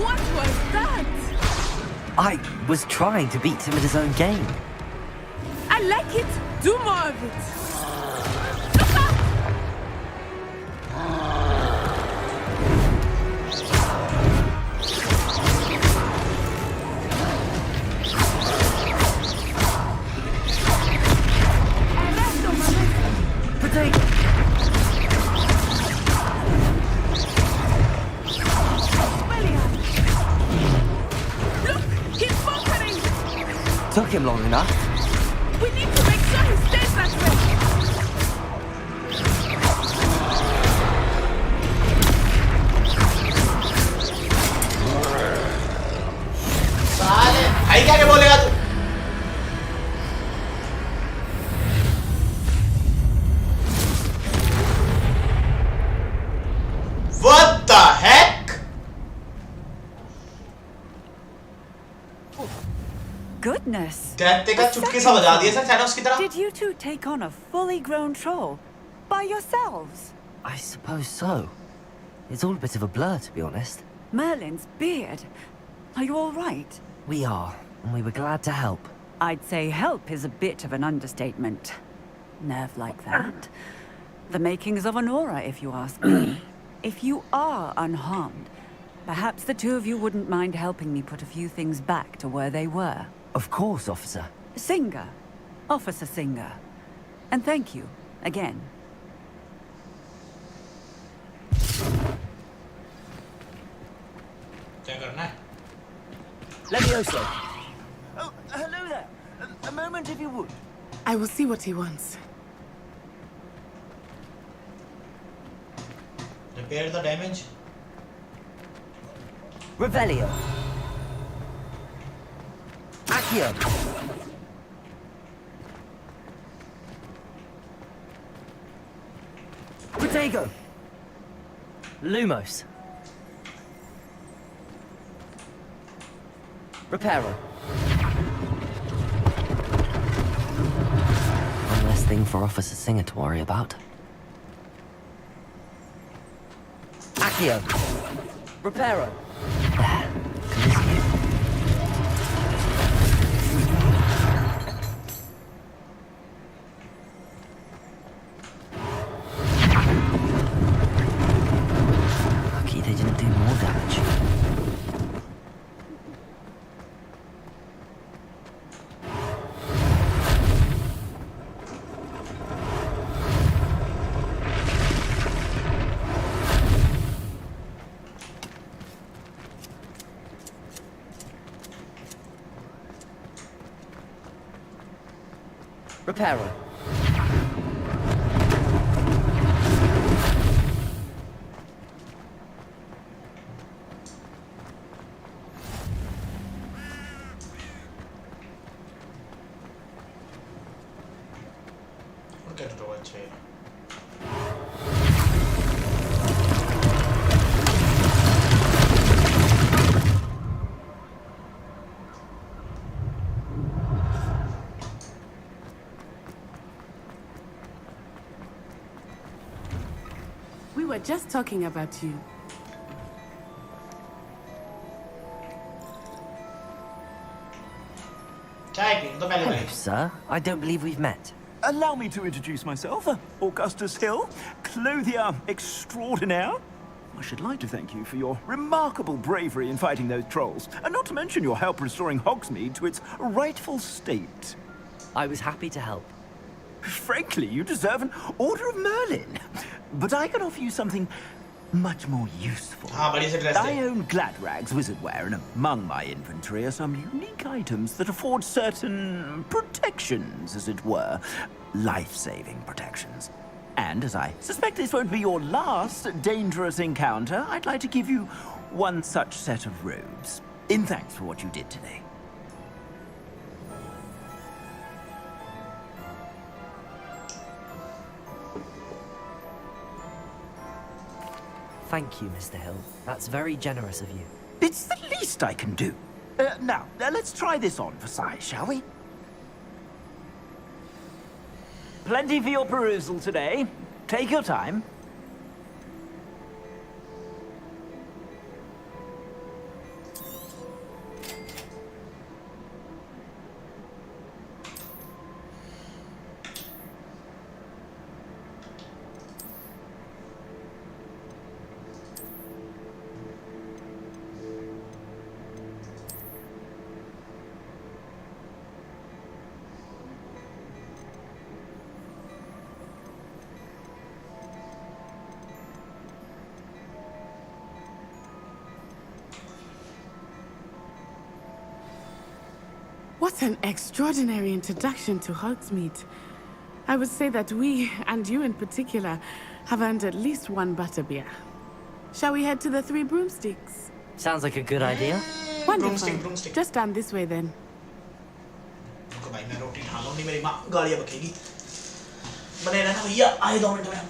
What was that? I was trying to beat him at his own game. I like it! Do more of it! Took him long enough. We need to make sure he stays that way. साले भाई क्या बोलेगा तू? What the heck? Goodness. कहते का चुटकी सा बजा दिया सर थैनोस की तरह. Did you two take on a fully grown troll by yourselves? I suppose so. It's all a bit of a blur, to be honest. Merlin's beard. Are you all right? We are, and we were glad to help. I'd say help is a bit of an understatement. Nerve like that. The makings of an aura, if you ask me. If you are unharmed, perhaps the two of you wouldn't mind helping me put a few things back to where they were. Of course, officer. Singer. Officer Singer. And thank you, again. क्या करना है? Levioso. Oh, hello there. A moment, if you would. I will see what he wants. Repair the damage. Revelio. Accio. Protego. Lumos. Reparo. One less thing for Officer Singer to worry about. Accio. Reparo. There. Lucky they didn't do more damage. Reparo. Look at the watch here. We were just talking about you. Hello, sir. I don't believe we've met. Allow me to introduce myself. Augustus Hill, clothier extraordinaire. I should like to thank you for your remarkable bravery in fighting those trolls, and not to mention your help restoring Hogsmeade to its rightful state. I was happy to help. Frankly, you deserve an Order of Merlin. But I can offer you something much more useful. I own Gladrag's wizardware, and among my inventory are some unique items that afford certain protections, as it were. Life-saving protections. And as I suspect this won't be your last dangerous encounter, I'd like to give you one such set of robes, in thanks for what you did today. Thank you, Mr. Hill. That's very generous of you. It's the least I can do. Now, let's try this on for size, shall we? Plenty for your perusal today. Take your time. What an extraordinary introduction to Hogsmeade. I would say that we, and you in particular, have earned at least one butterbeer. Shall we head to the Three Broomsticks? Sounds like a good idea. Wonderful. Just down this way then. रुको भाई मैं रोटी खा लूं नहीं मेरी माँ गालियाँ बकेगी बने रहना भैया आए 2 मिनट में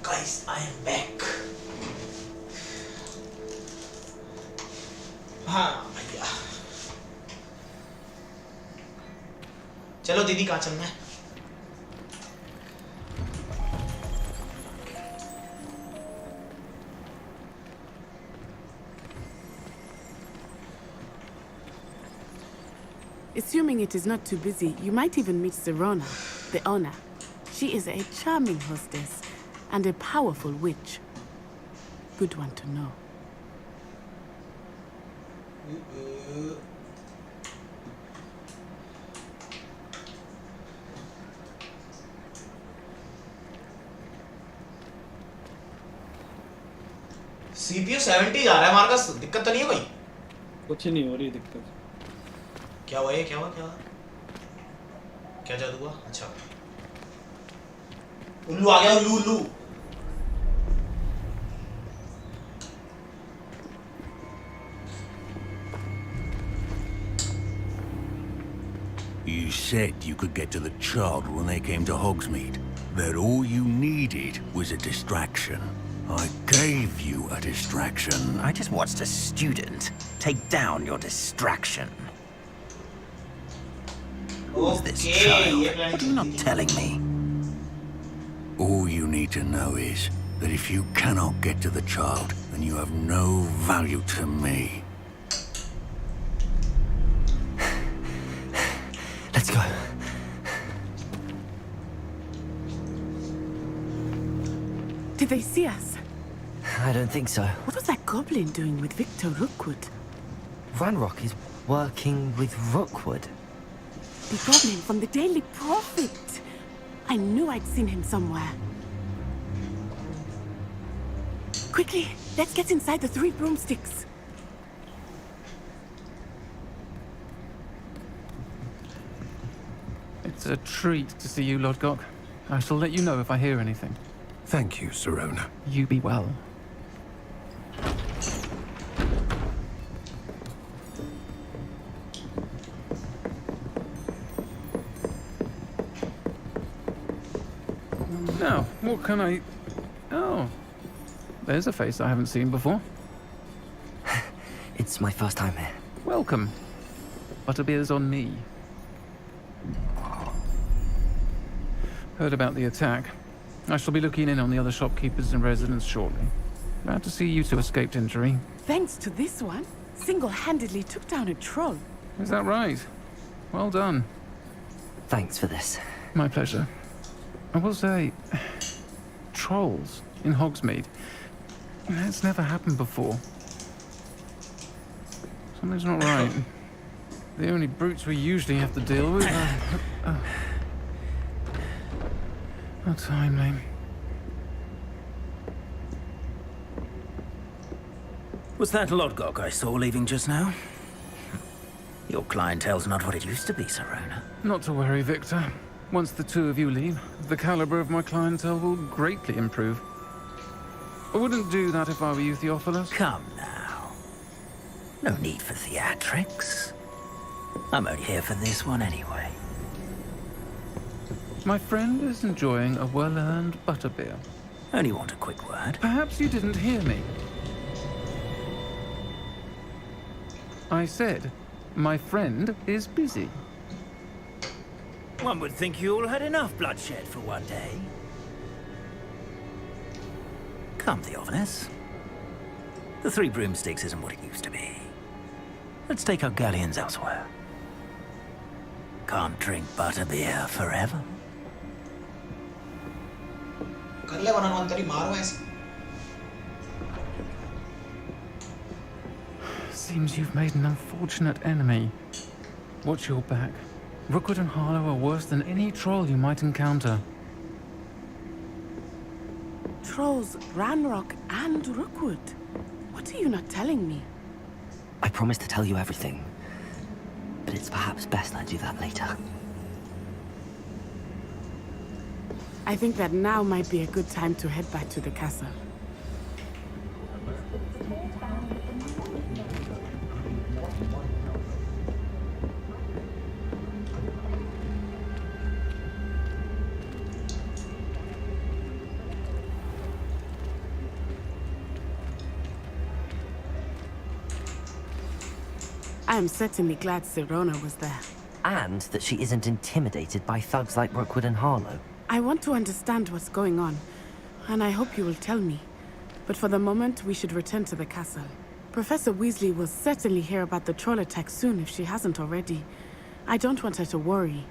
guys, I am back. हाँ भैया चलो दीदी कहाँ चलना है? Assuming it is not too busy, you might even meet Serona, the owner. She is a charming hostess and a powerful witch. Good one to know. CPU 70 जा रहा है हमारे पास, दिक्कत तो नहीं है कोई? कुछ नहीं हो रही दिक्कत। क्या हुआ ये? क्या हुआ? क्या जादू हुआ? अच्छा उल्लू आ गया, उल्लू उल्लू। You said you could get to the child when they came to Hogsmeade. That all you needed was a distraction. I gave you a distraction. I just watched a student take down your distraction. Who's this child? What are you not telling me? All you need to know is that if you cannot get to the child, then you have no value to me. Let's go. Did they see us? I don't think so. What was that goblin doing with Victor Rookwood? Ranrock is working with Rookwood. The goblin from the Daily Prophet. I knew I'd seen him somewhere. Quickly, let's get inside the 3 broomsticks. It's a treat to see you, Lodgok. I shall let you know if I hear anything. Thank you, Sirona. You be well. Now, what can I... Oh, there's a face I haven't seen before. It's my first time here. Welcome. Butterbeer's on me. Heard about the attack. I shall be looking in on the other shopkeepers and residents shortly. Glad to see you two escaped injury. Thanks to this one, single-handedly took down a troll. Is that right? Well done. Thanks for this. My pleasure. I will say, trolls in Hogsmeade. It's never happened before. Something's not right. The only brutes we usually have to deal with are... How timely. Was that Lodgok I saw leaving just now? Your clientele's not what it used to be, Sirona. Not to worry, Victor. Once the two of you leave, the caliber of my clientele will greatly improve. I wouldn't do that if I were you, Theophilus. Come now. No need for theatrics. I'm only here for this one anyway. My friend is enjoying a well-earned butterbeer. Only want a quick word. Perhaps you didn't hear me. I said, my friend is busy. One would think you all had enough bloodshed for one day. Come, Theophilus. The 3 broomsticks isn't what it used to be. Let's take our galleons elsewhere. Can't drink butterbeer forever. कर ले वरना अंतरी मारो ऐसे. Seems you've made an unfortunate enemy. Watch your back. Rookwood and Harlow are worse than any troll you might encounter. Trolls, Ranrock, and Rookwood. What are you not telling me? I promised to tell you everything, but it's perhaps best I do that later. I think that now might be a good time to head back to the castle. I am certainly glad Sirona was there. And that she isn't intimidated by thugs like Rookwood and Harlow. I want to understand what's going on, and I hope you will tell me. But for the moment, we should return to the castle. Professor Weasley will certainly hear about the troll attack soon if she hasn't already. I don't want her to worry.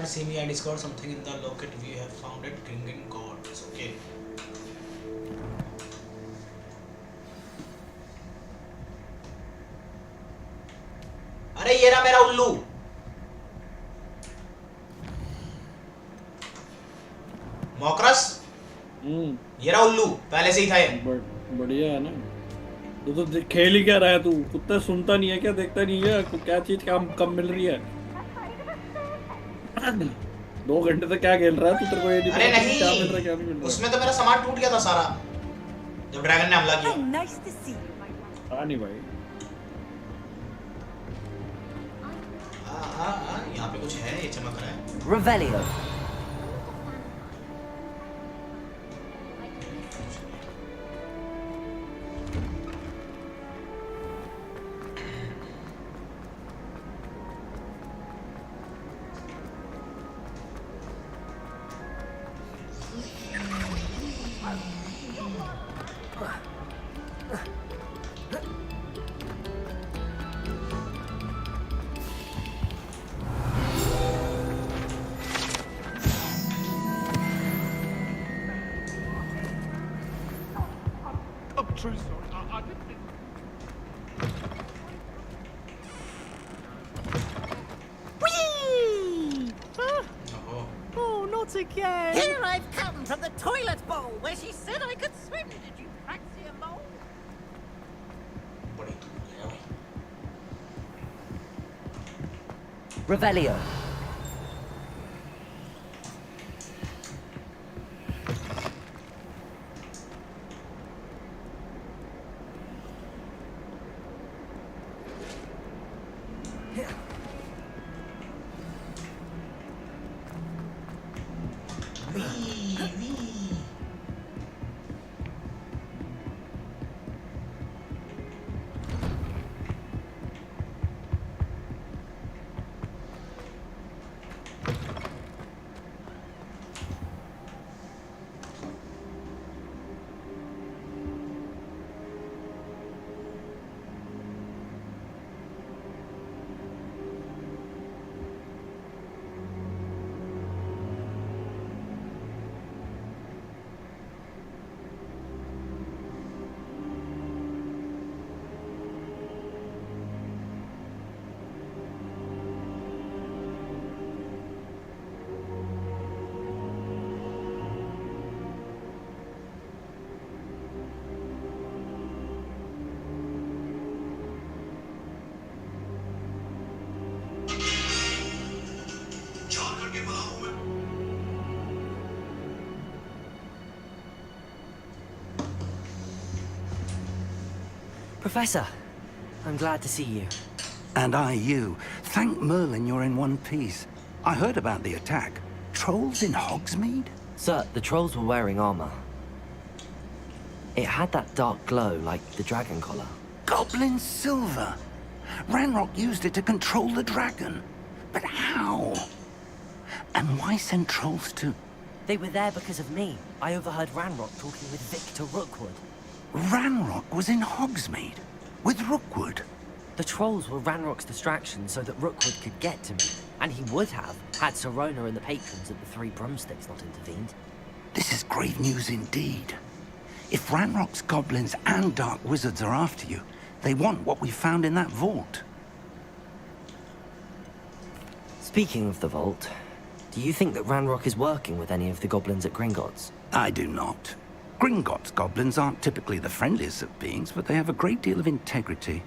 can't see me. I discovered something in the locket. We have found it. Gringing gods. Okay. अरे ये रहा मेरा उल्लू. मॉकरस. ये रहा उल्लू. पहले से ही था ये. बढ़िया है ना. तो खेल ही क्या रहा है तू? कुत्ता सुनता नहीं है क्या? देखता नहीं है क्या चीज कम मिल रही है? 2 घंटे से क्या खेल रहा है तू? तेरे को ये नहीं अरे नहीं, क्या मिल रहा है क्या नहीं मिल रहा? उसमें तो मेरा सामान टूट गया था सारा जब ड्रैगन ने हमला किया. हाँ नहीं भाई. हाँ यहाँ पे कुछ है. ये चमक रहा है. Revelio. True story. I didn't. Whee! Oh, not again. Here I've come from the toilet bowl where she said I could swim. Did you fancy a mole? Revelio. Professor, I'm glad to see you. And I you. Thank Merlin you're in one piece. I heard about the attack. Trolls in Hogsmeade? Sir, the trolls were wearing armor. It had that dark glow like the dragon collar. Goblin silver! Ranrock used it to control the dragon. But how? And why send trolls to... They were there because of me. I overheard Ranrock talking with Victor Rookwood. Ranrock was in Hogsmeade? With Rookwood? The trolls were Ranrock's distraction so that Rookwood could get to me. And he would have, had Sirona and the patrons at the Three Broomsticks not intervened. This is grave news indeed. If Ranrock's goblins and dark wizards are after you, they want what we found in that vault. Speaking of the vault, do you think that Ranrock is working with any of the goblins at Gringotts? I do not. Gringotts goblins aren't typically the friendliest of beings, but they have a great deal of integrity.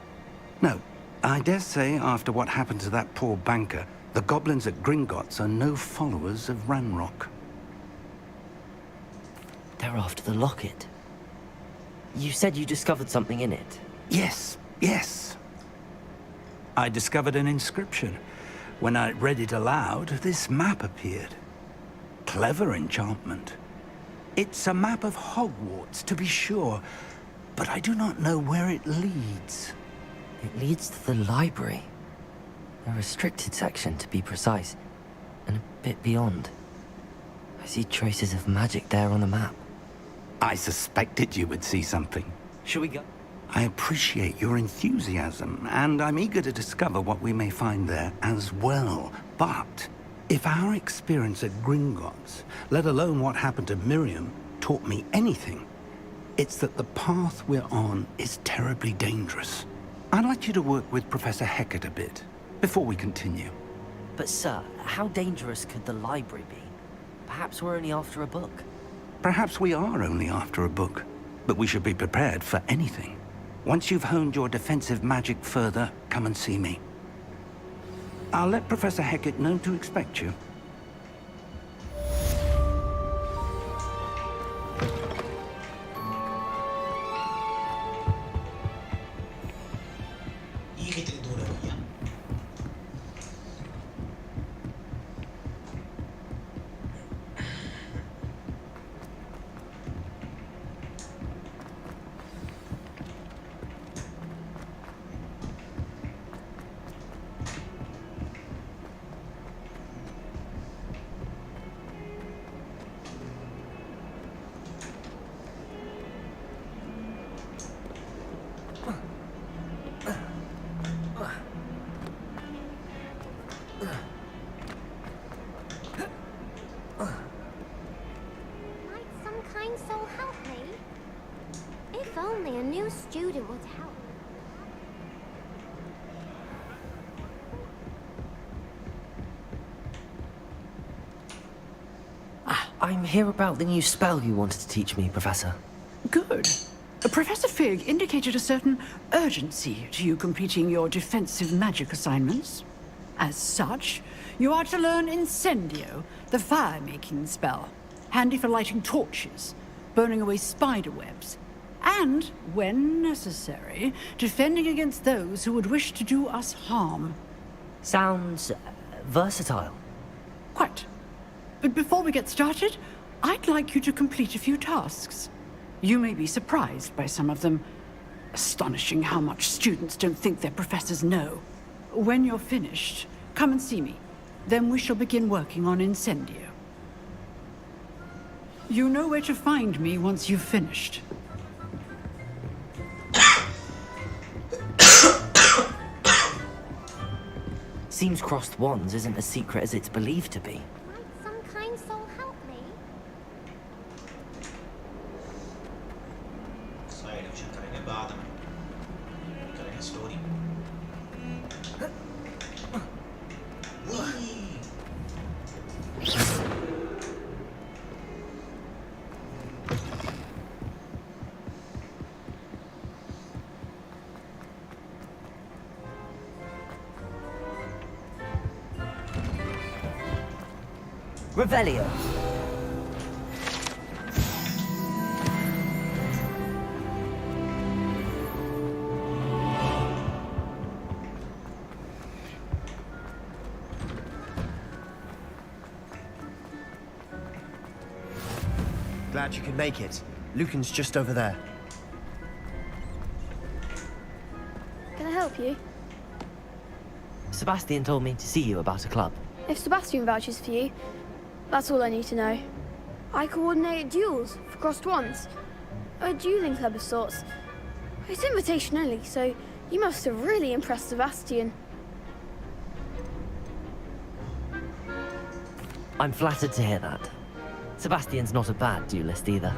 No, I dare say after what happened to that poor banker, the goblins at Gringotts are no followers of Ranrock. They're after the locket. You said you discovered something in it. Yes, yes. I discovered an inscription. When I read it aloud, this map appeared. Clever enchantment. It's a map of Hogwarts, to be sure, but I do not know where it leads. It leads to the library. A restricted section, to be precise, and a bit beyond. I see traces of magic there on the map. I suspected you would see something. Shall we go? I appreciate your enthusiasm, and I'm eager to discover what we may find there as well. But If our experience at Gringotts, let alone what happened to Miriam, taught me anything, it's that the path we're on is terribly dangerous. I'd like you to work with Professor Hecat a bit, before we continue. But sir, how dangerous could the library be? Perhaps we're only after a book. Perhaps we are only after a book, but we should be prepared for anything. Once you've honed your defensive magic further, come and see me. I'll let Professor Hecat know to expect you. I'm here about the new spell you wanted to teach me, Professor. Good. Professor Fig indicated a certain urgency to you completing your defensive magic assignments. As such, you are to learn Incendio, the fire-making spell, handy for lighting torches, burning away spider webs, and, when necessary, defending against those who would wish to do us harm. Sounds versatile. Quite. But before we get started, I'd like you to complete a few tasks. You may be surprised by some of them. Astonishing how much students don't think their professors know. When you're finished, come and see me. Then we shall begin working on Incendio. You know where to find me once you've finished. Seems crossed wands isn't as secret as it's believed to be. Some kind soul help me? story. Revelio. Glad you could make it. Lucan's just over there. Can I help you? Sebastian told me to see you about a club. If Sebastian vouches for you, that's all I need to know. I coordinate duels for crossed wands. A dueling club of sorts. It's invitation only, so you must have really impressed Sebastian. I'm flattered to hear that. Sebastian's not a bad duelist either.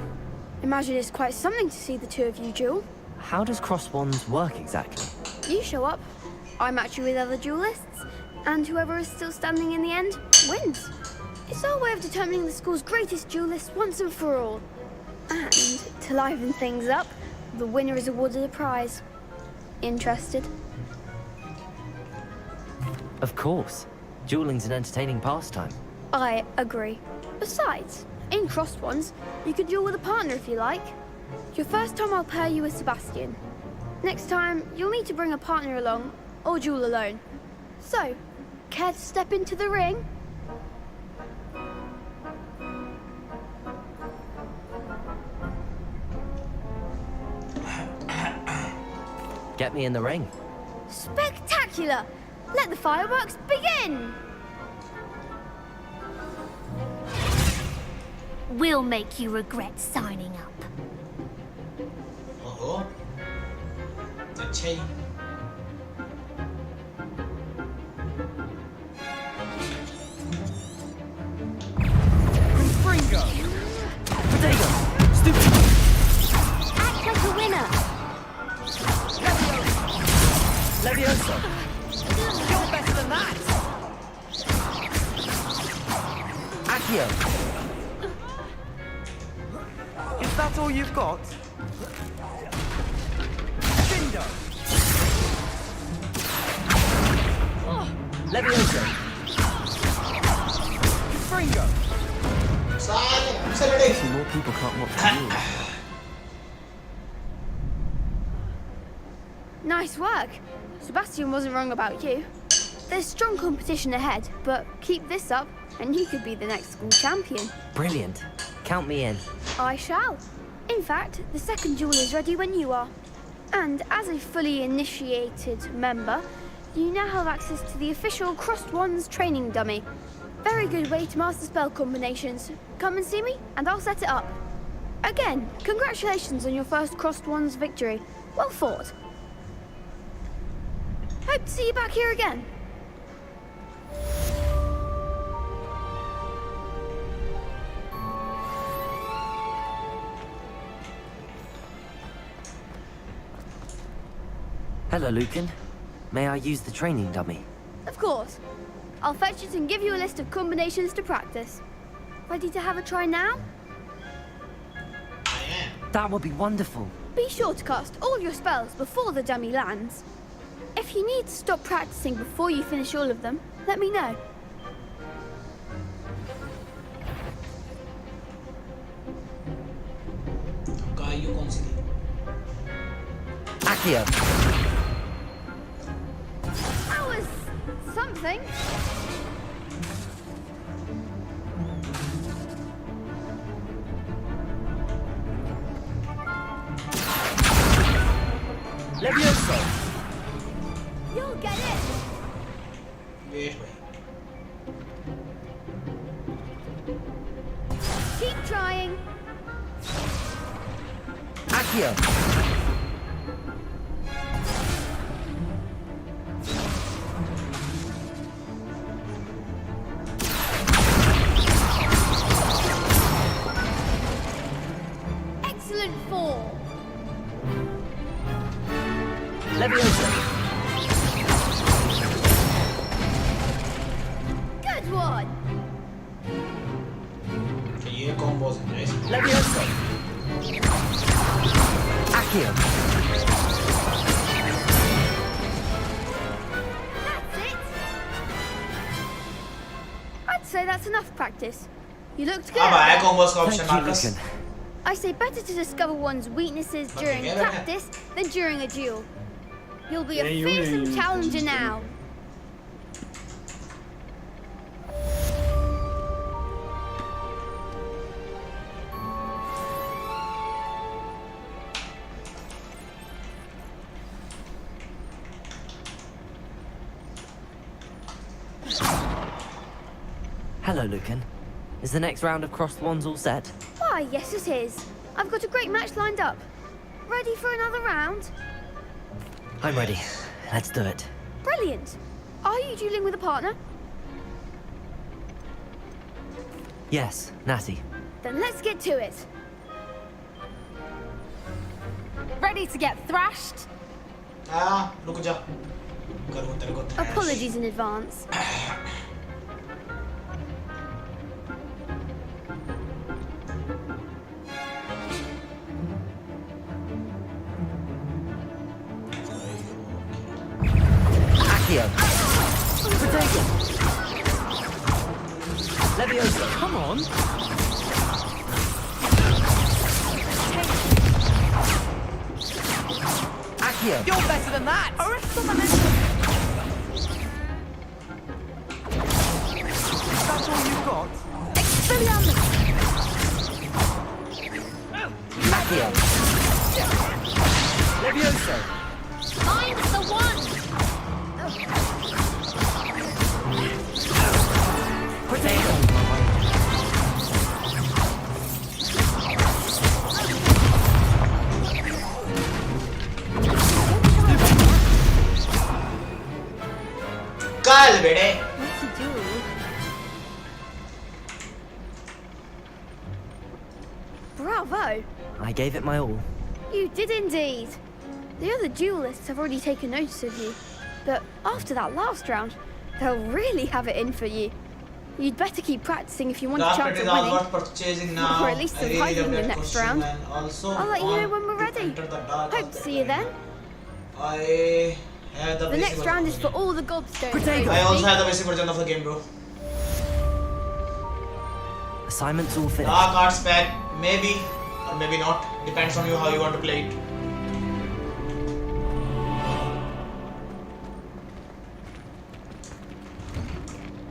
Imagine it's quite something to see the two of you duel. How does cross wands work exactly? You show up, I match you with other duelists, and whoever is still standing in the end wins. It's our way of determining the school's greatest duelist once and for all. And to liven things up, the winner is awarded a prize. Interested? Of course. Dueling's an entertaining pastime. I agree. Besides, in crossed ones, you could duel with a partner if you like. Your first time I'll pair you with Sebastian. Next time, you'll need to bring a partner along, or duel alone. So, care to step into the ring? Get me in the ring. Spectacular! Let the fireworks begin! We'll make you regret signing up. ओहो, अच्छा ही। that all you've got? Bingo! Levioso! Fringo! See, more people can't watch the rules. Nice work. Sebastian wasn't wrong about you. There's strong competition ahead, but keep this up and you could be the next school champion. Brilliant. Count me in. I shall. In fact, the second duel is ready when you are. And as a fully initiated member, you now have access to the official Crossed Wands training dummy. Very good way to master spell combinations. Come and see me, and I'll set it up. Again, congratulations on your first Crossed Wands victory. Well fought. Hope to see you back here again. Hello, Lucan. May I use the training dummy? Of course. I'll fetch it and give you a list of combinations to practice. Ready to have a try now? That would be wonderful. Be sure to cast all your spells before the dummy lands. If you need to stop practicing before you finish all of them, let me know. Accio. That was something. Levioso! You'll get it. Wait. Keep trying. Accio. Excellent fall. Levioso! Good one. ये combos हैं guys. Levioso! Accio. That's it. I'd say that's enough practice. You looked good. अब आया combos का option Thank you, Marcus. Lucan. I say better to discover one's weaknesses during Okay, practice than during a duel. You'll be a Yeah, you fearsome will. challenger now. Hello, Lucan. Is the next round of Crossed Wands all set? Why, yes it is. I've got a great match lined up. Ready for another round? I'm ready. Let's do it. Brilliant. Are you dueling with a partner? Yes, Natty. Then let's get to it. Ready to get thrashed? रुक जा. करूँ तेरे को thrash. Apologies in advance. Accio. Potato! Levioso, come on! Accio. You're better than that! That's all you've got? Expelliarmus! Accio. Levioso! Find the one! Potato! कल बेटे. What to do? Bravo! I gave it my all. You did indeed. The other duelists have already taken notice of you, but after that last round, they'll really have it in for you. You'd better keep practicing if you want a Draft chance is of all winning. about purchasing now. Or at least I really surviving love the that next costume round. and also I'll let you know on when we're to ready. enter the dark Hope of to the see you then. I have the The basic next version round of is the for game. all the gobstones. I also have the basic version of the game, bro. Assignments all finished. Dark Arts pack, maybe or maybe not. Depends on you how you want to play it.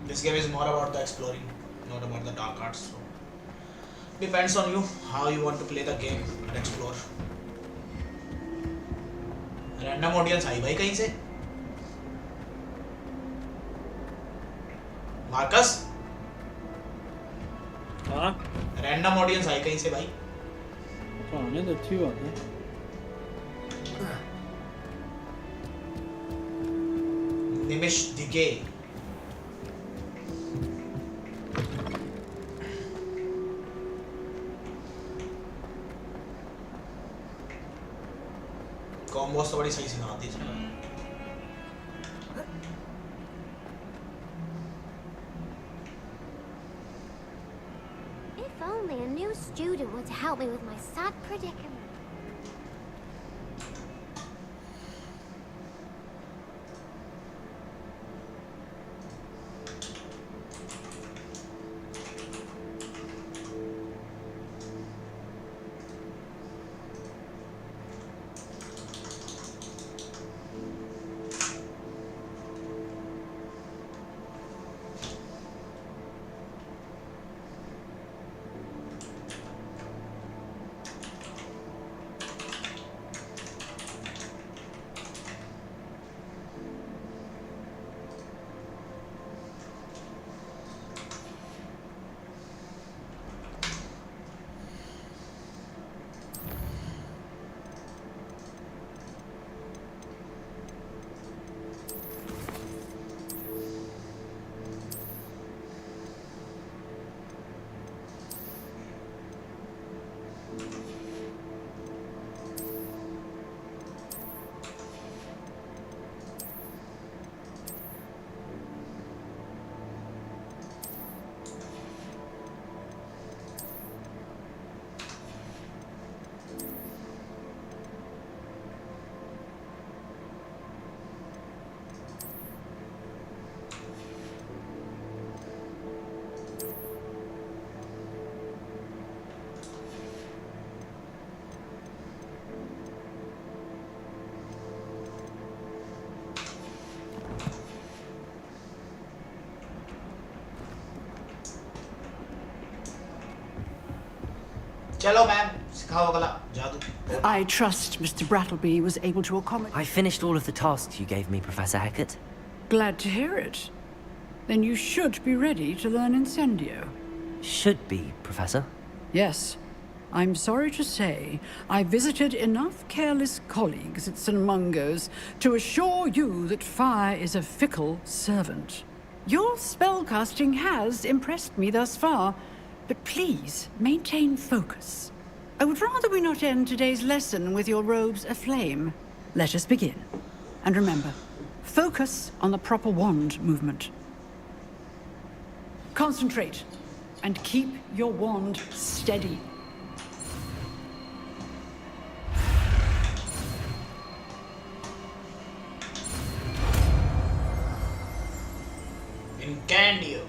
This game is more about the exploring, not about the dark arts. So depends on you how you want to play the game and explore. Random audience आई भाई कहीं से? Marcus? हाँ? Random audience आई कहीं से भाई? आने तो अच्छी बात है. निमिष दिगे. कॉम्बोस तो बड़ी सही सिखाती है. If only a new student were to help me with my sad predicament. चलो मैम सिखाओ अगला जादू. I trust Mr. Brattleby was able to accommodate. I finished all of the tasks you gave me, Professor Hackett. Glad to hear it. Then you should be ready to learn Incendio. Should be, Professor. Yes. I'm sorry to say I visited enough careless colleagues at St. Mungo's to assure you that fire is a fickle servant. Your spellcasting has impressed me thus far, but please maintain focus. I would rather we not end today's lesson with your robes aflame. Let us begin. And remember, focus on the proper wand movement. Concentrate and keep your wand steady. Incendio.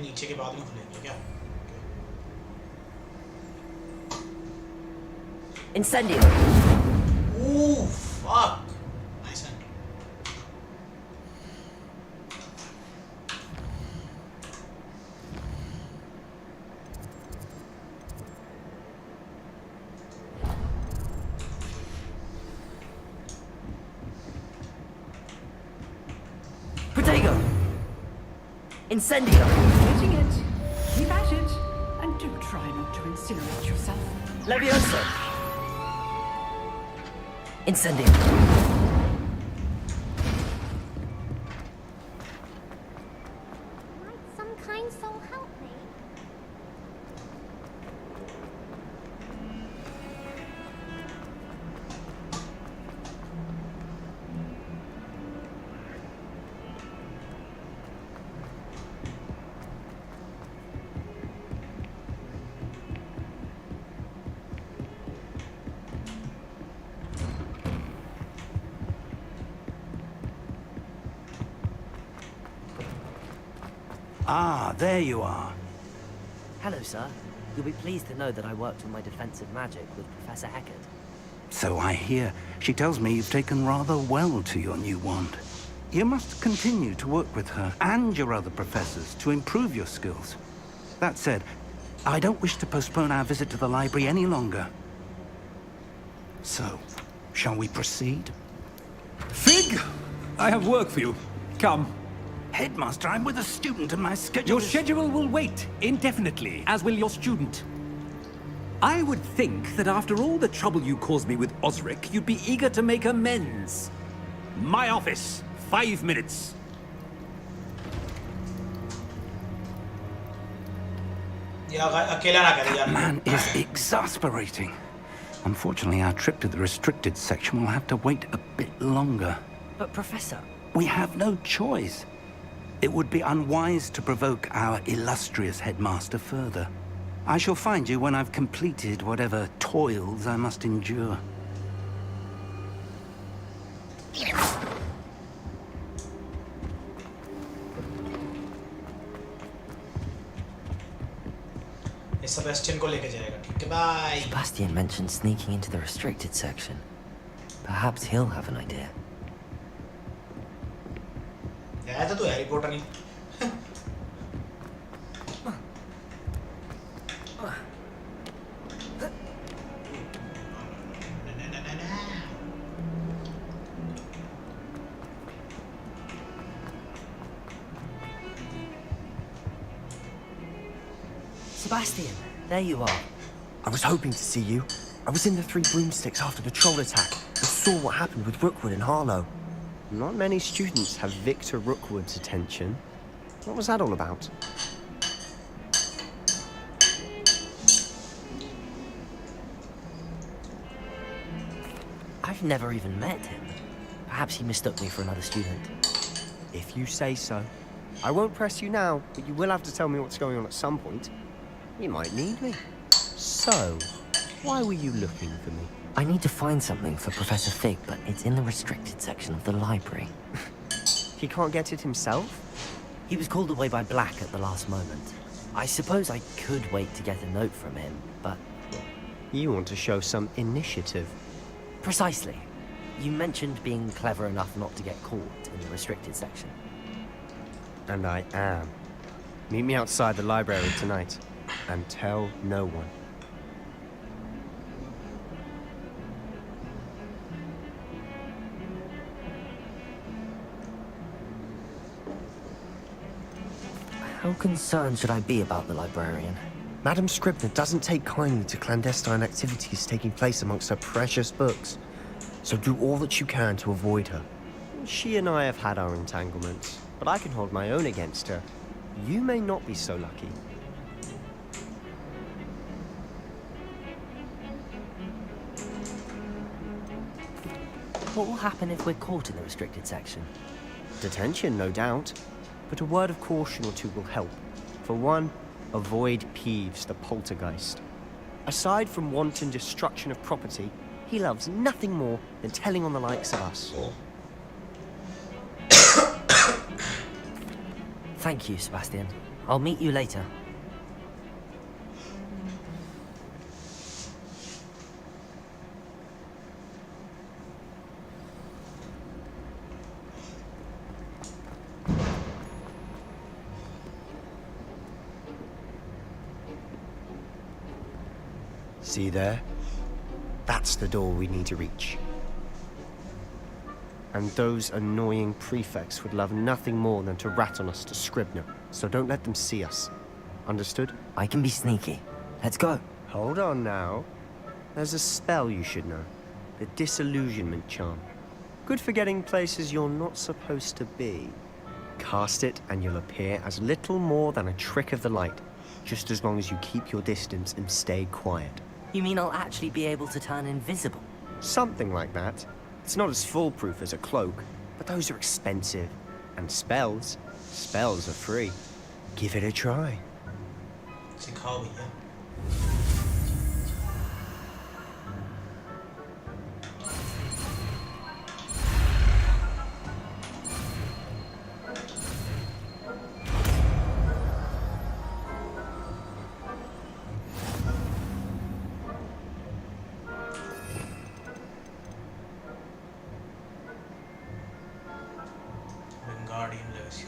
नीचे के बाद में खुलेंगे क्या? Incendio. Ooh, fuck. Nice one. Incendio! Getting it. Keep at it. And do try not to incinerate yourself. Levioso! Incendio! Some kind soul help me? Ah, there you are. Hello, sir. You'll be pleased to know that I worked on my defensive magic with Professor Heckard. So I hear. She tells me you've taken rather well to your new wand. You must continue to work with her and your other professors to improve your skills. That said, I don't wish to postpone our visit to the library any longer. So, shall we proceed? Fig! I have work for you. Come. Headmaster, I'm with a student and my schedule Your schedule will wait indefinitely, as will your student. I would think that after all the trouble you caused me with Osric, you'd be eager to make amends. My office, 5 minutes. That man is exasperating. Unfortunately, our trip to the restricted section will have to wait a bit longer. But, Professor... We have no choice. It would be unwise to provoke our illustrious headmaster further. I shall find you when I've completed whatever toils I must endure. Sebastian को लेके जाएगा, ठीक है, bye. Sebastian mentioned sneaking into the restricted section. Perhaps he'll have an idea. यार तो Harry Potter नहीं. Sebastian, there you are. I was hoping to see you. I was in the Three Broomsticks after the troll attack and saw what happened with Rookwood and Harlow. Not many students have Victor Rookwood's attention. What was that all about? I've never even met him. Perhaps he mistook me for another student. If you say so. I won't press you now, but you will have to tell me what's going on at some point. You might need me. So, why were you looking for me? I need to find something for Professor Fig, but it's in the restricted section of the library. He can't get it himself? He was called away by Black at the last moment. I suppose I could wait to get a note from him, but... You want to show some initiative. Precisely. You mentioned being clever enough not to get caught in the restricted section. And I am. Meet me outside the library tonight, and tell no one. How concerned should I be about the librarian? Madam Scribner doesn't take kindly to clandestine activities taking place amongst her precious books. So do all that you can to avoid her. She and I have had our entanglements, but I can hold my own against her. You may not be so lucky. What will happen if we're caught in the restricted section? Detention, no doubt. But a word of caution or two will help. For one, avoid Peeves, the poltergeist. Aside from wanton destruction of property, he loves nothing more than telling on the likes of us. Thank you, Sebastian. I'll meet you later. See there? That's the door we need to reach. And those annoying prefects would love nothing more than to rat on us to Scribner. so don't let them see us. Understood? I can be sneaky. Let's go. Hold on now. There's a spell you should know. The Disillusionment Charm. Good for getting places you're not supposed to be. Cast it and you'll appear as little more than a trick of the light, just as long as you keep your distance and stay quiet. You mean I'll actually be able to turn invisible? Something like that. It's not as foolproof as a cloak, but those are expensive. And spells are free. Give it a try. सिखाओ भैया. Guardian legacy.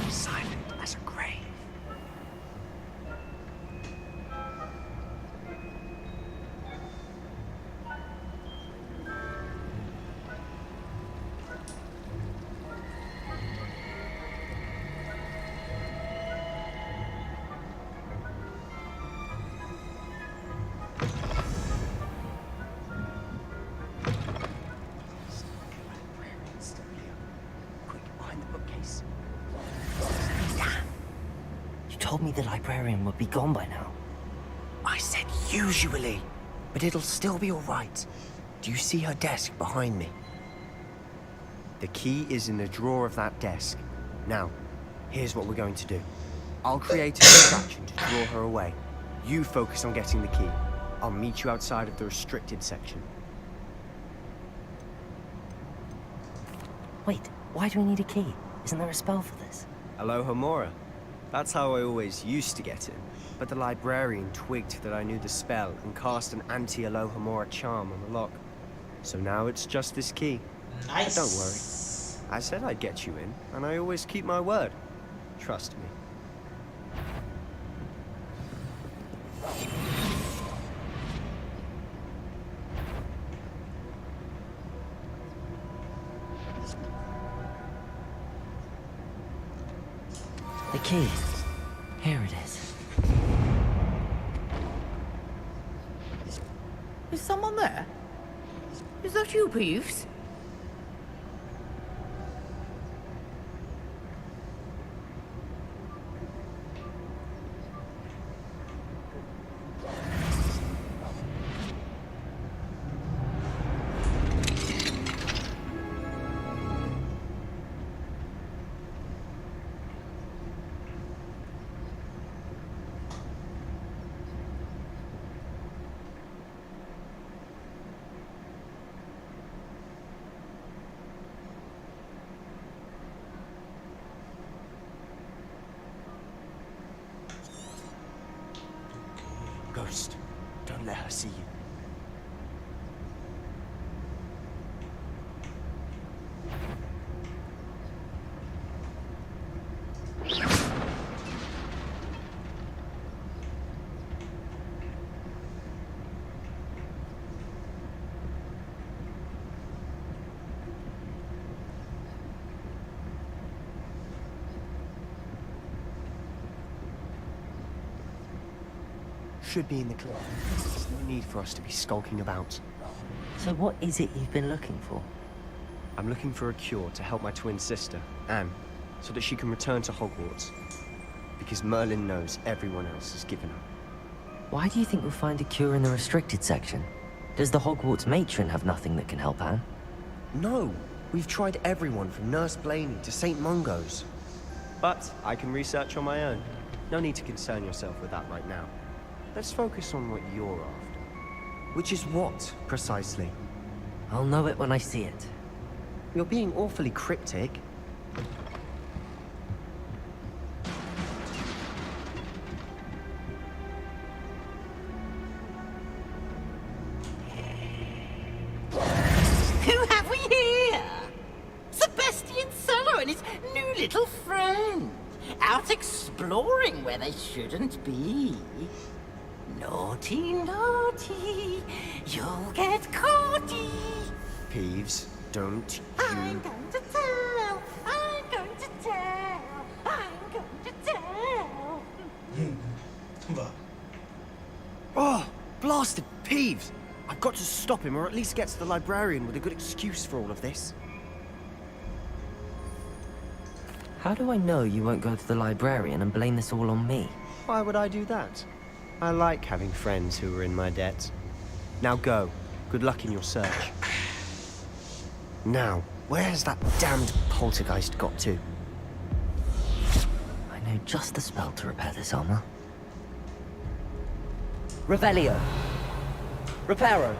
Silent as a grave. You told me the librarian would be gone by now. I said usually, but it'll still be all right. Do you see her desk behind me? The key is in the drawer of that desk. Now, here's what we're going to do. I'll create a distraction to draw her away. You focus on getting the key. I'll meet you outside of the restricted section. Wait, why do we need a key? Isn't there a spell for this? Alohomora. That's how I always used to get in. But the librarian twigged that I knew the spell and cast an anti-Alohomora charm on the lock. So now it's just this key. Nice. But don't worry. I said I'd get you in, and I always keep my word. Trust me. The key. Here it is. Is someone there? Is that you, Peeves? Ghost, don't let her see you. Should be in the clear. There's no need for us to be skulking about. So what is it you've been looking for? I'm looking for a cure to help my twin sister, Anne, so that she can return to Hogwarts. Because Merlin knows everyone else has given up. Why do you think we'll find a cure in the restricted section? Does the Hogwarts matron have nothing that can help Anne? No, we've tried everyone from Nurse Blaney to St. Mungo's. But I can research on my own. No need to concern yourself with that right now. Let's focus on what you're after. Which is what, precisely? I'll know it when I see it. You're being awfully cryptic. Who have we here? Sebastian Solo and his new little friend. Out exploring. exploring where they shouldn't be. Naughty, naughty, you'll get caughty. Peeves, don't I'm going to tell, I'm going to tell, I'm going to tell. Oh, blasted Peeves! I've got to stop him, or at least get to the librarian with a good excuse for all of this. How do I know you won't go to the librarian and blame this all on me? Why would I do that? I like having friends who are in my debt. Now go. Good luck in your search. Now, where has that damned poltergeist got to? I know just the spell to repair this armor. Revelio. Reparo.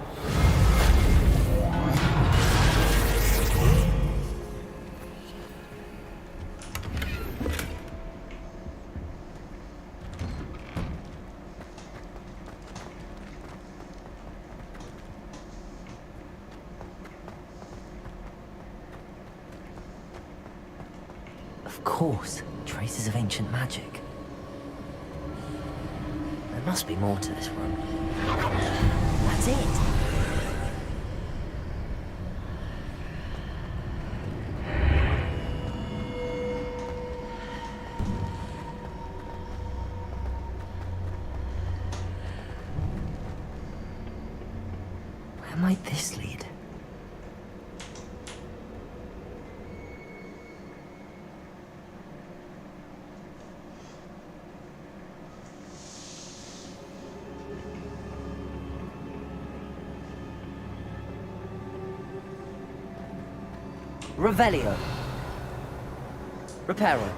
Of course, traces of ancient magic. There must be more to this room. That's it. Where might this lead? Revelio. Reparo.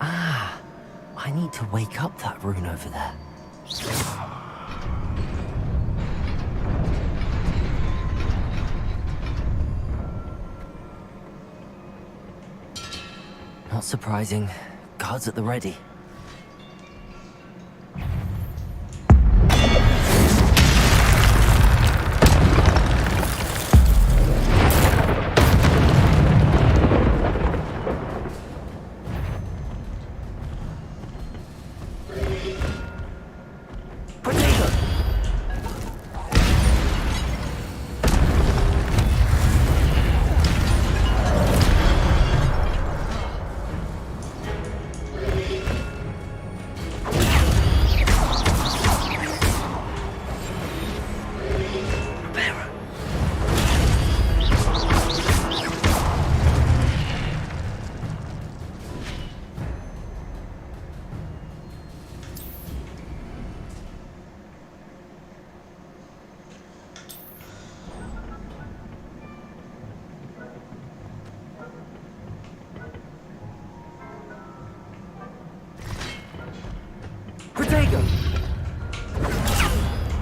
Ah, I need to wake up that rune over there. Not surprising. Guards at the ready.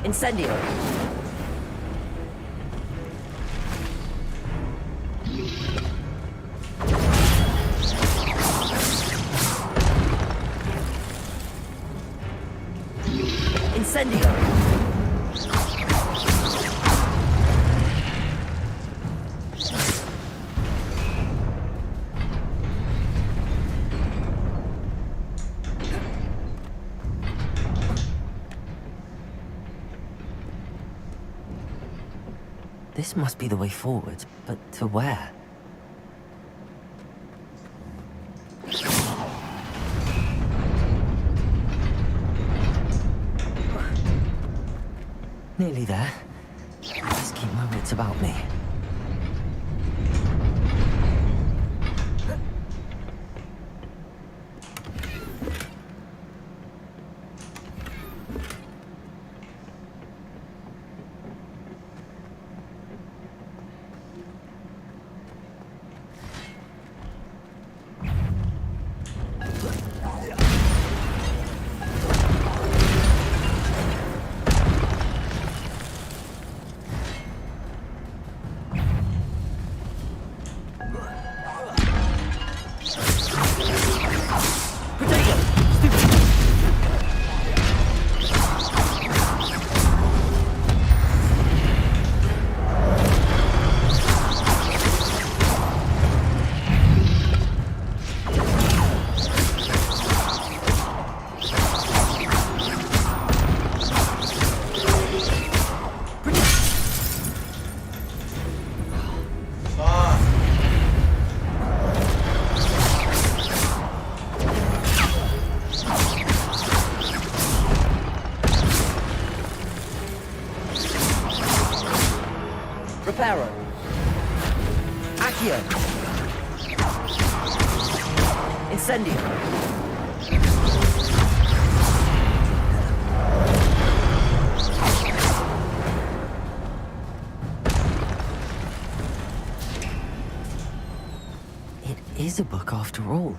Incendio. Incendio. This must be the way forward, but to where? Nearly there. Just keep my wits about me. Reparo. Accio. Incendio. It is a book after all.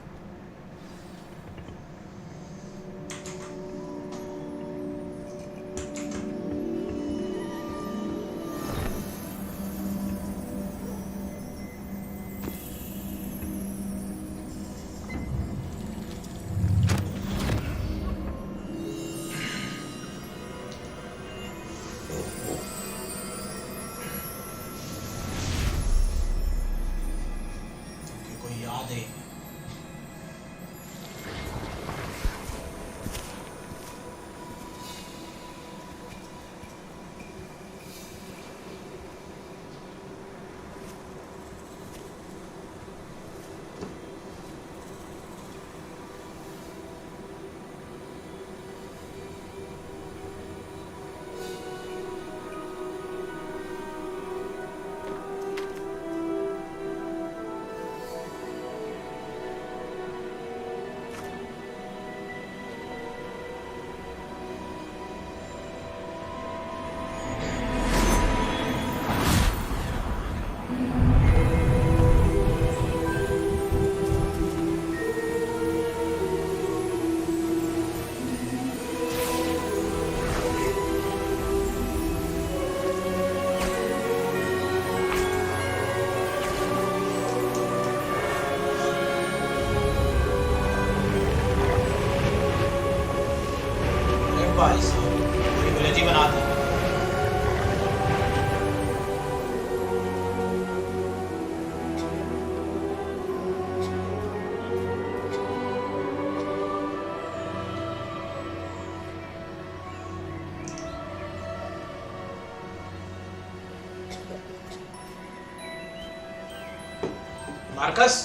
Marcus,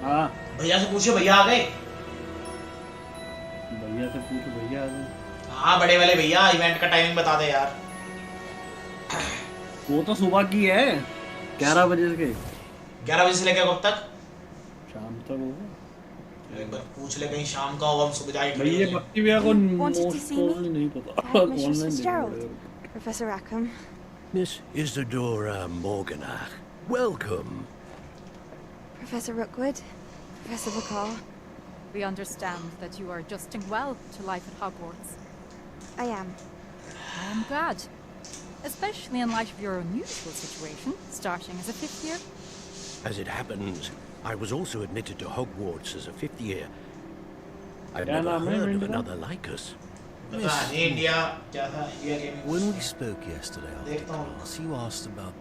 हाँ भैया से पूछो, भैया आ गए। भैया से पूछो, भैया आ गए। हाँ बड़े वाले भैया, इवेंट का टाइमिंग बता दे यार। वो तो सुबह की है, 11 बजे के। 11 बजे से लेकर कब तक? शाम तक होगा। एक बार पूछ ले, कहीं शाम का हो, हम सुबह जाएंगे। भैया भक्ति भैया को नहीं पता। Professor Rackham. Miss Isadora Morganach, welcome. Professor Rookwood, Professor Bacall. We understand that you are adjusting well to life at Hogwarts. I am. I am glad. Especially in light of your unusual situation, starting as a 5th year. As it happens, I was also admitted to Hogwarts as a 5th year. I've never heard of another like us. When we spoke yesterday after class, you asked about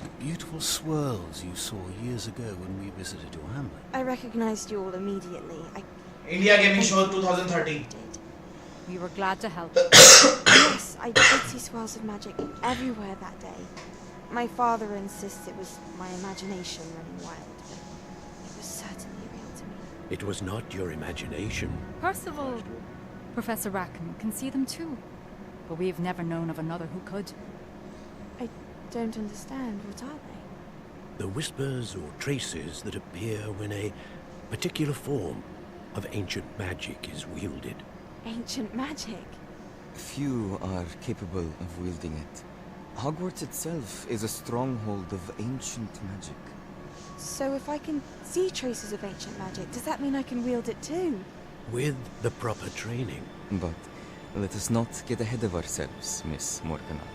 the beautiful swirls you saw years ago when we visited your hamlet. I recognized you all immediately. India Gaming Show 2013. We were glad to help. Yes, I did see swirls of magic everywhere that day. My father insists it was my imagination running wild, but it was certainly real to me. It was not your imagination. Percival, Professor Rackham can see them too, but we've never known of another who could. I don't understand. What are they? The whispers or traces that appear when a particular form of ancient magic is wielded. Ancient magic? Few are capable of wielding it. Hogwarts itself is a stronghold of ancient magic. So if I can see traces of ancient magic, does that mean I can wield it too? With the proper training. But let us not get ahead of ourselves, Miss Morganach.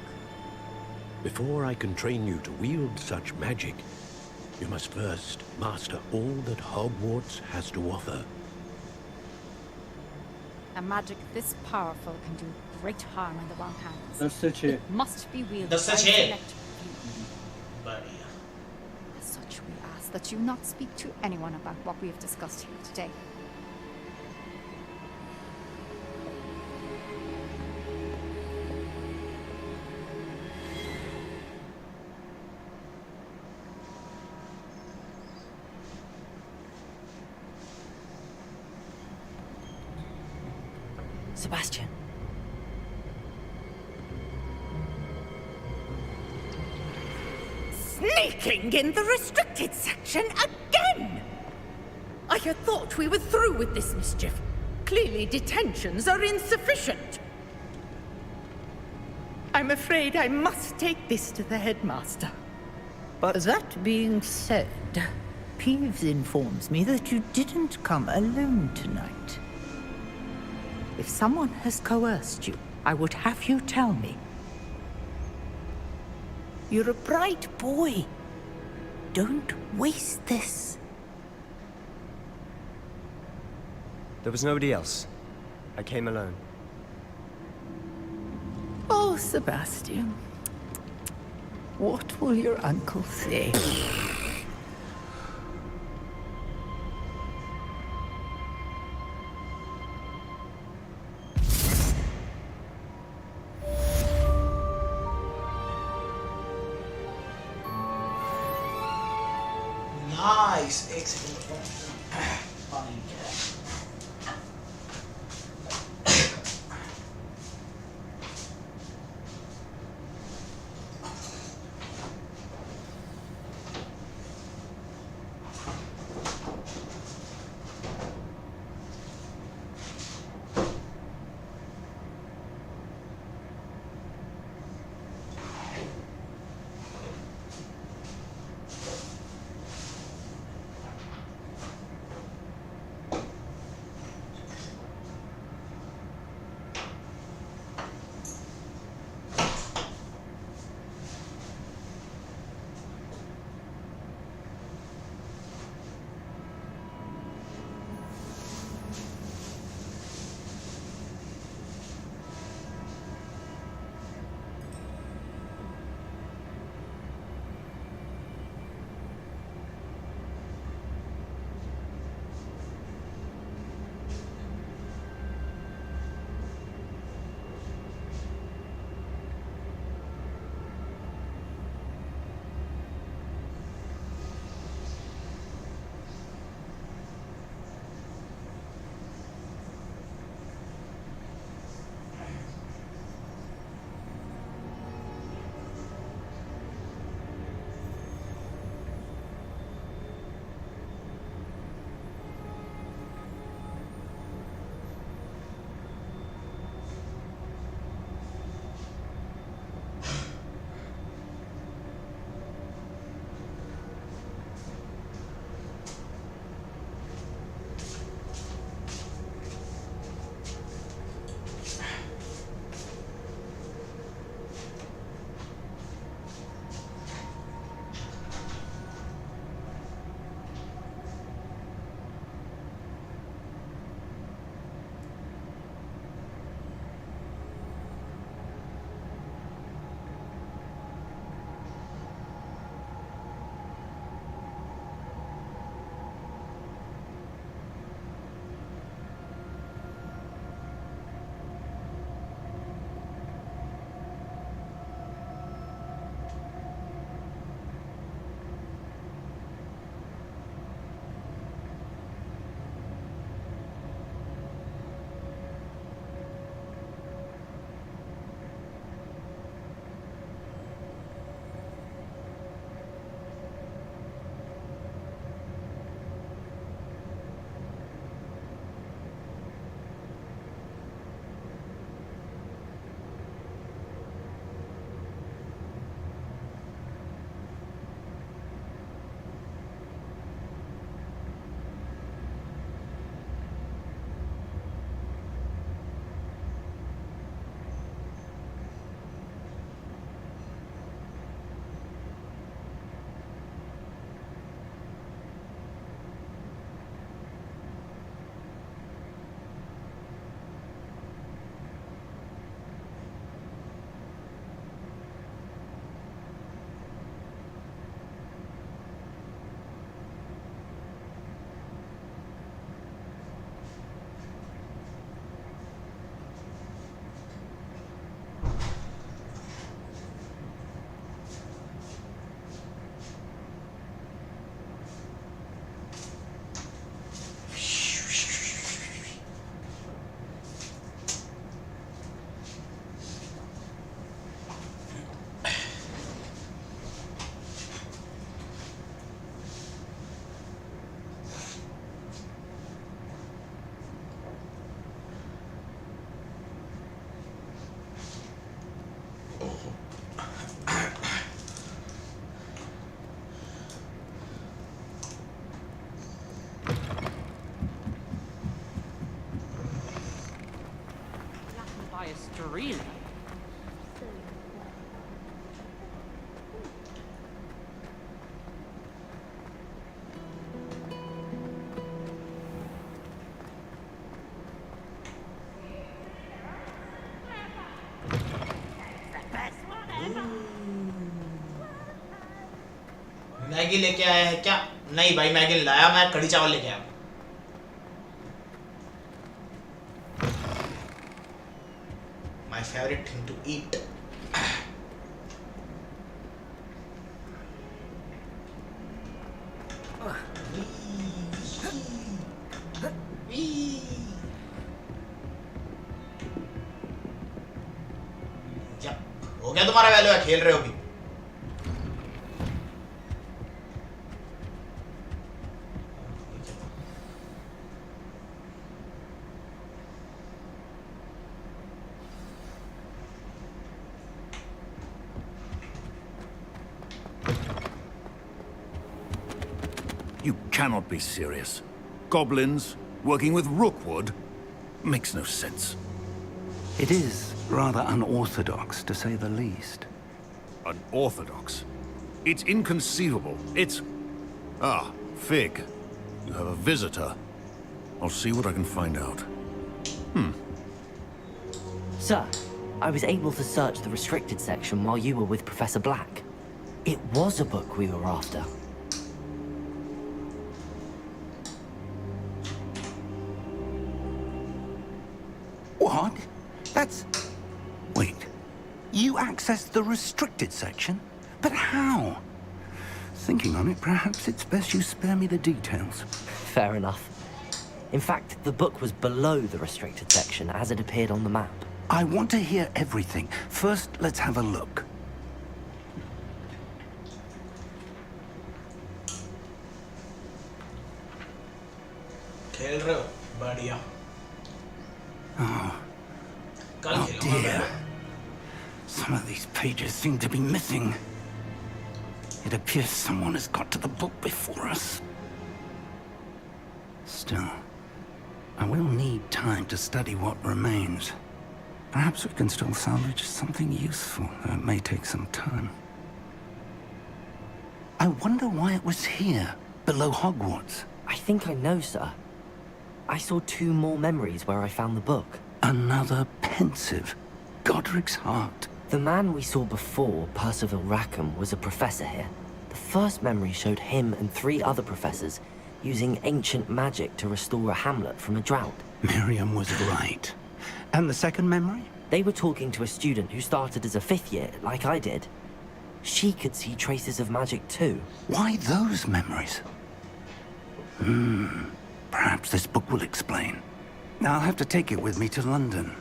Before I can train you to wield such magic, you must first master all that Hogwarts has to offer. A magic this powerful can do great harm in the wrong hands. That's it. It must be wielded by a select few. As such, we ask that you not speak to anyone about what we have discussed here today. Sebastian. Sneaking in the restricted section again! I had thought we were through with this mischief. Clearly detentions are insufficient. I'm afraid I must take this to the headmaster. But that being said, Peeves informs me that you didn't come alone tonight. If someone has coerced you, I would have you tell me. You're a bright boy. Don't waste this. there was nobody else. I came alone. Oh, Sebastian. What will your uncle say? Nice. एक second पानी क्या है? really? Maggi लेके आया है क्या? नहीं भाई मैगी लाया, मैं कढ़ी चावल लेके आया। My favorite thing to eat. हो गया तुम्हारा वैल्यू है, खेल रहे हो भी। You cannot be serious. Goblins working with Rookwood makes no sense. It is rather unorthodox, to say the least. Unorthodox? It's inconceivable. It's... Ah, Fig. You have a visitor. I'll see what I can find out. Sir, I was able to search the restricted section while you were with Professor Black. It was a book we were after. What? That's... Wait. You accessed the restricted section? But how? Thinking on it, perhaps it's best you spare me the details. Fair enough. In fact, the book was below the restricted section as it appeared on the map. I want to hear everything. First, let's have a look. खेल रहे हो? बढ़िया। Oh dear. Some of these pages seem to be missing. It appears someone has got to the book before us. Still, I will need time to study what remains. Perhaps we can still salvage something useful, though it may take some time. I wonder why it was here, below Hogwarts. I think I know, sir. I saw 2 more memories where I found the book. Another pensive. Godric's heart. The man we saw before, Percival Rackham, was a professor here. The first memory showed him and 3 other professors using ancient magic to restore a hamlet from a drought. Miriam was right. And the second memory? They were talking to a student who started as a 5th year, like I did. She could see traces of magic too. Why those memories? Perhaps this book will explain. I'll have to take it with me to London.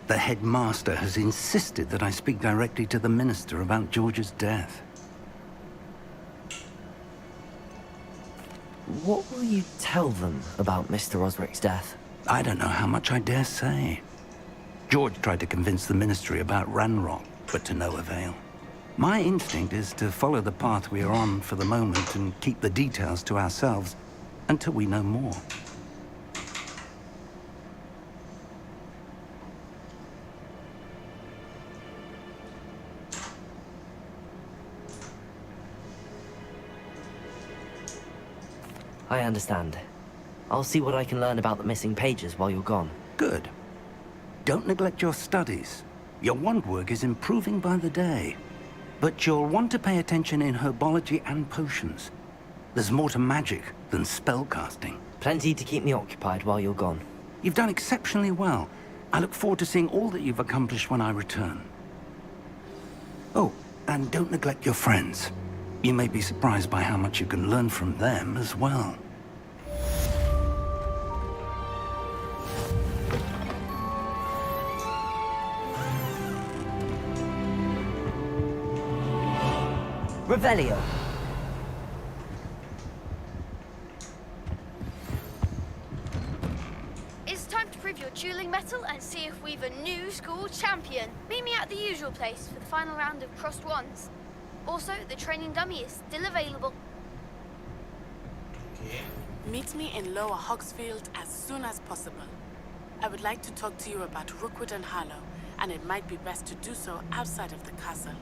The headmaster has insisted that I speak directly to the minister about George's death. What will you tell them about Mr. Osric's death? I don't know how much I dare say. George tried to convince the ministry about Ranrock, but to no avail. My instinct is to follow the path we are on for the moment and keep the details to ourselves until we know more. I understand. I'll see what I can learn about the missing pages while you're gone. Good. Don't neglect your studies. Your wand work is improving by the day. But you'll want to pay attention in herbology and potions. There's more to magic than spellcasting. Plenty to keep me occupied while you're gone. You've done exceptionally well. I look forward to seeing all that you've accomplished when I return. Oh, and don't neglect your friends. You may be surprised by how much you can learn from them as well. Revelio. It's time to prove your dueling mettle and see if we've a new school champion. Meet me at the usual place for the final round of crossed wands. Also, the training dummy is still available. Meet me in Lower Hogsfield as soon as possible. I would like to talk to you about Rookwood and Harlow, and it might be best to do so outside of the castle.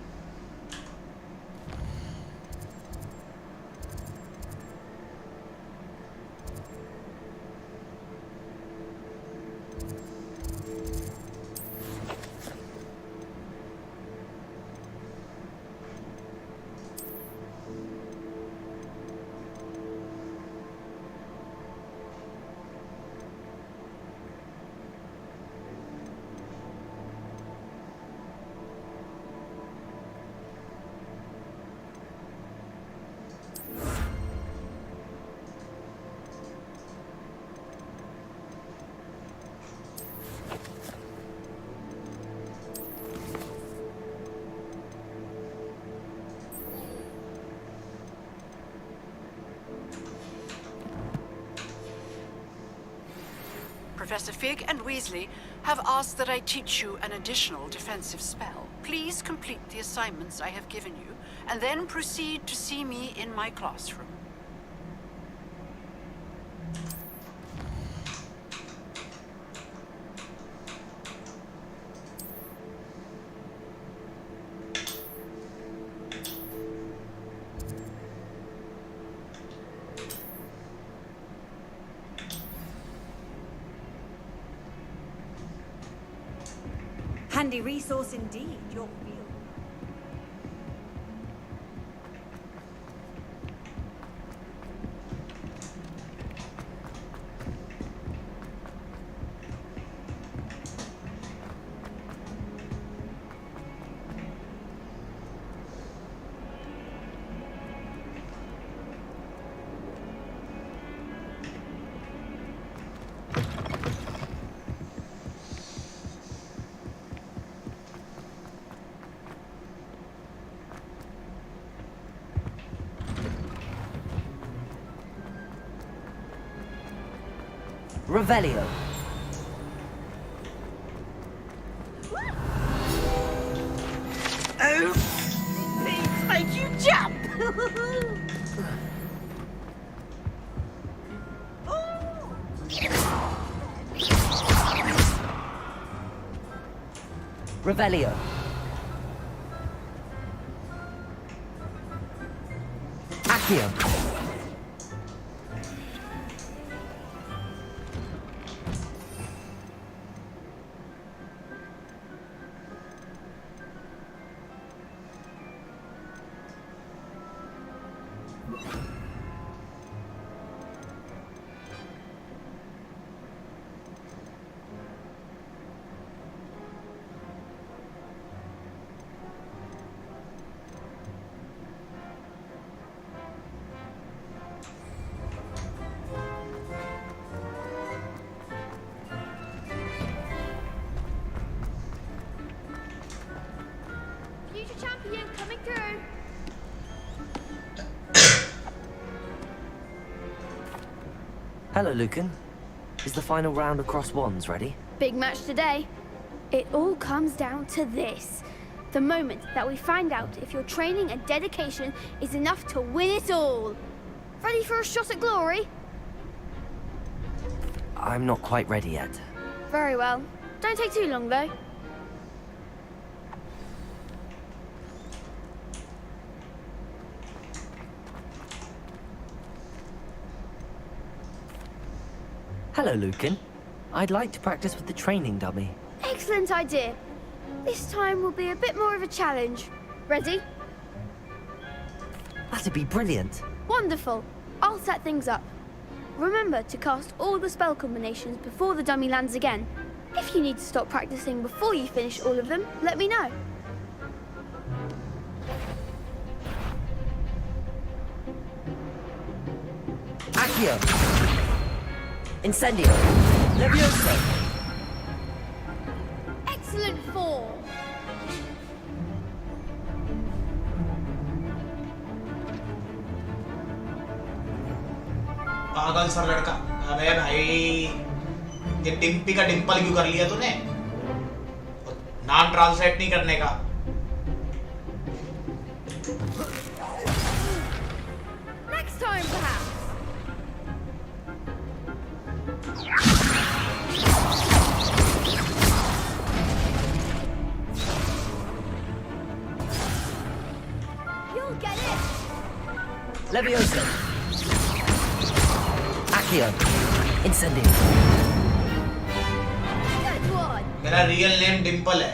Professor Fig and Weasley have asked that I teach you an additional defensive spell. Please complete the assignments I have given you, and then proceed to see me in my classroom. Handy resource indeed, your field. Revelio. Oh, things make you jump! Revelio. Accio. Future champion coming through. Hello, Lucan. Is the final round across wands ready? Big match today. It all comes down to this. The moment that we find out if your training and dedication is enough to win it all. Ready for a shot at glory? I'm not quite ready yet. Very well. Don't take too long, though. Hello, Lucan. I'd like to practice with the training dummy. Excellent idea. This time will be a bit more of a challenge. Ready? That'd be brilliant. Wonderful. I'll set things up. Remember to cast all the spell combinations before the dummy lands again. If you need to stop practicing before you finish all of them, let me know. Accio. Incendio. Levioso. Excellent form. पागल सा लड़का। अबे भाई ये डिम्पी का डिम्पल क्यों कर लिया तूने? नाम ट्रांसलेट नहीं करने का। Next time, perhaps. You'll get it. Leviosa. Accio. Incendio. Good one. मेरा रियल नेम डिम्पल है।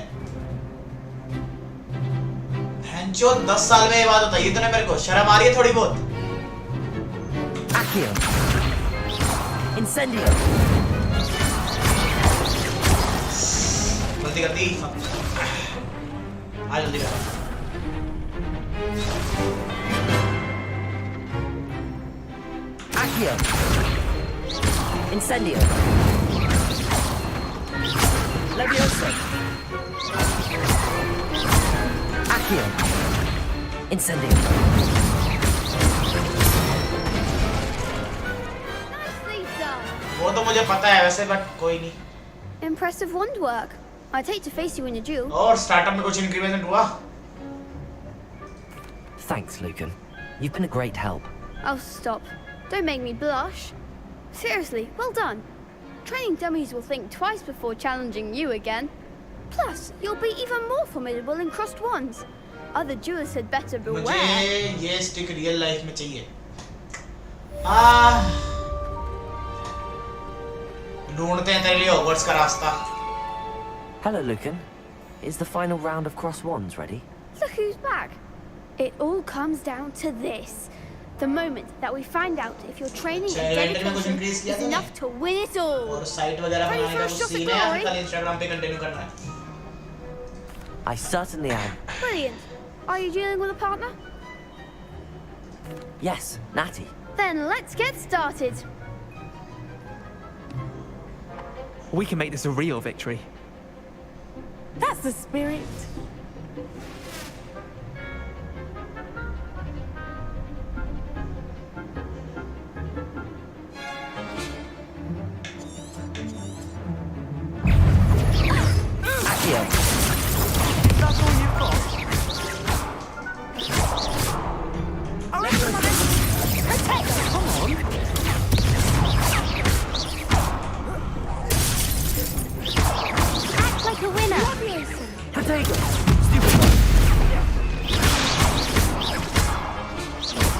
भैंचो 10 साल में ये बात बताइए तूने मेरे को, शर्म आ रही है थोड़ी बहुत? Accio. Incendio. गलती कर दी। आ जल्दी कर। Accio. Incendio. Leviosa. Accio. Incendio. Nicely done. वो तो मुझे पता है वैसे, बट कोई नहीं। Impressive wand work. I'd hate to face you in a duel. और स्टार्टअप में कुछ इंक्रीमेंट हुआ? Thanks, Lucan. You've been a great help. Oh, stop. Don't make me blush. Seriously, well done. Training dummies will think twice before challenging you again. Plus, you'll be even more formidable in crossed wands. Other duelists had better beware. मुझे ये stick real life में चाहिए। ढूंढते हैं तेरे लिए Hogwarts का रास्ता। Hello, Lucan. Is the final round of cross wands ready? Look who's back. It all comes down to this. The moment that we find out if your training and dedication is enough to win it all. और site वगैरह बनाने का कुछ scene है, कल Instagram पे continue करना है। I certainly am. Brilliant. Are you dealing with a partner? Yes, Natty. Then let's get started. We can make this a real victory. That's the spirit. Accio. That's all you've got? Come on. Act like a winner. Potato. Stupid one.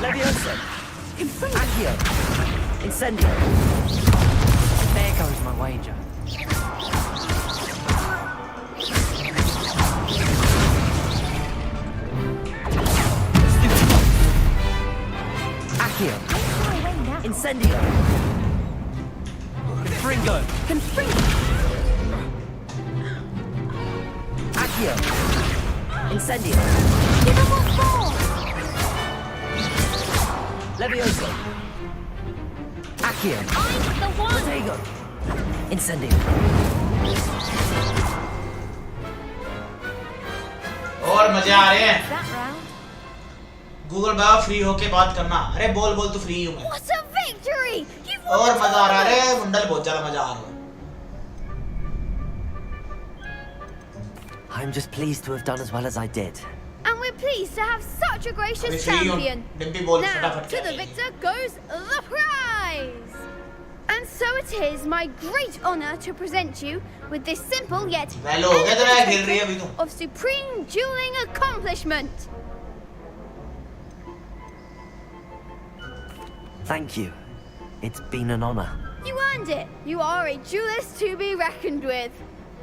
Leviosa. Accio. Incendio. There goes my wager. Accio. Incendio. Confringo. Accio. Incendio. Give him what for. Leviosa. Accio. I'm the one. Potato. Incendio. और मजे आ रहे हैं। That round. Google Baba free होके बात करना। अरे बोल बोल, तू फ्री हूँ मैं। What a victory! You've won और the मजा आ रहा है। tournament. अरे मुंडल बहुत ज्यादा मजा आ रहा है। I'm just pleased to have done as well as I did. And we're pleased to have such a gracious अभी free हूँ। champion. डिम्पी बोल Now, फटाफट to क्या the चाहिए? victor goes the prize! And so it is my great honor to present you with this simple yet वेलो हो गया तेरा, गिर रही है अभी तो। of supreme dueling accomplishment. Thank you. It's been an honor. You earned it. You are a duelist to be reckoned with.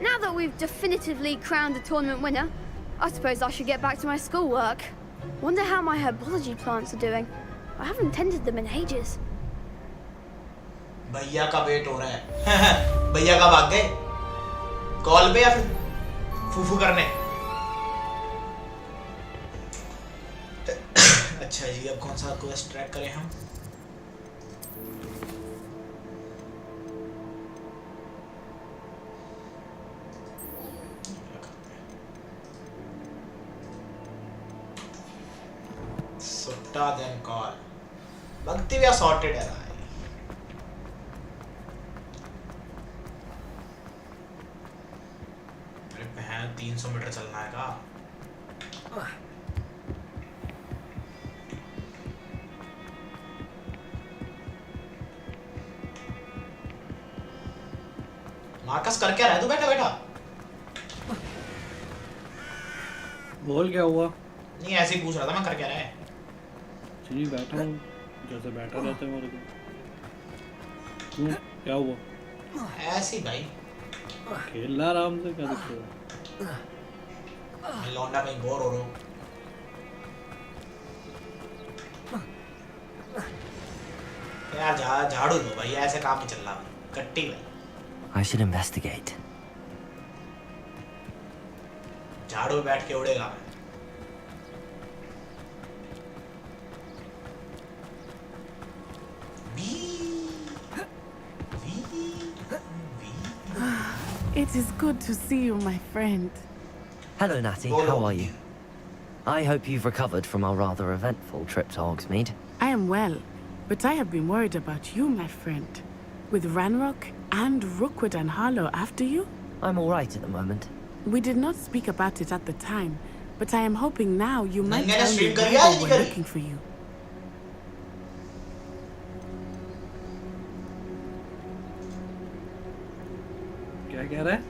Now that we've definitively crowned a tournament winner, I suppose I should get back to my schoolwork. Wonder how my herbology plants are doing. I haven't tended them in ages. भैया का wait हो रहा है। भैया का भाग गए call पे या फिर फूफू करने। अच्छा जी, अब कौन सा क्वेस्ट ट्रैक करें हम? सुट्टा देन कॉल। भक्ति भी सॉर्टेड है भाई। अरे बहन 300 मीटर चलना है का? मार्कस कर क्या रहा है तू बैठा बैठा? बोल क्या हुआ? नहीं ऐसे ही पूछ रहा था मैं, कर क्या रहा है? जी बैठा हूँ जैसे बैठा रहता है मेरे को। क्यों क्या हुआ? ऐसे ही भाई खेल रहा आराम से, क्या दिक्कत है? मैं लौंडा कहीं बोर हो रहा हूँ। यार झाड़ू दो भाई, ऐसे काम नहीं चल रहा भाई, कट्टी भाई। I should investigate. झाड़ू पे बैठ के उड़ेगा मैं। It is good to see you, my friend. Hello, Natty. How are you? I hope you've recovered from our rather eventful trip to Hogsmeade. I am well, but I have been worried about you, my friend. With Ranrock and Rookwood and Harlow after you? I'm all right at the moment. We did not speak about it at the time, but I am hoping now you might Nangana tell me stream why kariya they nahi were kari? looking for you. क्या कह रहा है?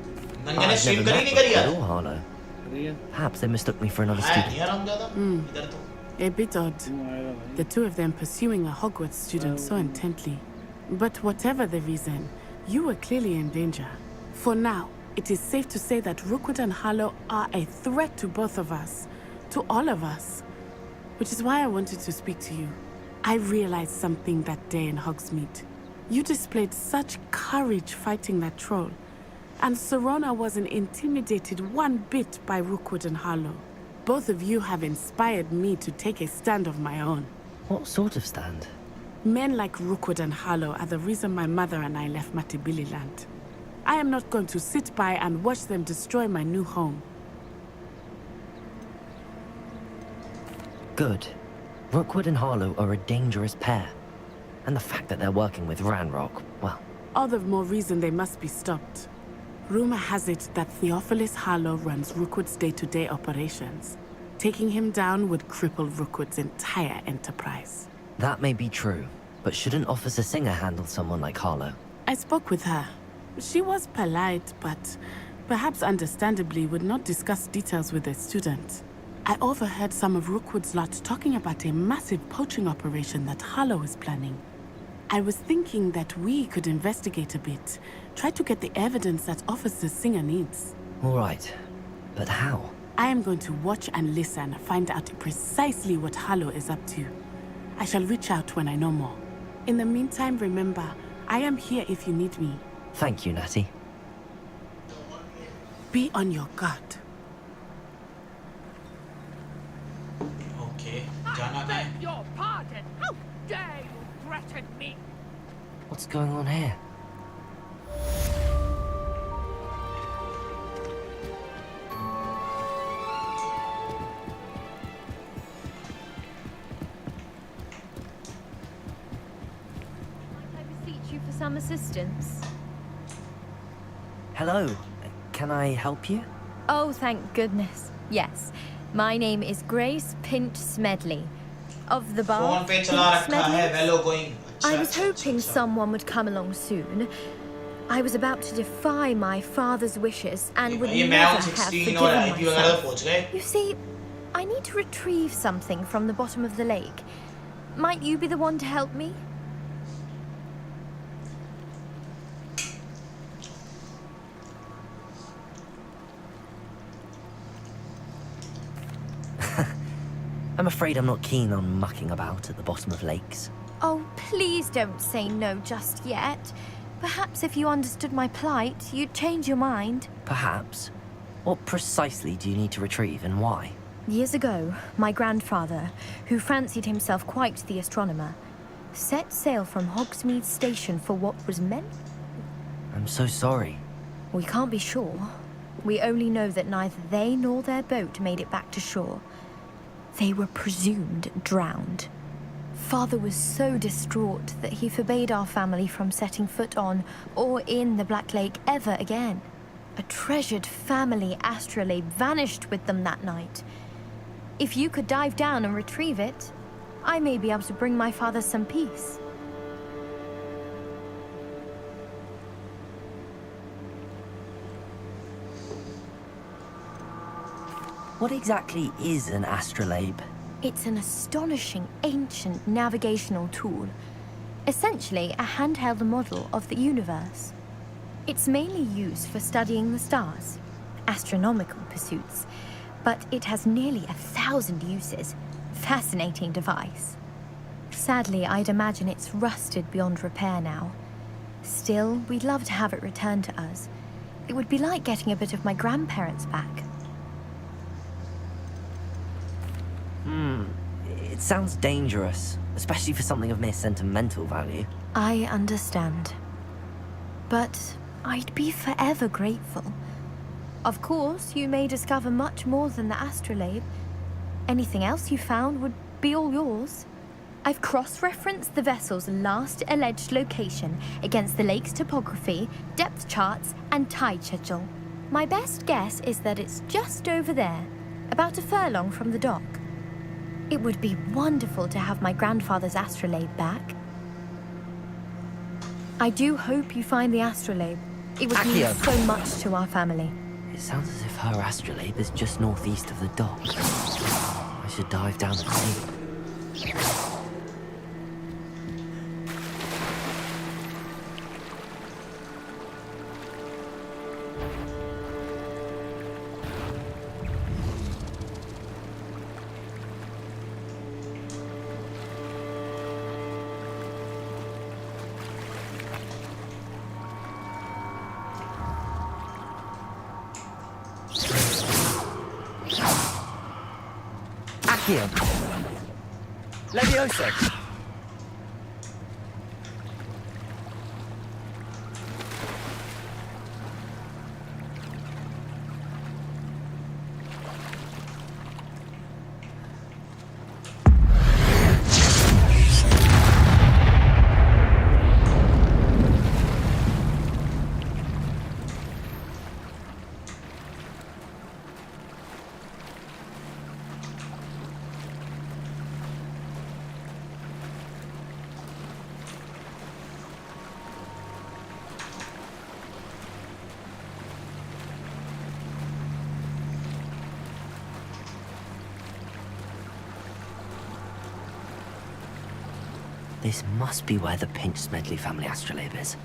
नंगे ने I've stream never करी met नहीं करी Rookwood यार? or Harlow. करी है? Perhaps they mistook me for another आया student. नहीं यार हम ज़्यादा इधर तो। A bit odd. The two of them pursuing a Hogwarts student so intently. But whatever the reason, you were clearly in danger. For now, it is safe to say that Rookwood and Harlow are a threat to both of us. To all of us. Which is why I wanted to speak to you. I realized something that day in Hogsmeade. You displayed such courage fighting that troll. And Serona wasn't intimidated one bit by Rookwood and Harlow. Both of you have inspired me to take a stand of my own. What sort of stand? Men like Rookwood and Harlow are the reason my mother and I left Matibili land. I am not going to sit by and watch them destroy my new home. Good. Rookwood and Harlow are a dangerous pair. And the fact that they're working with Ranrock, well... All the more reason they must be stopped. Rumor has it that Theophilus Harlow runs Rookwood's day-to-day operations. Taking him down would cripple Rookwood's entire enterprise. That may be true, but shouldn't Officer Singer handle someone like Harlow? I spoke with her. She was polite, but perhaps understandably would not discuss details with a student. I overheard some of Rookwood's lot talking about a massive poaching operation that Harlow is planning. I was thinking that we could investigate a bit, try to get the evidence that Officer Singer needs. All right, but how? I am going to watch and listen, find out precisely what Harlow is up to. I shall reach out when I know more. In the meantime, remember, I am here if you need me. Thank you, Natty. Be on your guard. Okay, जाना कहाँ है? Your pardon! How dare you threaten me? What's going on here? I beseech you for some assistance. Hello. Can I help you? Oh, thank goodness. Yes. My name is Grace Pint Smedley. Of the bar, phone पे चला रखा है Velo going. I was hoping someone would come along soon. I was about to defy my father's wishes and would ये never मैं have 16 forgiven और IP वगैरह myself. पहुंच गए. You see, I need to retrieve something from the bottom of the lake. Might you be the one to help me? I'm afraid I'm not keen on mucking about at the bottom of lakes. Oh, please don't say no just yet. Perhaps if you understood my plight, you'd change your mind. Perhaps. What precisely do you need to retrieve and why? Years ago, my grandfather, who fancied himself quite the astronomer, set sail from Hogsmeade Station for what was meant. I'm so sorry. We can't be sure. We only know that neither they nor their boat made it back to shore. They were presumed drowned. Father was so distraught that he forbade our family from setting foot on or in the Black Lake ever again. A treasured family astrolabe vanished with them that night. If you could dive down and retrieve it, I may be able to bring my father some peace. What exactly is an astrolabe? It's an astonishing ancient navigational tool. Essentially, a handheld model of the universe. It's mainly used for studying the stars, astronomical pursuits, but it has nearly 1,000 uses. Fascinating device. Sadly, I'd imagine it's rusted beyond repair now. Still, we'd love to have it returned to us. It would be like getting a bit of my grandparents back. It sounds dangerous, especially for something of mere sentimental value. I understand. But I'd be forever grateful. Of course, you may discover much more than the astrolabe. Anything else you found would be all yours. I've cross-referenced the vessel's last alleged location against the lake's topography, depth charts, and tide schedule. My best guess is that it's just over there, about a furlong from the dock. It would be wonderful to have my grandfather's astrolabe back. I do hope you find the astrolabe. It would mean so much to our family. It sounds as if her astrolabe is just northeast of the dock. I should dive down and see. Leviosa! This must be where the Pinch-Smedley family astrolabe is.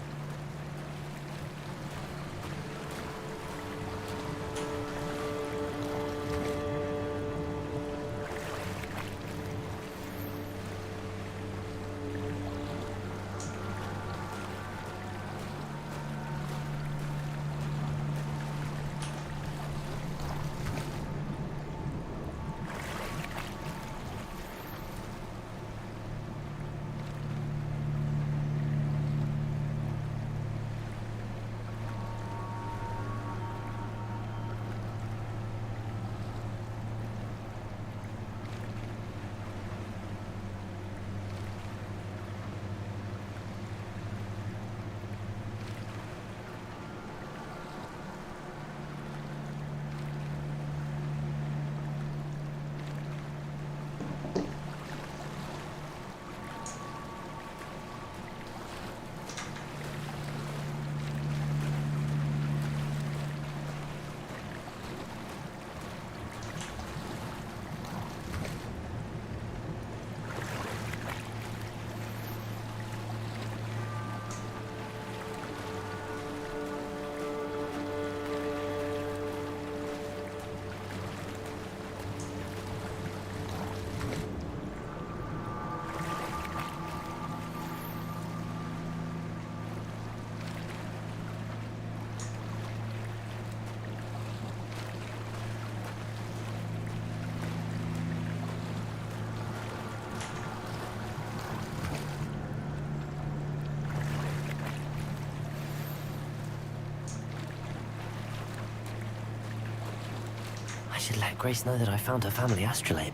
I should let Grace know that I found her family astrolabe.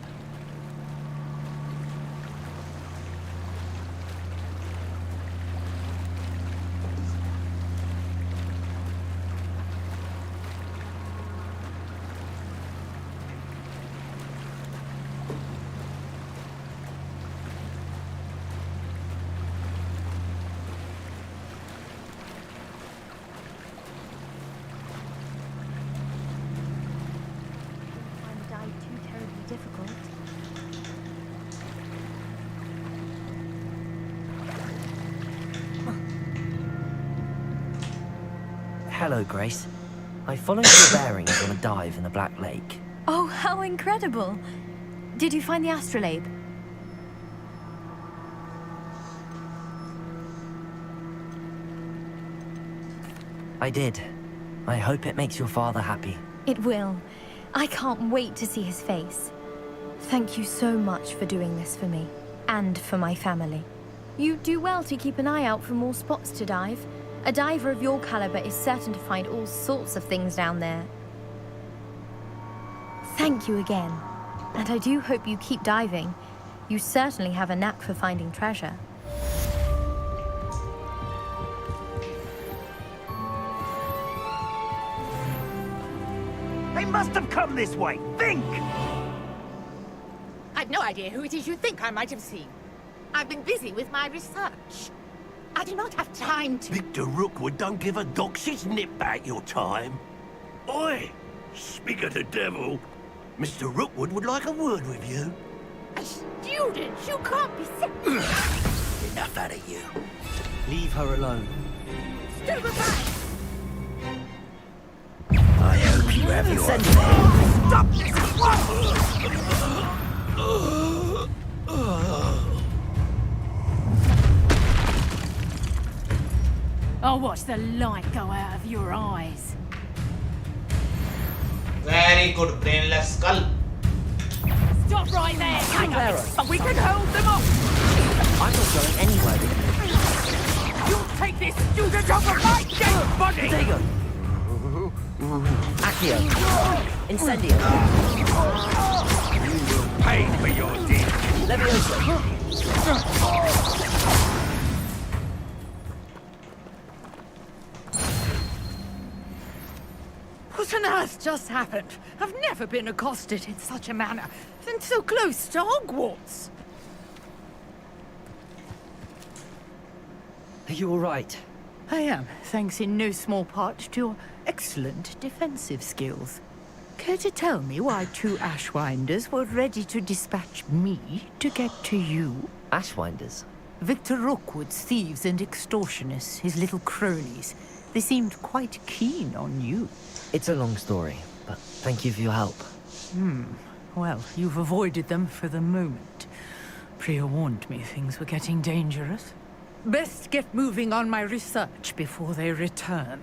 Hello, Grace. I followed your bearings on a dive in the Black Lake. Oh, how incredible! Did you find the astrolabe? I did. I hope it makes your father happy. It will. I can't wait to see his face. Thank you so much for doing this for me, and for my family. You do well to keep an eye out for more spots to dive. A diver of your caliber is certain to find all sorts of things down there. Thank you again. And I do hope you keep diving. You certainly have a knack for finding treasure. They must have come this way. Think! I've no idea who it is you think I might have seen. I've been busy with my research. I do not have time to... Victor Rookwood don't give a doxy's nip back your time. Oi! Speak of the devil. Mr. Rookwood would like a word with you. A student? You can't be sick. Enough out of you. Leave her alone. Stupefy! I hope you have your... Stop this at once! I'll watch the light go out of your eyes. Very good, brainless skull. Stop right there! Hang on, we can hold them off! I'm not going anywhere with you. You'll take this student off of my dead body! There you go. Accio. Incendio. You will pay for your deed. Levioso. What on earth just happened? I've never been accosted in such a manner, and so close to Hogwarts. Are you all right? I am, thanks in no small part to your excellent defensive skills. Care to tell me why 2 Ashwinders were ready to dispatch me to get to you? Ashwinders? Victor Rookwood's thieves and extortionists, his little cronies. They seemed quite keen on you. It's a long story, but thank you for your help. Well, you've avoided them for the moment. Priya warned me things were getting dangerous. Best get moving on my research before they return.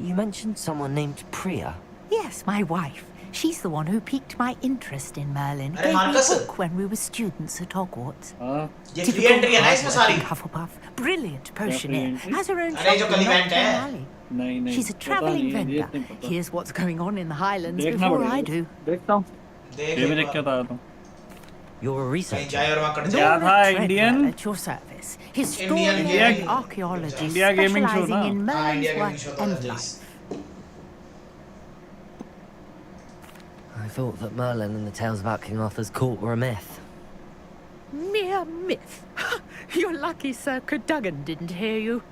You mentioned someone named Priya. Yes, my wife. She's the one who piqued my interest in Merlin. Arey Gave me a Marcus. book when we were students at Hogwarts. ये free entry है ना इसमें सारी? Hufflepuff, brilliant potioneer, entry? has her own अरे जो shop in कल event Nocturne है? Alley. नहीं She's a पता travelling नहीं, ये vendor. नहीं पता। Here's what's going on in the Highlands देखना before पड़ेगा। I do. देखता हूँ देख ये भी एक देख के बार। आता हूँ You're a कहीं researcher. जाए और वहाँ कट क्या जाए। था Treadwell Indian at your service. Historian Indian and gaming. archaeologist India gaming show specialising ना? in हाँ Merlin's India gaming work show and था life. जैस। I thought that Merlin and the tales about King Arthur's court were a myth. Mere myth. You're lucky Sir Cadogan didn't hear you.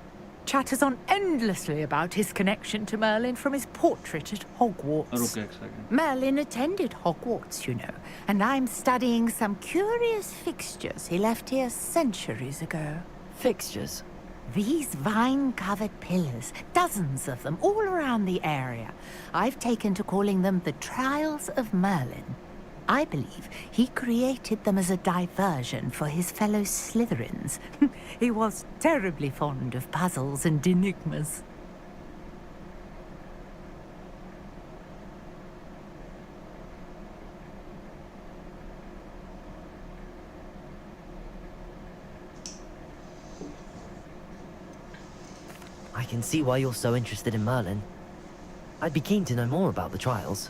Chatters on endlessly about his connection to Merlin from his portrait at Hogwarts. रुक एक second Merlin attended Hogwarts, you know, and I'm studying some curious fixtures he left here centuries ago. Fixtures? These vine-covered pillars, dozens of them, all around the area. I've taken to calling them the Trials of Merlin. I believe he created them as a diversion for his fellow Slytherins. He was terribly fond of puzzles and enigmas. I can see why you're so interested in Merlin. I'd be keen to know more about the trials.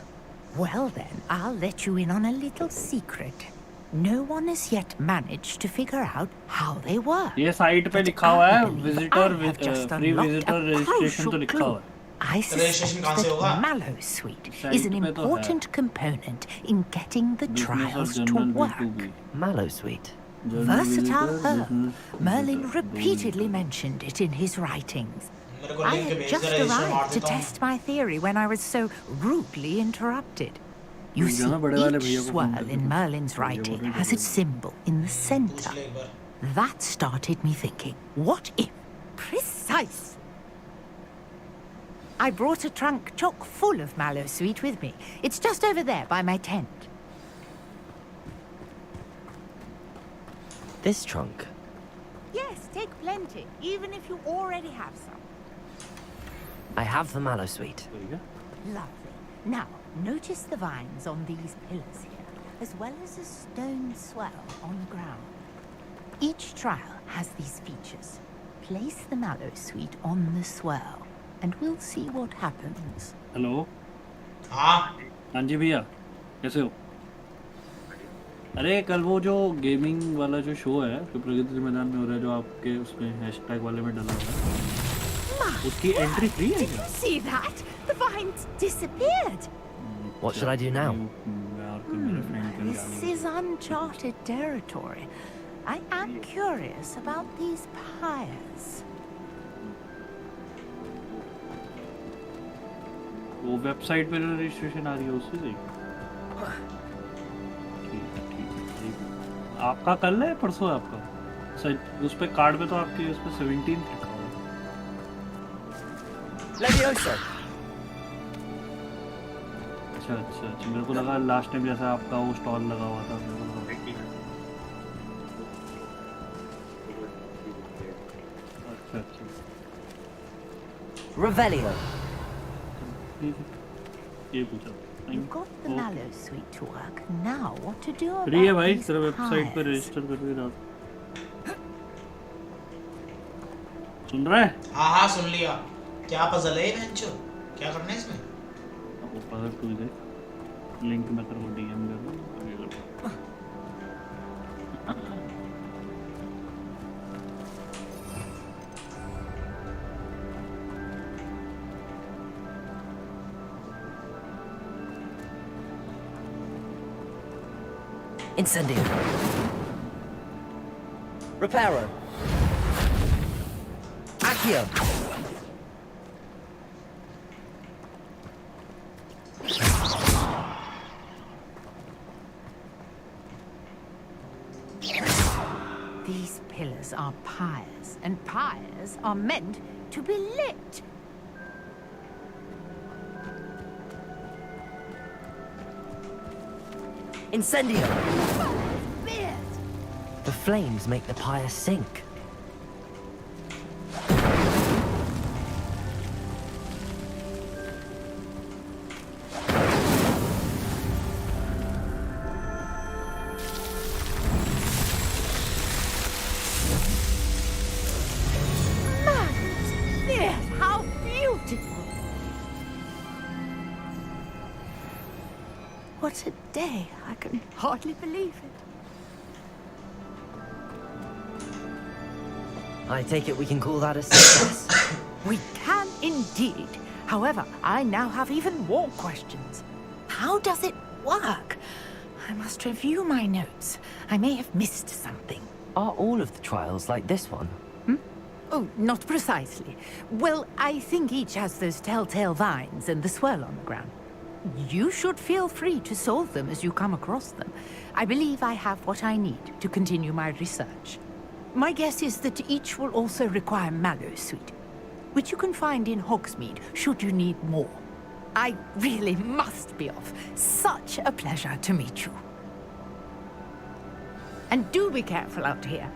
Well then, I'll let you in on a little secret. No one has yet managed to figure out how they work. ये site पे लिखा हुआ है visitor I have just free unlocked visitor a registration तो crucial लिखा clue. हुआ है I suspect that Mallow Suite is an important component in getting the Business or trials to general work. B2B. Mallow Suite? Versatile herb. Merlin repeatedly mentioned it in his writings. I had just arrived to test my theory when I was so rudely interrupted. You see, each swirl in Merlin's writing has its symbol in the center. That started me thinking, what if? Precise! I brought a trunk chock full of mallow sweet with me. It's just over there by my tent. This trunk? Yes, take plenty, even if you already have some. I have the mallow sweet. Lovely. Now, notice the vines on these pillars here, as well as a stone swell on the ground. Each trial has these features. Place the mallow sweet on the swell, and we'll see what happens. Hello हाँ हाँ जी भैया कैसे हो? अरे कल वो जो gaming वाला जो शो है जो प्रगति मैदान में हो रहा है जो आपके उसमें हैशटैग वाले में डला हुआ है उसकी एंट्री फ्री है Did you see that? The vines disappeared. What should I do now? This is uncharted territory. I am curious about these pyres. वो वेबसाइट पे रजिस्ट्रेशन आ रही है उससे ठीक है आपका कल है परसों है आपका सर उस पे कार्ड पे तो आपके उस पे 17 लिखा हुआ Leviosa. अच्छा मेरे को लगा लास्ट टाइम जैसा आपका वो स्टॉल लगा हुआ था मेरे को लगा अच्छा Revelio. ये पूछा You've got the mallow sweet to work. Now, what to do about free है भाई these तेरा वेबसाइट पे pyres? रजिस्टर कर दे रहा सुन रहा है हाँ हाँ सुन लिया क्या पजल है बेंचो क्या करना है इसमें वो पजल टूल दे लिंक मैं तेरे को डीएम कर दूँ Incendio. Reparo. Accio. These pillars are pyres, and pyres are meant to be lit. Incendio. Beard. The flames make the pyre sink. Beard, how beautiful! What a day! I can hardly believe it. I take it we can call that a success. We can indeed. However, I now have even more questions. How does it work? I must review my notes. I may have missed something. Are all of the trials like this one? Oh, not precisely. Well, I think each has those telltale vines and the swirl on the ground. You should feel free to solve them as you come across them. I believe I have what I need to continue my research. My guess is that each will also require mallow sweet, which you can find in Hogsmeade should you need more. I really must be off. Such a pleasure to meet you. And do be careful out here.